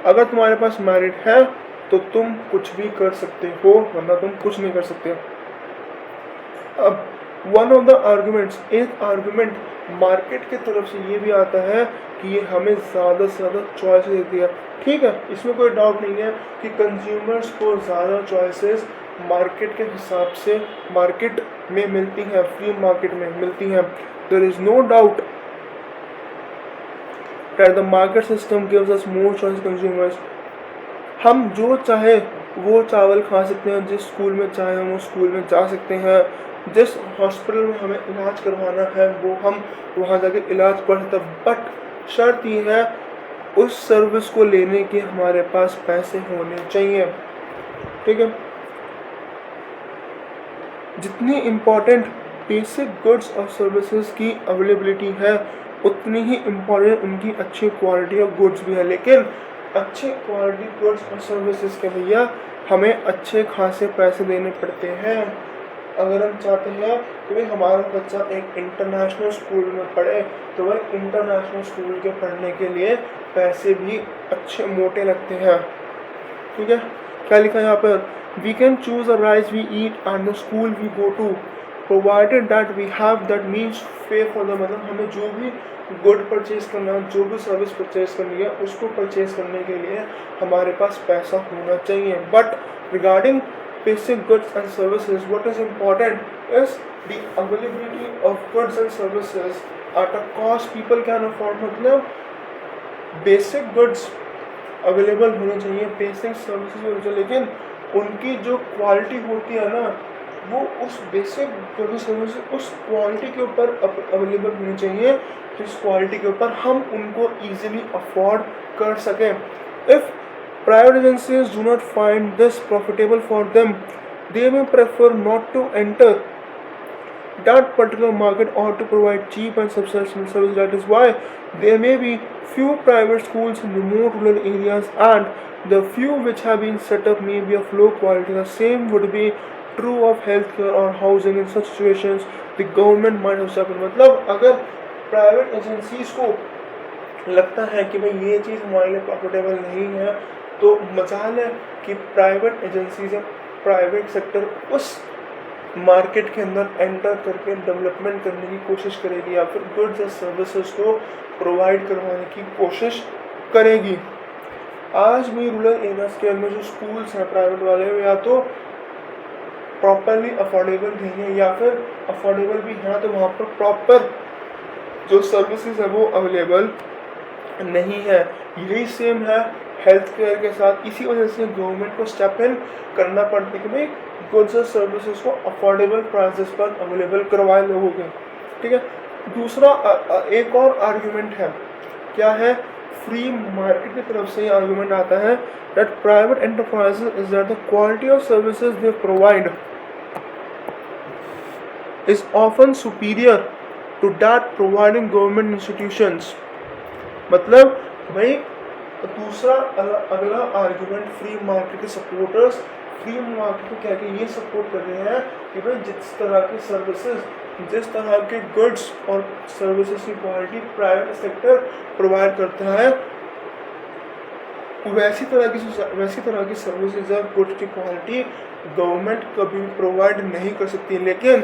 अगर तुम्हारे पास मेरिट है तो तुम कुछ भी कर सकते हो, वरना तुम कुछ नहीं कर सकते. अब वन ऑफ द आर्गुमेंट्स, एक आर्गुमेंट मार्केट की तरफ से ये भी आता है कि ये हमें ज़्यादा से ज़्यादा चॉइस देती है. ठीक है, इसमें कोई डाउट नहीं है कि कंज्यूमर्स को ज़्यादा चॉइसेस मार्केट के हिसाब से मार्केट में मिलती हैं, फ्री मार्केट में मिलती हैं. There is no doubt that the market system gives us more choice consumers. हम जो चाहे वो चावल खा सकते हैं, जिस स्कूल में चाहे हम उस स्कूल में जा सकते हैं, जिस हॉस्पिटल में हमें इलाज करवाना है वो हम वहाँ जाकर इलाज कर सकते हैं. बट शर्त ये है उस सर्विस को लेने के हमारे पास पैसे होने चाहिए. ठीक है, जितनी इम्पोर्टेंट बेसिक गुड्स और सर्विसेज की अवेलेबिलिटी है उतनी ही इम्पोर्टेंट उनकी अच्छी क्वालिटी ऑफ गुड्स भी है. लेकिन अच्छे क्वालिटी गुड्स और सर्विसेज के भैया हमें अच्छे खासे पैसे देने पड़ते हैं. अगर हम चाहते हैं कि भाई हमारा बच्चा एक इंटरनेशनल स्कूल में पढ़े तो भाई इंटरनेशनल स्कूल के पढ़ने के लिए पैसे भी अच्छे मोटे लगते हैं. ठीक है, क्या लिखा है यहाँ पर, we can choose the rice we eat and the school we go to provided that we have that means pay for the. मतलब हमें जो भी गुड परचेज करना है, जो भी सर्विस परचेज करनी है, उसको परचेज करने के लिए हमारे पास पैसा होना चाहिए. But regarding basic goods and services, what is important is the availability of goods and services at a cost people can afford. मतलब basic goods available होने चाहिए, basic services होने चाहिए, लेकिन उनकी जो क्वालिटी होती है ना वो उस बेसिक गुड्स सर्विस उस क्वालिटी के ऊपर अवेलेबल होनी चाहिए जिस क्वालिटी के ऊपर हम उनको ईजिली अफोर्ड कर सकें. If private agencies do not find this profitable for them, they may prefer not to enter that particular market or to provide cheap and substantial service. That is why there may be few private schools in remote rural areas and the few which have been set up may be of low quality. The same would be true of healthcare or housing. In such situations the government might have stepped in. मतलब अगर प्राइवेट एजेंसीज को लगता है कि भाई ये चीज़ हमारे लिए प्रॉफिटेबल नहीं है तो मजाल है कि प्राइवेट एजेंसीज या प्राइवेट सेक्टर उस मार्केट के अंदर एंटर करके डेवलपमेंट करने की कोशिश करेगी या फिर गुड्स और सर्विसेज को प्रोवाइड करवाने की कोशिश करेगी. आज भी रूरल एरियाज के अंदर जो स्कूल्स हैं प्राइवेट वाले या तो प्रॉपरली अफोर्डेबल नहीं है या फिर अफोर्डेबल भी हैं तो वहाँ पर प्रॉपर जो सर्विसेज है वो अवेलेबल नहीं है. यही सेम है हेल्थ केयर के साथ. इसी वजह से गवर्नमेंट को स्टेप इन करना पड़ता है कि भाई गुड्स और सर्विसेज को अफोर्डेबल प्राइसेस पर अवेलेबल करवाए लोगों के. ठीक है, दूसरा एक और आर्ग्यूमेंट है, क्या है, फ्री मार्केट की तरफ से ये आर्ग्यूमेंट आता है that private enterprises is that the quality of services they provide is often superior to that providing government institutions. मतलब भाई दूसरा अगला आर्ग्यूमेंट फ्री मार्केट के सपोर्टर्स फ्री मार्केट को क्या कि ये सपोर्ट कर रहे हैं कि भाई जिस तरह की सर्विसेज, जिस तरह के गुड्स और सर्विसेज की क्वालिटी प्राइवेट सेक्टर प्रोवाइड करता है, वैसी तरह की सर्विसेज और गुड्स की क्वालिटी गवर्नमेंट कभी प्रोवाइड नहीं कर सकती। लेकिन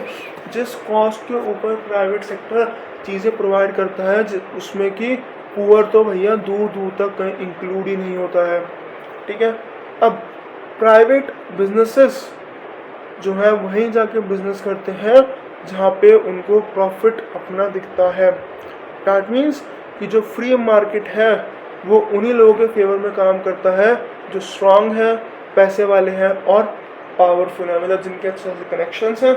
जिस कॉस्ट के ऊपर प्राइवेट सेक्टर चीज़ें प्रोवाइड करता है उसमें कि पुअर तो भैया दूर दूर तक कहीं इंक्लूड ही नहीं होता है। ठीक है, अब प्राइवेट बिजनेसेस जो है वहीं जाके बिजनेस करते हैं जहाँ पे उनको प्रॉफिट अपना दिखता है। दैट मीन्स कि जो फ्री मार्केट है वो उन्हीं लोगों के फेवर में काम करता है जो स्ट्रांग है, पैसे वाले हैं और पावरफुल है, मतलब जिनके अच्छे से कनेक्शंस हैं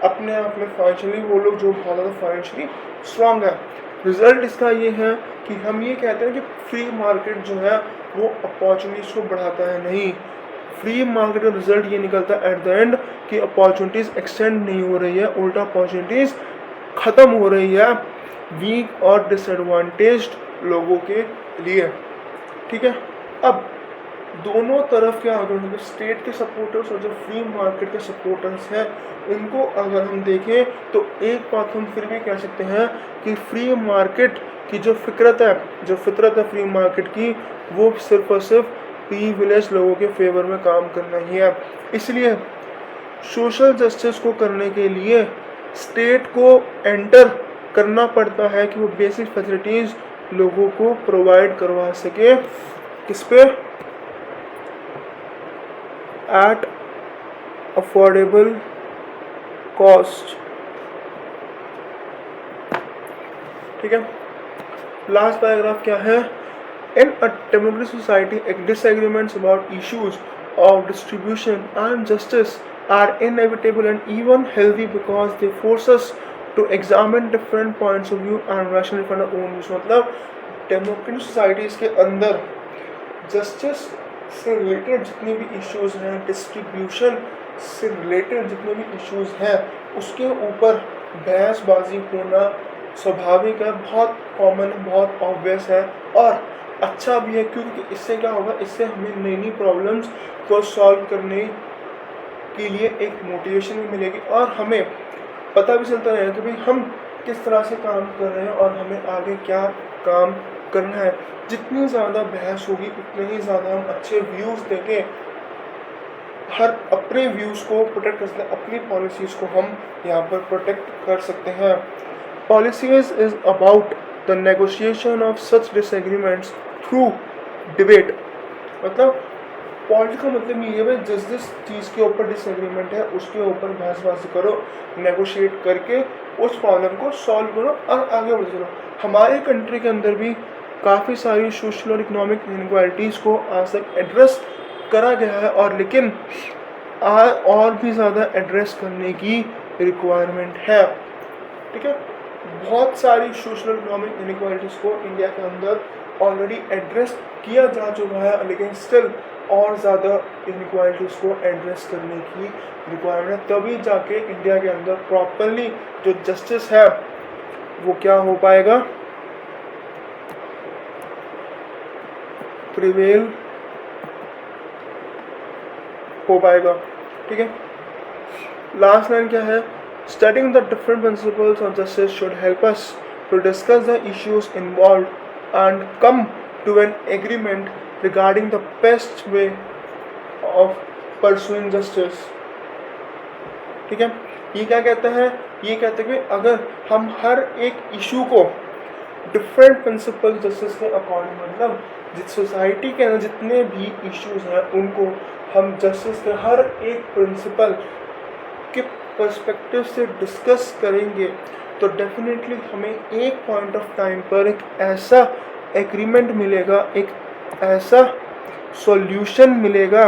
अपने आप में फाइनेंशियली, वो लोग जो बहुत ज़्यादा फाइनेंशियली स्ट्रांग है। रिजल्ट इसका ये है कि हम ये कहते हैं कि फ्री मार्केट जो है वो अपॉर्चुनिटीज़ को बढ़ाता है, नहीं, फ्री मार्केट का रिजल्ट ये निकलता है एट द एंड कि अपॉर्चुनिटीज़ एक्सटेंड नहीं हो रही है, उल्टा अपॉर्चुनिटीज़ ख़त्म हो रही है वीक और डिसएडवांटेज्ड लोगों के लिए। ठीक है, अब दोनों तरफ के अगर स्टेट के सपोर्टर्स और जो फ्री मार्केट के सपोर्टर्स हैं उनको अगर हम देखें तो एक बात हम फिर भी कह सकते हैं कि फ्री मार्केट की जो फितरत है फ्री मार्केट की, वो सिर्फ और सिर्फ प्रिविलेज लोगों के फेवर में काम करना ही है। इसलिए सोशल जस्टिस को करने के लिए स्टेट को एंटर करना पड़ता है कि वो बेसिक फैसिलिटीज़ लोगों को प्रोवाइड करवा सके, किस पे, एट अफोर्डेबल कॉस्ट। ठीक है, लास्ट पैराग्राफ क्या है, in a democratic society disagreements about issues of distribution and justice are inevitable and even healthy because they force us to examine different points of view and rationally find our own views। मतलब डेमोक्रेटिक सोसाइटीज़ के अंदर जस्टिस से रिलेटेड जितने भी इश्यूज हैं, डिस्ट्रीब्यूशन से रिलेटेड जितने भी इश्यूज हैं, उसके ऊपर बहसबाजी होना स्वाभाविक है, बहुत कॉमन, बहुत ऑब्वियस है और अच्छा भी है, क्योंकि इससे क्या होगा, इससे हमें नई नई प्रॉब्लम्स को सॉल्व करने के लिए एक मोटिवेशन भी मिलेगी और हमें पता भी चलता रहेगा कि भाई हम किस तरह से काम कर रहे हैं और हमें आगे क्या काम करना है। जितनी ज़्यादा बहस होगी उतने ही ज़्यादा हम अच्छे व्यूज़ देके हर अपने व्यूज़ को प्रोटेक्ट कर सकते हैं, अपनी पॉलिसीज़ को हम यहाँ पर प्रोटेक्ट कर सकते हैं। Policies is about the negotiation of such disagreements through debate. मतलब पॉलिटिक्स का मतलब ये है जिस चीज़ के ऊपर डिसएग्रीमेंट है उसके ऊपर बहसबाजी करो, नेगोशिएट करके उस प्रॉब्लम को सॉल्व करो और आगे बढ़ते चलो। हमारे कंट्री के अंदर भी काफ़ी सारी सोशल और इकोनॉमिक इनक्वालिटीज़ को आज तक एड्रेस करा गया है और लेकिन और भी ज़्यादा एड्रेस करने की रिक्वायरमेंट है। ठीक है, बहुत सारी सोशल इकोनॉमिक इनक्वालिटीज़ को इंडिया के अंदर ऑलरेडी एड्रेस किया जा चुका है, लेकिन स्टिल और ज़्यादा इनक्वालिटीज़ को एड्रेस करने की रिक्वायरमेंट है, तभी जाके इंडिया के अंदर प्रॉपरली जो जस्टिस है वो क्या हो पाएगा, प्रिवेल हो पाएगा। ठीक है, लास्ट लाइन क्या है, studying the different principles of justice should help us to discuss the issues involved and come to an agreement regarding the best way of pursuing justice। ठीक है, ये क्या कहता है, ये कहते हैं कि अगर हम हर एक इशू को डिफरेंट प्रिंसिपल जस्टिस के अकॉर्डिंग, मतलब जिस सोसाइटी के अंदर जितने भी इश्यूज हैं उनको हम जस्टिस के हर एक प्रिंसिपल के पर्सपेक्टिव से डिस्कस करेंगे तो डेफिनेटली हमें एक पॉइंट ऑफ टाइम पर एक ऐसा एग्रीमेंट मिलेगा, एक ऐसा सॉल्यूशन मिलेगा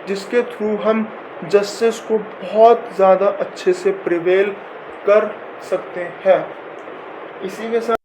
जिसके थ्रू हम जस्टिस को बहुत ज़्यादा अच्छे से प्रिवेल कर सकते हैं। इसी के साथ